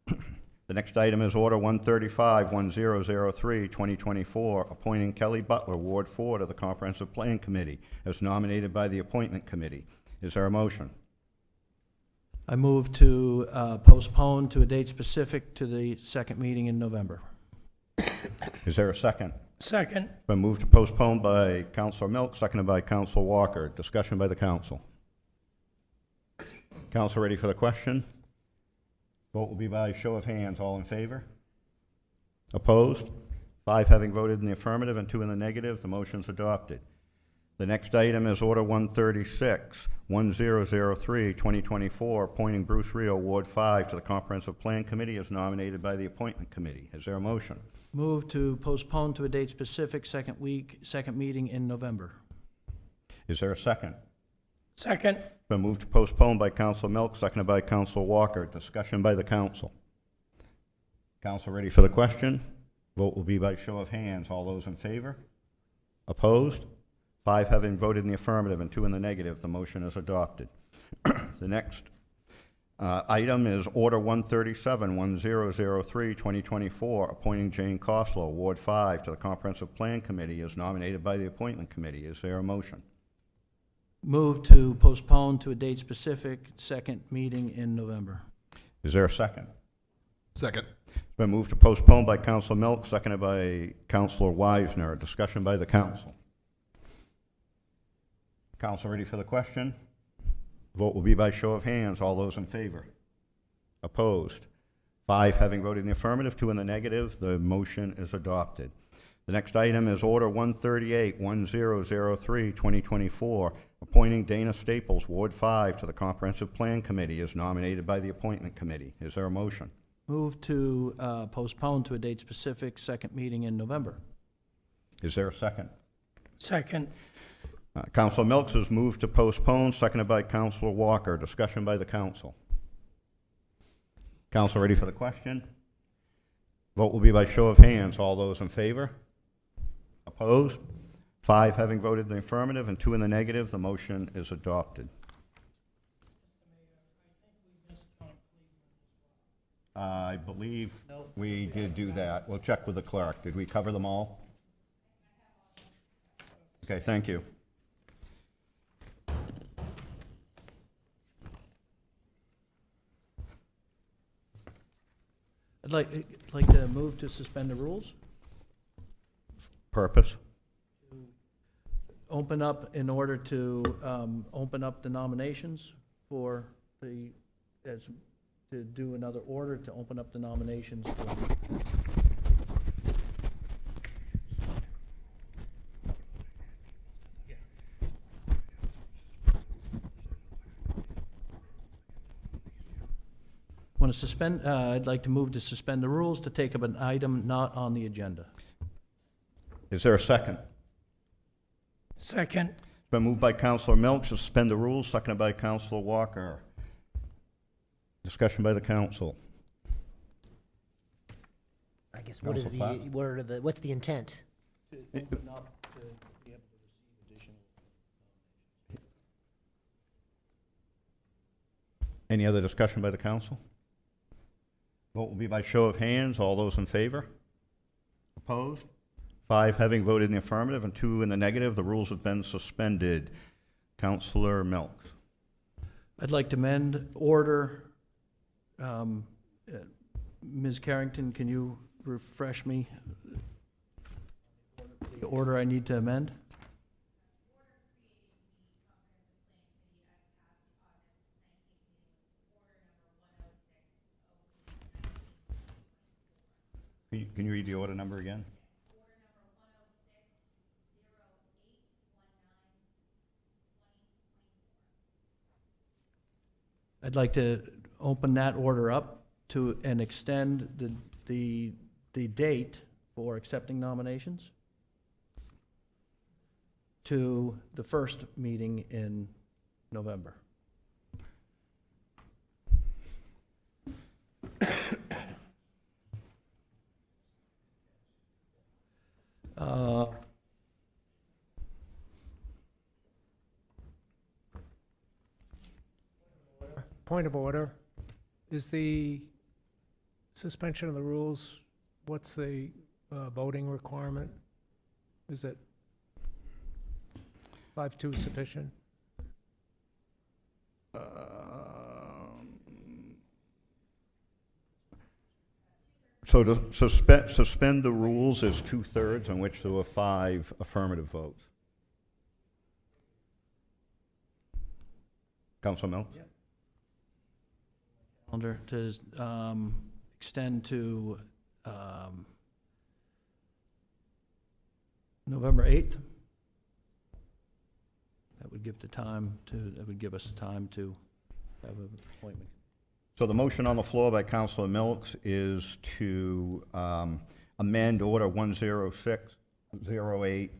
The next item is Order 135, 1003, 2024, appointing Kelly Butler, Ward 4, to the Comprehensive Plan Committee as nominated by the Appointment Committee. Is there a motion? I move to postpone to a date specific to the second meeting in November. Is there a second? Second. Been moved to postpone by Councilor Milk, seconded by Councilor Walker. Discussion by the council. Council ready for the question? Vote will be by show of hands. All in favor? Opposed? 5 having voted in the affirmative and 2 in the negative, the motion's adopted. The next item is Order 136, 1003, 2024, appointing Bruce Rio, Ward 5, to the Comprehensive Plan Committee as nominated by the Appointment Committee. Is there a motion? Move to postpone to a date specific, second meeting in November. Is there a second? Second. Been moved to postpone by Council Milk, seconded by Council Walker. Discussion by the council. Council ready for the question? Vote will be by show of hands. All those in favor? Opposed? 5 having voted in the affirmative and 2 in the negative, the motion is adopted. The next item is Order 137, 1003, 2024, appointing Jane Coslow, Ward 5, to the Comprehensive Plan Committee as nominated by the Appointment Committee. Is there a motion? Move to postpone to a date specific, second meeting in November. Is there a second? Second. It's been moved to postpone by Councilor Milk, seconded by Councilor Wisner. Discussion by the council. Council ready for the question? Vote will be by show of hands. All those in favor? Opposed? 5 having voted in the affirmative, 2 in the negative, the motion is adopted. The next item is Order 138, 1003, 2024, appointing Dana Staples, Ward 5, to the Comprehensive Plan Committee as nominated by the Appointment Committee. Is there a motion? Move to postpone to a date specific, second meeting in November. Is there a second? Second. Counselor Milks has moved to postpone, seconded by Counselor Walker. Discussion by the council. Council ready for the question? Vote will be by show of hands. All those in favor? Opposed? 5 having voted in the affirmative and 2 in the negative, the motion is adopted. I believe we did do that. We'll check with the clerk. Did we cover them all? Okay, thank you. I'd like to move to suspend the rules. Purpose? Open up in order to open up the nominations for the, to do another order to open up the nominations for. Want to suspend, I'd like to move to suspend the rules to take up an item not on the agenda. Is there a second? Second. It's been moved by Counselor Milks to suspend the rules, seconded by Counselor Walker. Discussion by the council. I guess what is the, what's the intent? To open up to be able to receive additional. Any other discussion by the council? Vote will be by show of hands. All those in favor? Opposed? 5 having voted in the affirmative and 2 in the negative, the rules have been suspended. Counselor Milks. I'd like to amend order. Ms. Carrington, can you refresh me? The order I need to amend? Can you read the order number again? I'd like to open that order up to and extend the date for accepting nominations to the first meeting in November. Point of order, is the suspension of the rules, what's the voting requirement? Is it 5-2 sufficient? So to suspend the rules is 2/3, in which there were 5 affirmative votes. Councilor Mills? Yep. Calendar to extend to November 8th. That would give us time to have an appointment. So the motion on the floor by Councilor Milks is to amend Order 10608.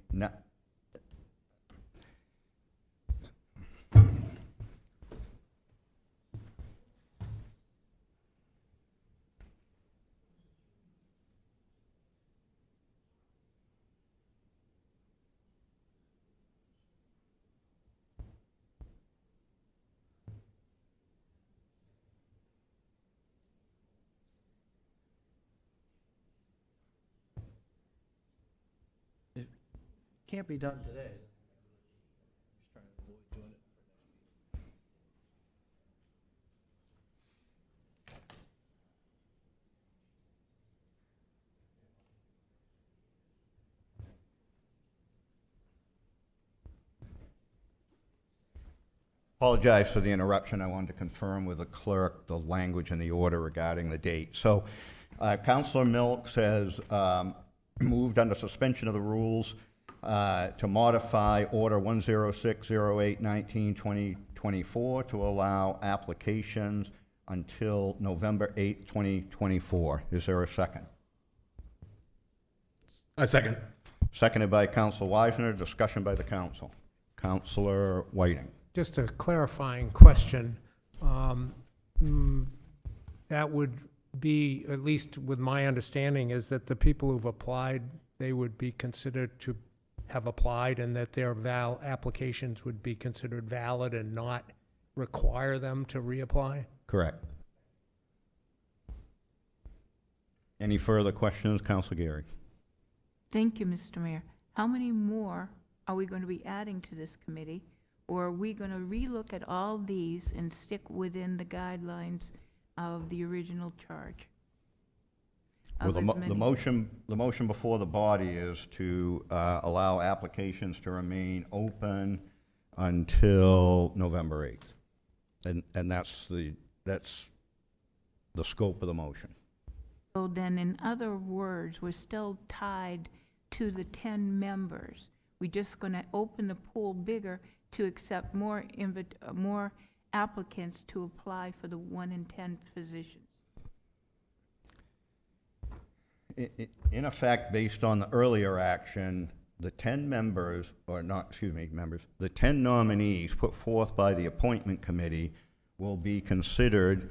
Can't be done today. Just trying to avoid doing it. Apologize for the interruption. I wanted to confirm with the clerk the language and the order regarding the date. So Councilor Milks has moved under suspension of the rules to modify Order 10608-19-2024 to allow applications until November 8th, 2024. Is there a second? A second. Seconded by Council Weisner. Discussion by the council. Councilor Whiting. Just a clarifying question. That would be, at least with my understanding, is that the people who've applied, they would be considered to have applied, and that their applications would be considered valid and not require them to reapply? Correct. Any further questions, Councilor Gary? Thank you, Mr. Mayor. How many more are we going to be adding to this committee? Or are we going to relook at all these and stick within the guidelines of the original charge? Well, Of as many- the motion before the body is to allow applications to remain open until November 8th. And that's the scope of the motion. So then, in other words, we're still tied to the 10 members. We're just going to open the pool bigger to accept more applicants to apply for the 1 in 10 positions. In effect, based on the earlier action, the 10 members, or not, excuse me, members, the 10 nominees put forth by the appointment committee will be considered,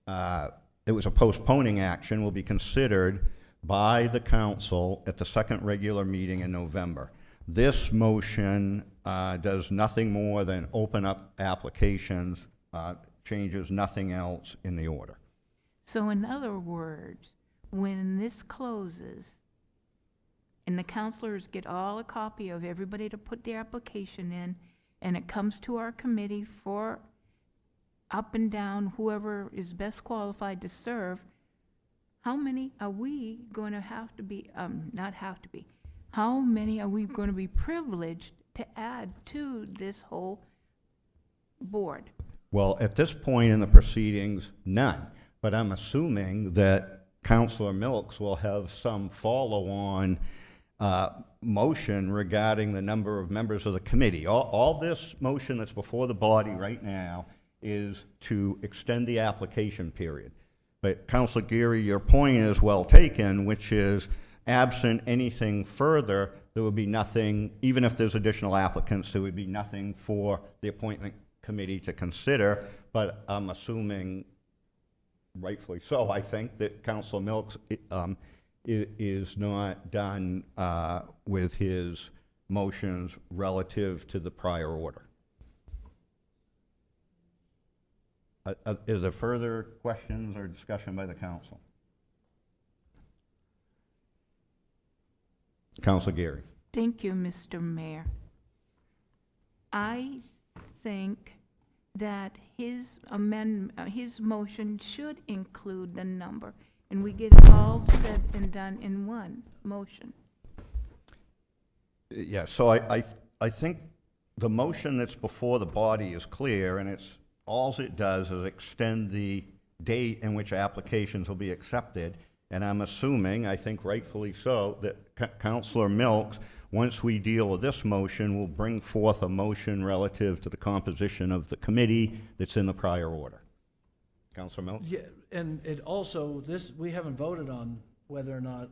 it was a postponing action, will be considered by the council at the second regular meeting in November. This motion does nothing more than open up applications, changes nothing else in the order. So in other words, when this closes and the counselors get all a copy of everybody to put their application in, and it comes to our committee for up and down, whoever is best qualified to serve, how many are we going to have to be, not have to be, how many are we going to be privileged to add to this whole board? Well, at this point in the proceedings, none. But I'm assuming that Councilor Milks will have some follow-on motion regarding the number of members of the committee. All this motion that's before the body right now is to extend the application period. But Councilor Geary, your point is well taken, which is absent anything further, there would be nothing, even if there's additional applicants, there would be nothing for the appointment committee to consider. But I'm assuming, rightfully so, I think, that Councilor Milks is not done with his motions relative to the prior order. Is there further questions or discussion by the council? Councilor Geary. Thank you, Mr. Mayor. I think that his his motion should include the number, and we get it all said and done in one motion. Yeah, so I think the motion that's before the body is clear, and it's, all it does is extend the date in which applications will be accepted. And I'm assuming, I think rightfully so, that Councilor Milks, once we deal with this motion, will bring forth a motion relative to the composition of the committee that's in the prior order. Councilor Milks? Yeah, and it also, we haven't voted on whether or not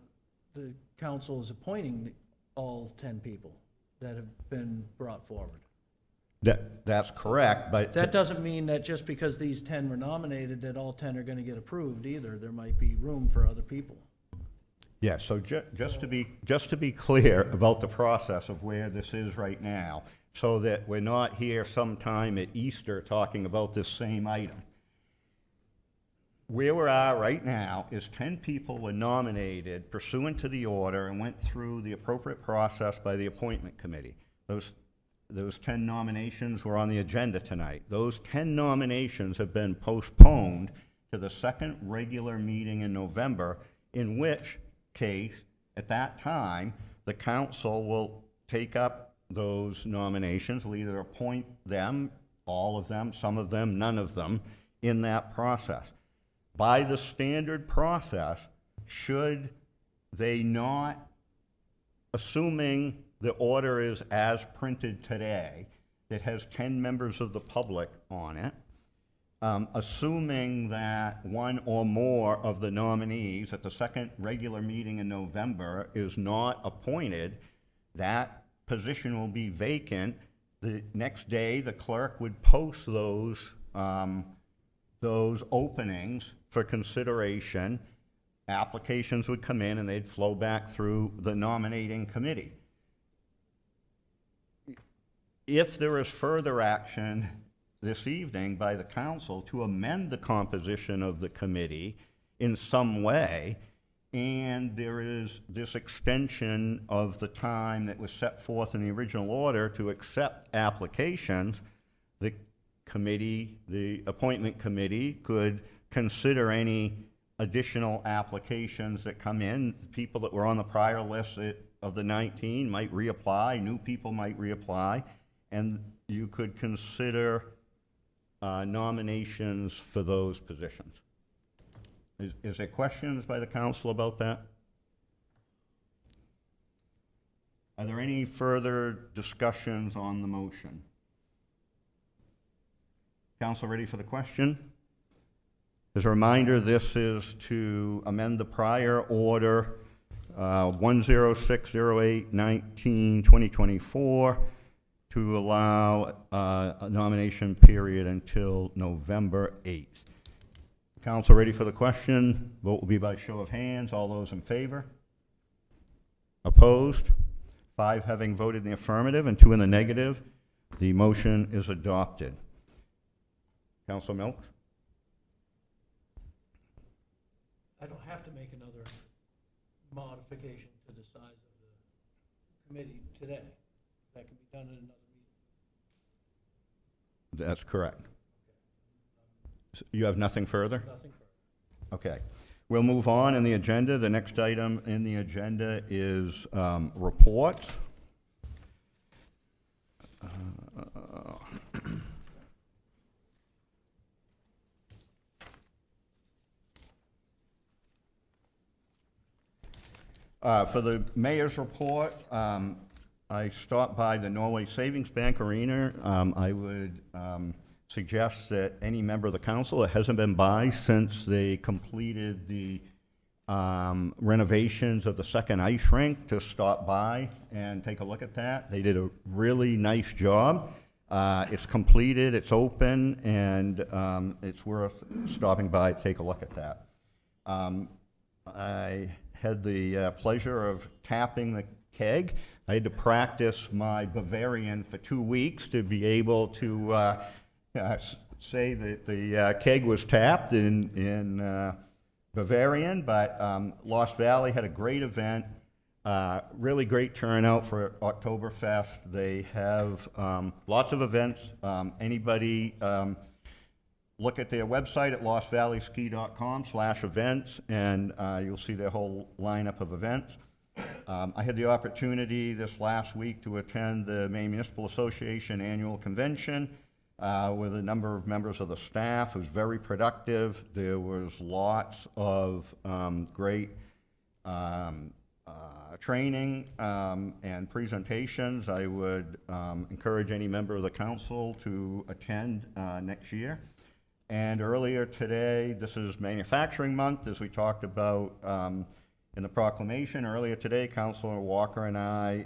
the council is appointing all 10 people that have been brought forward. That's correct, but... That doesn't mean that just because these 10 were nominated, that all 10 are going to get approved either. There might be room for other people. Yeah, so just to be clear about the process of where this is right now, so that we're not here sometime at Easter talking about this same item. Where we are right now is 10 people were nominated pursuant to the order and went through the appropriate process by the appointment committee. Those 10 nominations were on the agenda tonight. Those 10 nominations have been postponed to the second regular meeting in November, in which case, at that time, the council will take up those nominations, will either appoint them, all of them, some of them, none of them, in that process. By the standard process, should they not, assuming the order is as printed today, that has 10 members of the public on it, assuming that one or more of the nominees at the second regular meeting in November is not appointed, that position will be vacant. The next day, the clerk would post those openings for consideration. Applications would come in and they'd flow back through the nominating committee. If there is further action this evening by the council to amend the composition of the committee in some way, and there is this extension of the time that was set forth in the original order to accept applications, the committee, the appointment committee, could consider any additional applications that come in. People that were on the prior list of the 19 might reapply, new people might reapply, and you could consider nominations for those positions. Is there questions by the council about that? Are there any further discussions on the motion? Council ready for the question? As a reminder, this is to amend the prior order 1060819-2024 to allow a nomination period until November 8th. Council ready for the question? Vote will be by show of hands. All those in favor? Opposed? 5 having voted in the affirmative and 2 in the negative. The motion is adopted. Council Milks? I don't have to make another modification to the size of the committee today. That can be done in another meeting. That's correct. You have nothing further? Nothing further. Okay. We'll move on in the agenda. The next item in the agenda is reports. For the mayor's report, I stopped by the Norway Savings Bank Arena. I would suggest that any member of the council that hasn't been by since they completed the renovations of the second ice rink to stop by and take a look at that. They did a really nice job. It's completed, it's open, and it's worth stopping by to take a look at that. I had the pleasure of tapping the keg. I had to practice my Bavarian for 2 weeks to be able to say that the keg was tapped in Bavarian, but Lost Valley had a great event, really great turnout for Oktoberfest. They have lots of events. Anybody look at their website at lostvalleyski.com/events, and you'll see their whole lineup of events. I had the opportunity this last week to attend the Maine Municipal Association annual convention with a number of members of the staff. It was very productive. There was lots of great training and presentations. I would encourage any member of the council to attend next year. And earlier today, this is Manufacturing Month, as we talked about in the proclamation. Earlier today, Councilor Walker and I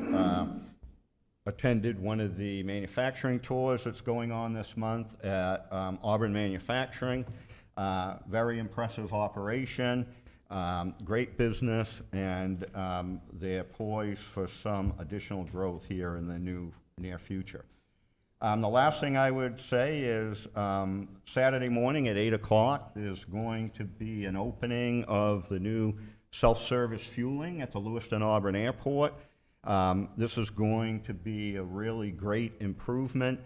attended one of the manufacturing tours that's going on this month at Auburn Manufacturing. Very impressive operation, great business, and they're poised for some additional growth here in the near future. The last thing I would say is Saturday morning at 8 o'clock, there's going to be an opening of the new self-service fueling at the Lewiston Auburn Airport. This is going to be a really great improvement.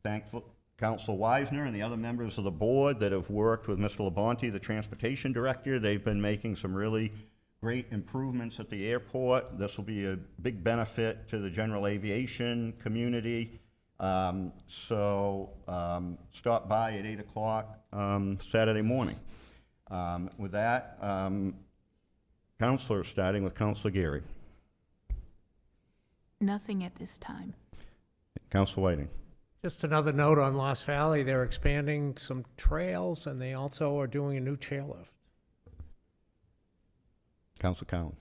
Thankful Council Wisner and the other members of the board that have worked with Mr. Labonte, the transportation director. They've been making some really great improvements at the airport. This will be a big benefit to the general aviation community. Stop by at 8 o'clock Saturday morning. With that, Councilor, starting with Councilor Geary. Nothing at this time. Councilor Whiting. Just another note on Lost Valley, they're expanding some trails, and they also are doing a new chairlift. Council Cowan.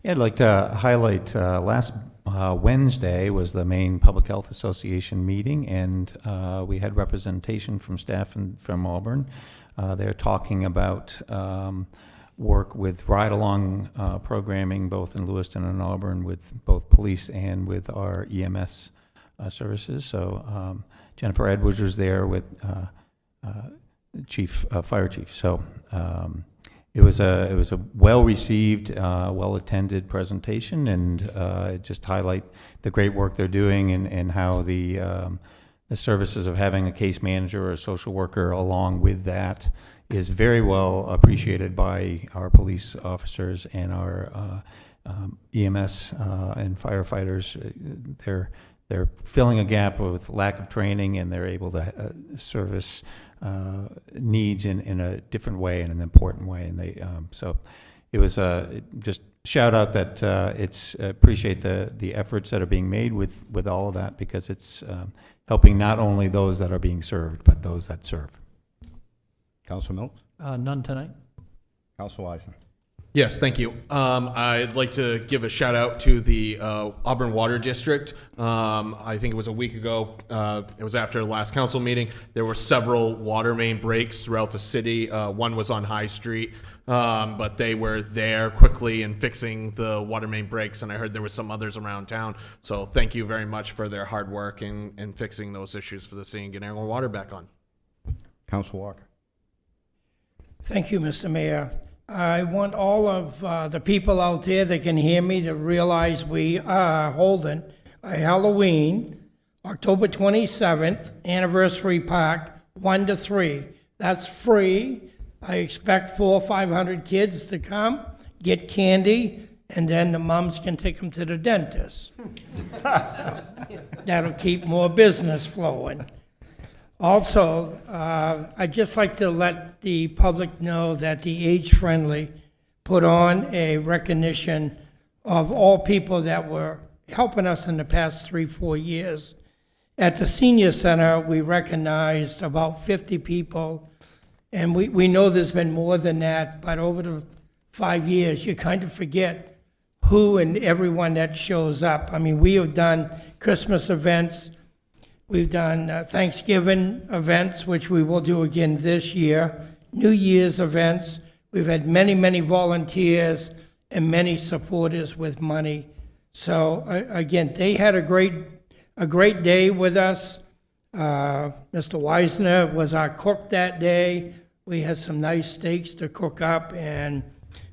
Yeah, I'd like to highlight last Wednesday was the Maine Public Health Association meeting, and we had representation from staff from Auburn. They're talking about work with ride-along programming both in Lewiston and Auburn with both police and with our EMS services. So Jennifer Edwards was there with fire chief. So it was a well-received, well-attended presentation, and just highlight the great work they're doing and how the services of having a case manager or a social worker along with that is very well appreciated by our police officers and our EMS and firefighters. They're filling a gap with lack of training, and they're able to service needs in a different way and an important way. And they so it was just shout out that it's appreciate the efforts that are being made with all of that, because it's helping not only those that are being served but those that serve. Council Mills. None tonight. Council Eisner. Yes, thank you. I'd like to give a shout out to the Auburn Water District. I think it was a week ago. It was after the last council meeting. There were several water main breaks throughout the city. One was on High Street, but they were there quickly and fixing the water main breaks, and I heard there were some others around town. So thank you very much for their hard work in fixing those issues for the city and getting our water back on. Council Walker. Thank you, Mr. Mayor. I want all of the people out there that can hear me to realize we are holding a Halloween, October 27th, anniversary park, 1 to 3. That's free. I expect 400 or 500 kids to come, get candy, and then the moms can take them to the dentist. So, that'll keep more business flowing. Also, I'd just like to let the public know that the Age Friendly put on a recognition of all people that were helping us in the past 3-4 years. At the senior center, we recognized about 50 people, and we know there's been more than that, but over the 5 years, you kind of forget who and everyone that shows up. I mean, we have done Christmas events. We've done Thanksgiving events, which we will do again this year, New Year's events. We've had many, many volunteers and many supporters with money. So again, they had a great day with us. Mr. Weisner was our cook that day. We had some nice steaks to cook up, and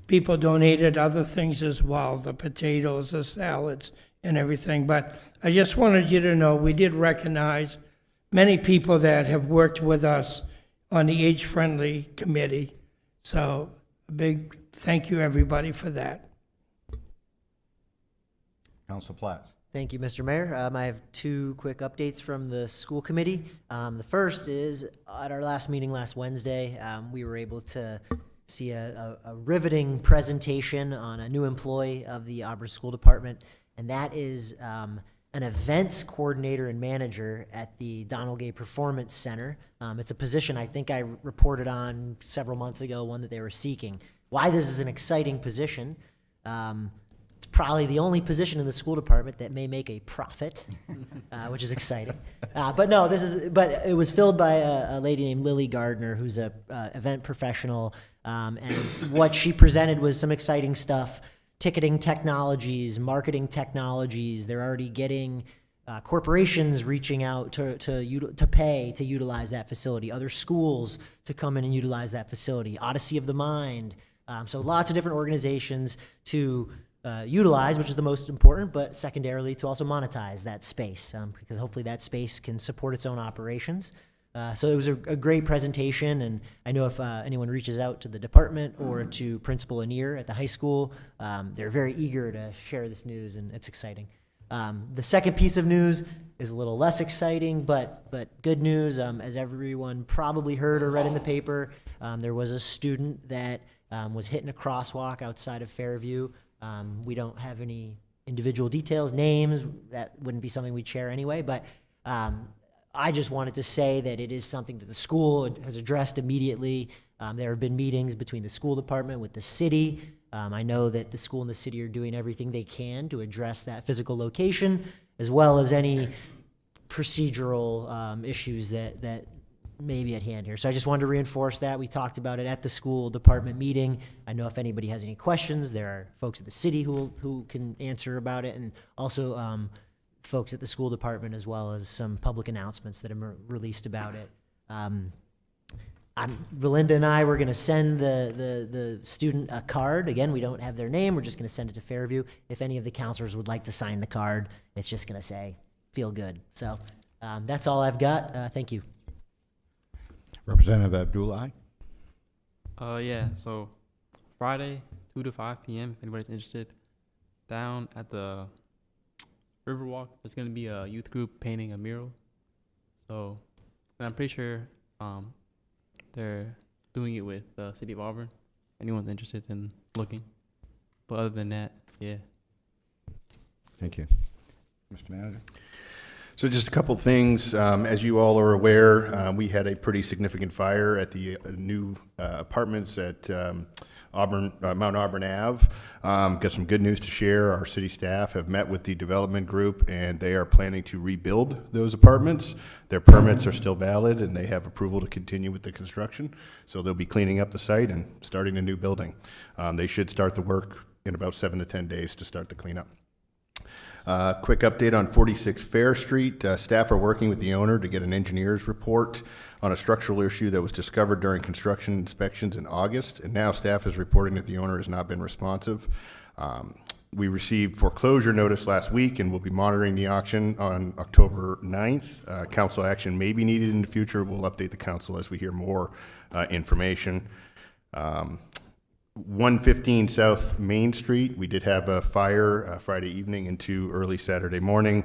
people donated other things as well, the potatoes, the salads, and everything. But I just wanted you to know we did recognize many people that have worked with us on the Age Friendly Committee. So a big thank you, everybody, for that. Council Platts. Thank you, Mr. Mayor. I have two quick updates from the school committee. The first is at our last meeting last Wednesday, we were able to see a riveting presentation on a new employee of the Auburn School Department, and that is an events coordinator and manager at the Donald Gay Performance Center. It's a position I think I reported on several months ago, one that they were seeking. Why this is an exciting position, it's probably the only position in the school department that may make a profit, which is exciting. But no, but it was filled by a lady named Lily Gardner, who's a event professional, and what she presented was some exciting stuff. Ticketing technologies, marketing technologies. They're already getting corporations reaching out to pay to utilize that facility. Other schools to come in and utilize that facility. Odyssey of the Mind. So lots of different organizations to utilize, which is the most important, but secondarily to also monetize that space, because hopefully that space can support its own operations. So it was a great presentation, and I know if anyone reaches out to the department or to Principal Anir at the high school, they're very eager to share this news, and it's exciting. The second piece of news is a little less exciting, but good news. As everyone probably heard or read in the paper, there was a student that was hit in a crosswalk outside of Fairview. We don't have any individual details, names. That wouldn't be something we'd share anyway, but I just wanted to say that it is something that the school has addressed immediately. There have been meetings between the school department with the city. I know that the school and the city are doing everything they can to address that physical location, as well as any procedural issues that may be at hand here. So I just wanted to reinforce that. We talked about it at the school department meeting. I know if anybody has any questions, there are folks at the city who can answer about it, and also folks at the school department, as well as some public announcements that are released about it. Belinda and I were going to send the student a card. Again, we don't have their name. We're just going to send it to Fairview. If any of the counselors would like to sign the card, it's just going to say, feel good. So that's all I've got. Thank you. Representative Abdullah? Yeah, so Friday, 2 to 5 p.m., if anybody's interested, down at the Riverwalk, there's going to be a youth group painting a mural. So, and I'm pretty sure they're doing it with the City of Auburn. Anyone's interested in looking. But other than that, yeah. Thank you. Mr. Manager? So just a couple things. As you all are aware, we had a pretty significant fire at the new apartments at Mount Auburn Ave. Got some good news to share. Our city staff have met with the development group, and they are planning to rebuild those apartments. Their permits are still valid, and they have approval to continue with the construction. So they'll be cleaning up the site and starting a new building. They should start the work in about 7 to 10 days to start the cleanup. Quick update on 46 Fair Street. Staff are working with the owner to get an engineer's report on a structural issue that was discovered during construction inspections in August, and now staff is reporting that the owner has not been responsive. We received foreclosure notice last week and will be monitoring the auction on October 9th. Council action may be needed in the future. We'll update the council as we hear more information. 115 South Main Street, we did have a fire Friday evening into early Saturday morning.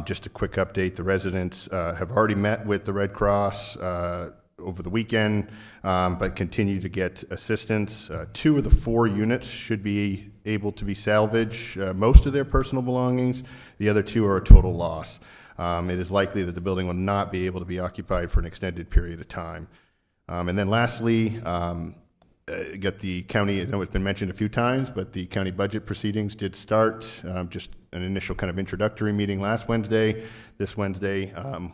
Just a quick update, the residents have already met with the Red Cross over the weekend, but continue to get assistance. 2 of the 4 units should be able to be salvaged, most of their personal belongings. The other 2 are a total loss. It is likely that the building will not be able to be occupied for an extended period of time. And then lastly, got the county, I know it's been mentioned a few times, but the county budget proceedings did start. Just an initial kind of introductory meeting last Wednesday. This Wednesday,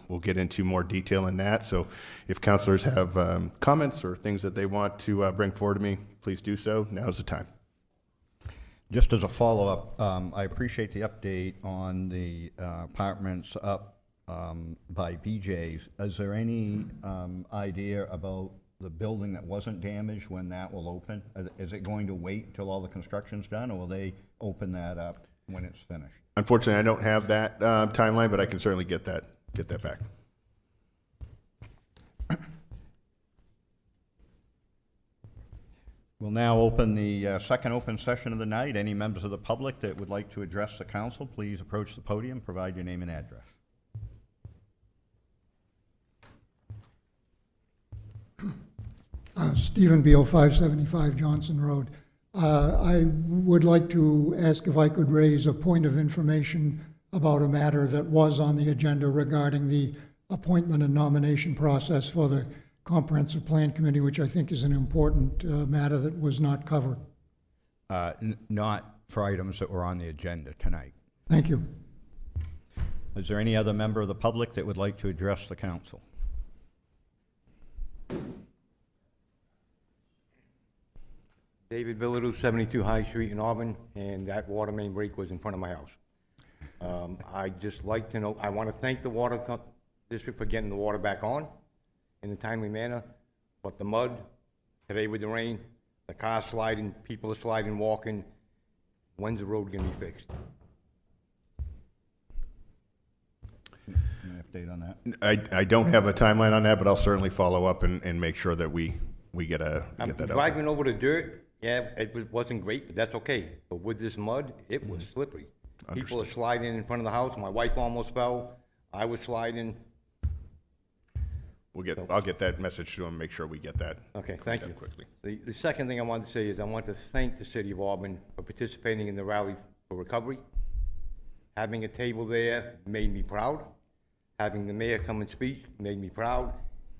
we'll get into more detail in that. So if councilors have comments or things that they want to bring forward to me, please do so. Now's the time. Just as a follow-up, I appreciate the update on the apartments up by BJ's. Is there any idea about the building that wasn't damaged, when that will open? Is it going to wait until all the construction's done, or will they open that up when it's finished? Unfortunately, I don't have that timeline, but I can certainly get that back. We'll now open the second open session of the night. Any members of the public that would like to address the council, please approach the podium, provide your name and address. Stephen Beal, 575 Johnson Road. I would like to ask if I could raise a point of information about a matter that was on the agenda regarding the appointment and nomination process for the Comprehensive Plan Committee, which I think is an important matter that was not covered. Not for items that were on the agenda tonight. Thank you. Is there any other member of the public that would like to address the council? David Bilodeau, 72 High Street in Auburn, and that water main break was in front of my house. I'd just like to know, I want to thank the water district for getting the water back on in a timely manner, but the mud, today with the rain, the cars sliding, people are sliding, walking, when's the road going to be fixed? Any update on that? I don't have a timeline on that, but I'll certainly follow up and make sure that we get that I'm out. driving over the dirt, yeah, it wasn't great, but that's okay. But with this mud, it was slippery. People are sliding in front of the house. My wife almost fell. I was sliding. I'll get that message to them, make sure we get that. Okay, thank you. Quickly. The second thing I wanted to say is I want to thank the City of Auburn for participating in the Rally for Recovery. Having a table there made me proud. having the mayor come and speak made me proud.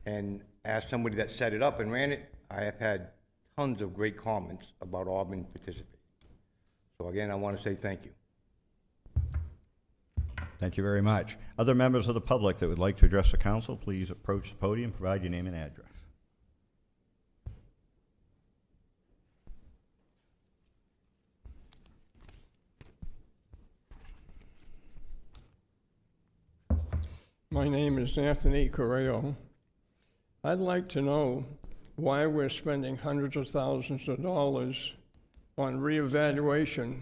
And as somebody that set it up and ran it, I have had tons of great comments about Auburn participating. So again, I want to say thank you. Thank you very much. Other members of the public that would like to address the council, please approach the podium, provide your name and address. My name is Anthony Correo. I'd like to know why we're spending hundreds of thousands of dollars on reevaluation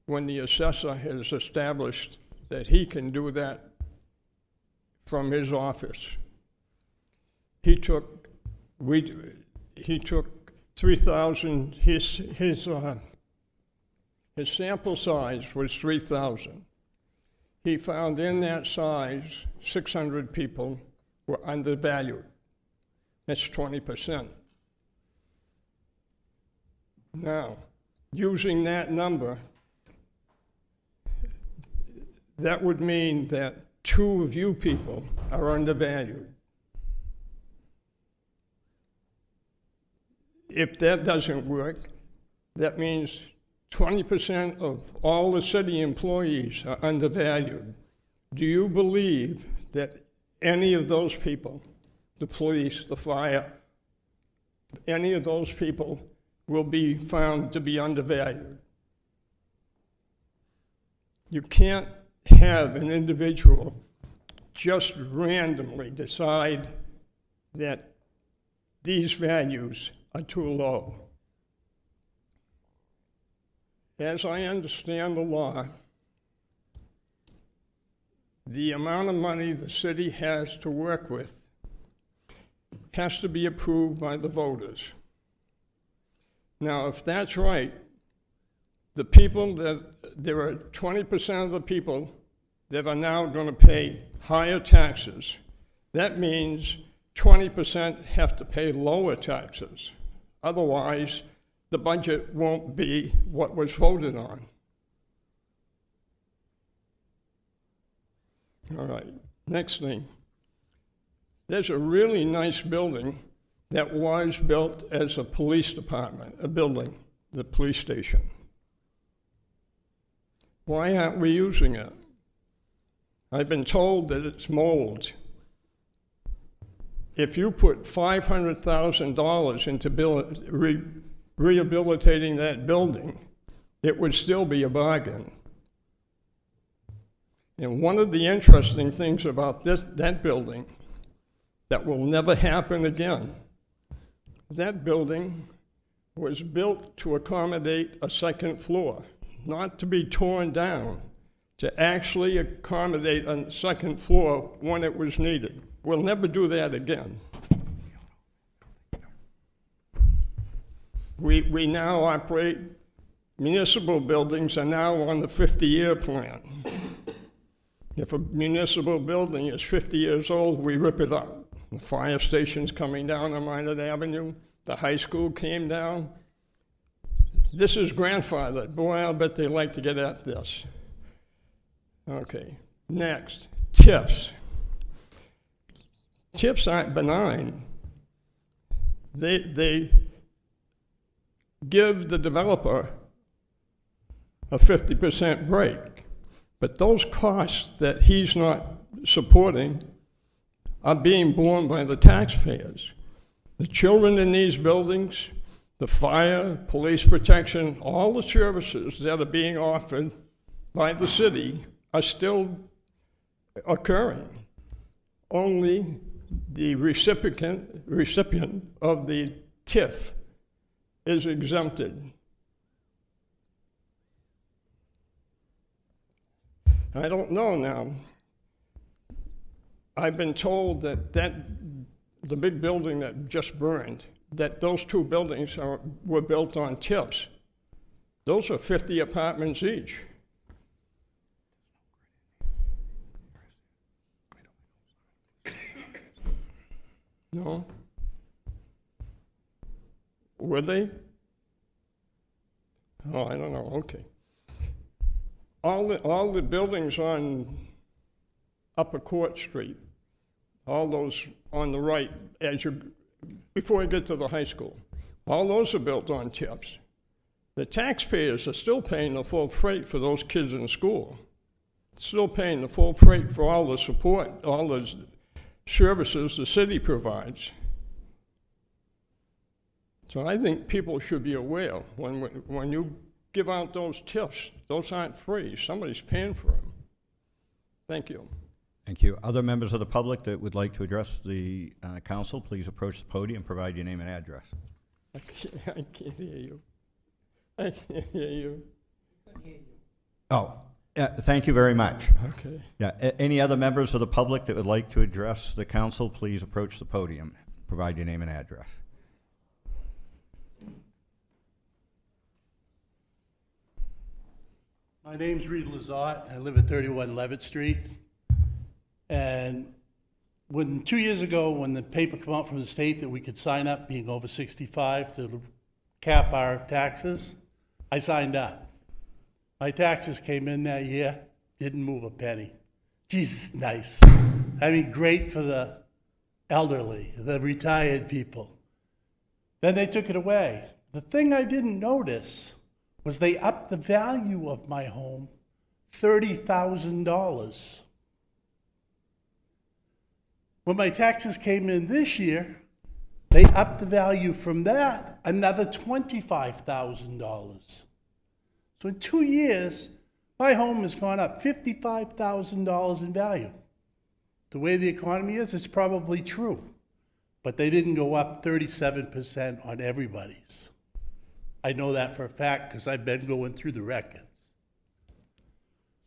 when the assessor has established that he can do that from his office. He took 3,000, his sample size was 3,000. He found in that size, 600 people were undervalued. That's 20%. Now, using that number, that would mean that 2 of you people are undervalued. If that doesn't work, that means 20% of all the city employees are undervalued. Do you believe that any of those people, the police, the fire, any of those people will be found to be undervalued? You can't have an individual just randomly decide that these values are too low. As I understand the law, the amount of money the city has to work with has to be approved by the voters. Now, if that's right, the people there are 20% of the people that are now going to pay higher taxes. That means 20% have to pay lower taxes. Otherwise, the budget won't be what was voted on. All right, next thing. There's a really nice building that was built as a police department, a building, the police station. Why aren't we using it? I've been told that it's mold. If you put $500,000 into rehabilitating that building, it would still be a bargain. And one of the interesting things about that building that will never happen again, that building was built to accommodate a second floor, not to be torn down, to actually accommodate a second floor when it was needed. We'll never do that again. We now operate, municipal buildings are now on the 50-year plan. If a municipal building is 50 years old, we rip it up. The fire station's coming down on Minot Avenue. The high school came down. This is grandfathered. Boy, I'll bet they like to get at this. Okay, next, tips. Tips aren't benign. They give the developer a 50% break. But those costs that he's not supporting are being borne by the taxpayers. The children in these buildings, the fire, police protection, all the services that are being offered by the city are still occurring. Only the recipient of the TIF is exempted. I don't know now. I've been told that the big building that just burned, that those 2 buildings were built on tips. Those are 50 apartments each. No? Were they? Oh, I don't know, okay. All the buildings on Upper Court Street, all those on the right before you get to the high school, all those are built on tips. The taxpayers are still paying the full freight for those kids in school. Still paying the full freight for all the support, all the services the city provides. So I think people should be aware, when you give out those tips, those aren't free. Somebody's paying for them. Thank you. Thank you. Other members of the public that would like to address the council, please approach the podium and provide your name and address. I can't hear you. I can't hear you. Oh, thank you very much. Okay. Yeah, any other members of the public that would like to address the council, please approach the podium. Provide your name and address. My name's Reed Lazat. I live at 31 Levitt Street. And 2 years ago, when the paper came out from the state that we could sign up being over 65 to cap our taxes, I signed up. My taxes came in that year, didn't move a penny. Jesus, nice. I mean, great for the elderly, the retired people. Then they took it away. The thing I didn't notice was they upped the value of my home $30,000. When my taxes came in this year, they upped the value from that another $25,000. So in 2 years, my home has gone up $55,000 in value. The way the economy is, it's probably true. But they didn't go up 37% on everybody's. I know that for a fact because I've been going through the records.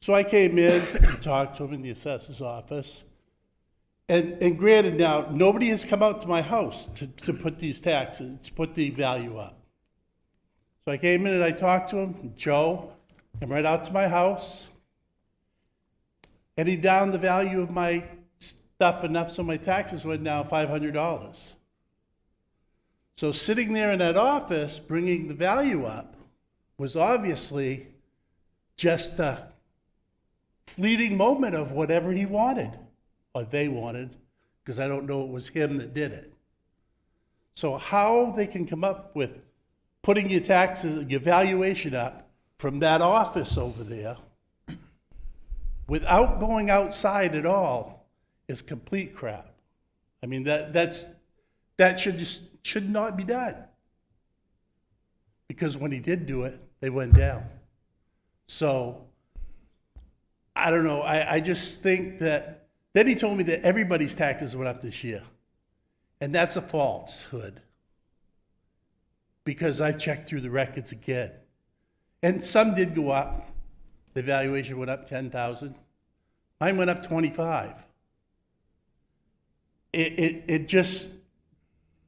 So I came in and talked to him in the assessor's office. And granted now, nobody has come out to my house to put these taxes, to put the value up. So I came in and I talked to him. Joe came right out to my house. And he downed the value of my stuff enough so my taxes went down $500. So sitting there in that office, bringing the value up, was obviously just a fleeting moment of whatever he wanted, or they wanted, because I don't know it was him that did it. So how they can come up with putting your taxes, your valuation up from that office over there without going outside at all is complete crap. I mean, that should not be done. Because when he did do it, they went down. So, I don't know, I just think that, then he told me that everybody's taxes went up this year. And that's a falsehood. Because I checked through the records again. And some did go up. The valuation went up 10,000. Mine went up 25. It just,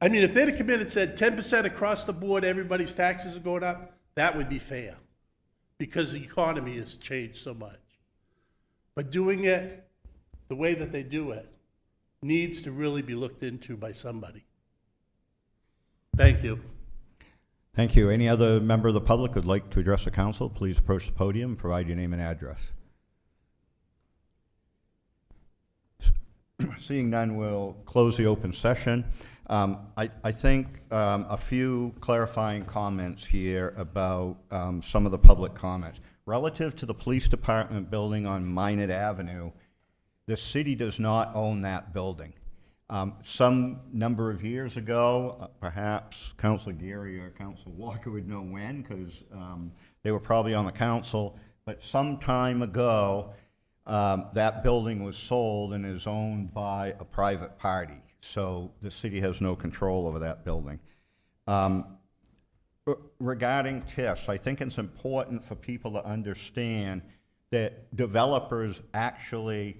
I mean, if they'd have come in and said 10% across the board, everybody's taxes are going up, that would be fair. Because the economy has changed so much. But doing it the way that they do it needs to really be looked into by somebody. Thank you. Thank you. Any other member of the public would like to address the council, please approach the podium, provide your name and address. Seeing none, we'll close the open session. I think a few clarifying comments here about some of the public comments. Relative to the police department building on Minot Avenue, the city does not own that building. Some number of years ago, perhaps Councilor Geary or Councilor Walker would know when, because they were probably on the council, but some time ago, that building was sold and is owned by a private party. So the city has no control over that building. Regarding TIFs, I think it's important for people to understand that developers actually,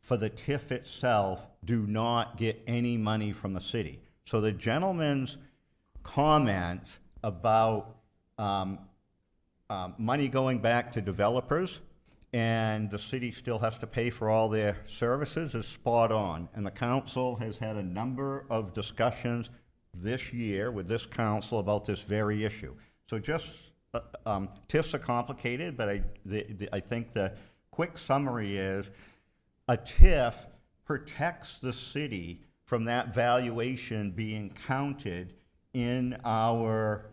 for the TIF itself, do not get any money from the city. So the gentleman's comment about money going back to developers and the city still has to pay for all their services is spot on. And the council has had a number of discussions this year with this council about this very issue. So just, TIFs are complicated, but I think the quick summary is, a TIF protects the city from that valuation being counted in our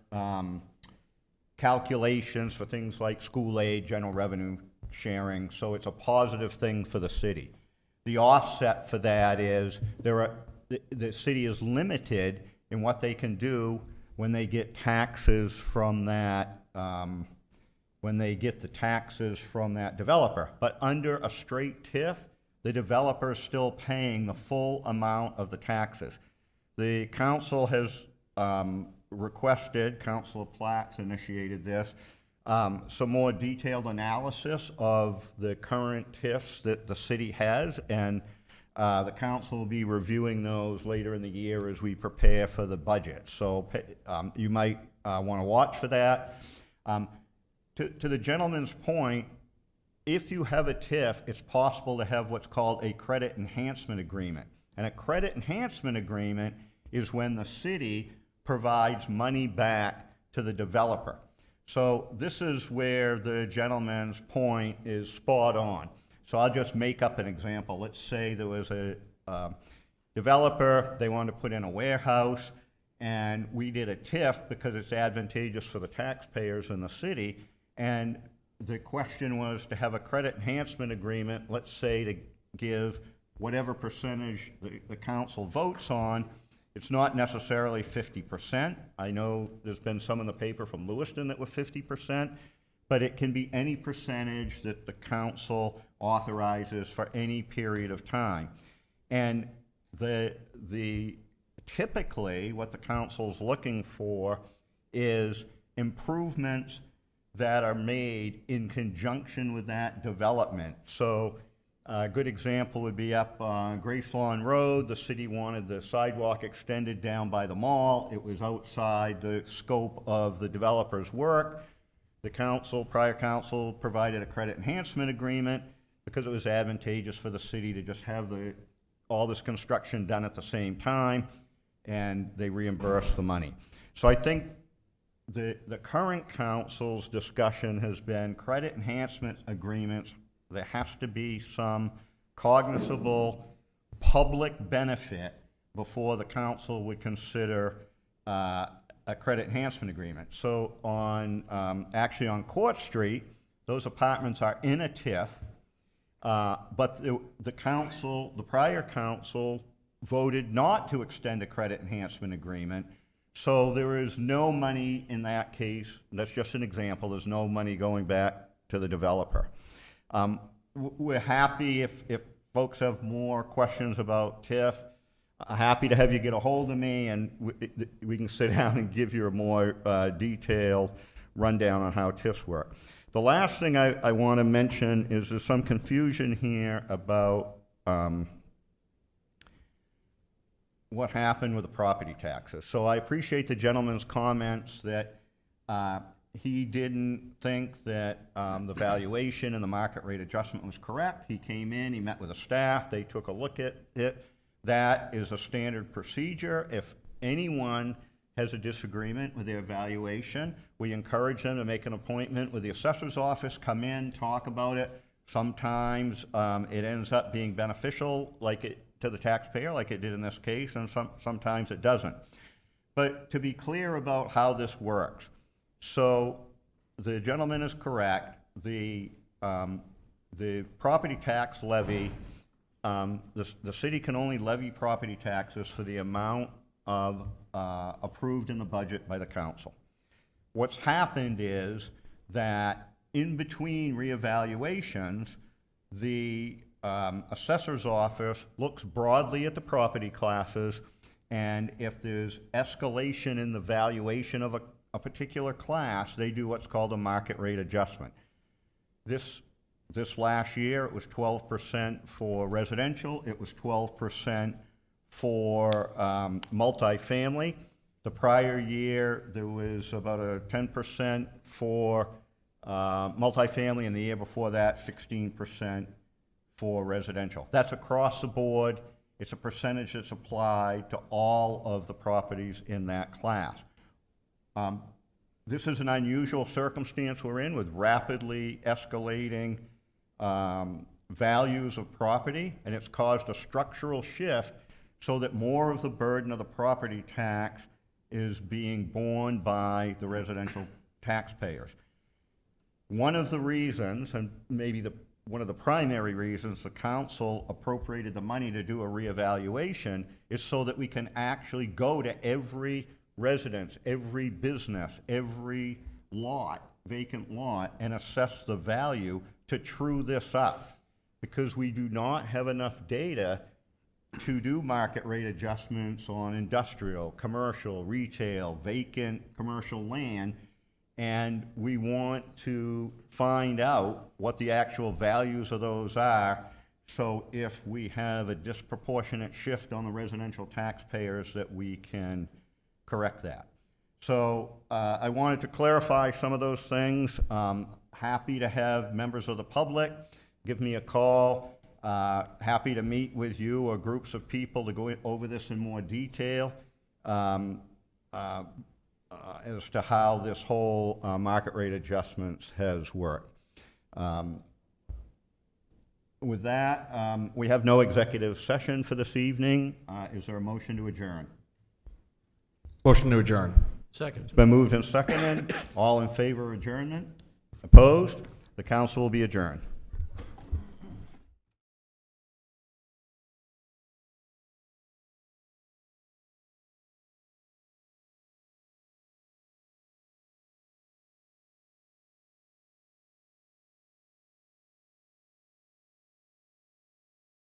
calculations for things like school aid, general revenue sharing, so it's a positive thing for the city. The offset for that is the city is limited in what they can do when they get taxes from that, when they get the taxes from that developer. But under a straight TIF, the developer is still paying the full amount of the taxes. The council has requested, Councilor Platts initiated this, some more detailed analysis of the current TIFs that the city has, and the council will be reviewing those later in the year as we prepare for the budget. So you might want to watch for that. To the gentleman's point, if you have a TIF, it's possible to have what's called a credit enhancement agreement. And a credit enhancement agreement is when the city provides money back to the developer. So this is where the gentleman's point is spot on. So I'll just make up an example. Let's say there was a developer, they wanted to put in a warehouse, and we did a TIF because it's advantageous for the taxpayers in the city, and the question was to have a credit enhancement agreement, let's say to give whatever percentage the council votes on. It's not necessarily 50%. I know there's been some in the paper from Lewiston that were 50%, but it can be any percentage that the council authorizes for any period of time. And typically what the council's looking for is improvements that are made in conjunction with that development. So a good example would be up on Grace Lawn Road. The city wanted the sidewalk extended down by the mall. It was outside the scope of the developer's work. The council, prior council, provided a credit enhancement agreement because it was advantageous for the city to just have all this construction done at the same time, and they reimbursed the money. So I think the current council's discussion has been credit enhancement agreements. There has to be some cognizable public benefit before the council would consider a credit enhancement agreement. So actually on Court Street, those apartments are in a TIF, but the prior council voted not to extend a credit enhancement agreement. So there is no money in that case. That's just an example. There's no money going back to the developer. We're happy if folks have more questions about TIF. Happy to have you get a hold of me, and we can sit down and give you a more detailed rundown on how TIFs work. The last thing I want to mention is there's some confusion here about what happened with the property taxes. So I appreciate the gentleman's comments that he didn't think that the valuation and the market rate adjustment was correct. He came in, he met with the staff, they took a look at it. That is a standard procedure. If anyone has a disagreement with their valuation, we encourage them to make an appointment with the assessor's office, come in, talk about it. Sometimes it ends up being beneficial to the taxpayer, like it did in this case, and sometimes it doesn't. But to be clear about how this works, so the gentleman is correct. The property tax levy, the city can only levy property taxes for the amount of approved in the budget by the council. What's happened is that in between reevaluations, the assessor's office looks broadly at the property classes, and if there's escalation in the valuation of a particular class, they do what's called a market rate adjustment. This last year, it was 12% for residential. It was 12% for multifamily. The prior year, there was about a 10% for multifamily, and the year before that, 16% for residential. That's across the board. It's a percentage that's applied to all of the properties in that class. This is an unusual circumstance we're in with rapidly escalating values of property, and it's caused a structural shift so that more of the burden of the property tax is being borne by the residential taxpayers. One of the reasons, and maybe one of the primary reasons the council appropriated the money to do a reevaluation, is so that we can actually go to every residence, every business, every lot, vacant lot, and assess the value to true this up. Because we do not have enough data to do market rate adjustments on industrial, commercial, retail, vacant commercial land, and we want to find out what the actual values of those are, so if we have a disproportionate shift on the residential taxpayers, that we can correct that. So I wanted to clarify some of those things. Happy to have members of the public give me a call. Happy to meet with you or groups of people to go over this in more detail as to how this whole market rate adjustments has worked. With that, we have no executive session for this evening. Is there a motion to adjourn? Motion to adjourn. Second. It's been moved and seconded. All in favor of adjournment? Opposed? The council will be adjourned.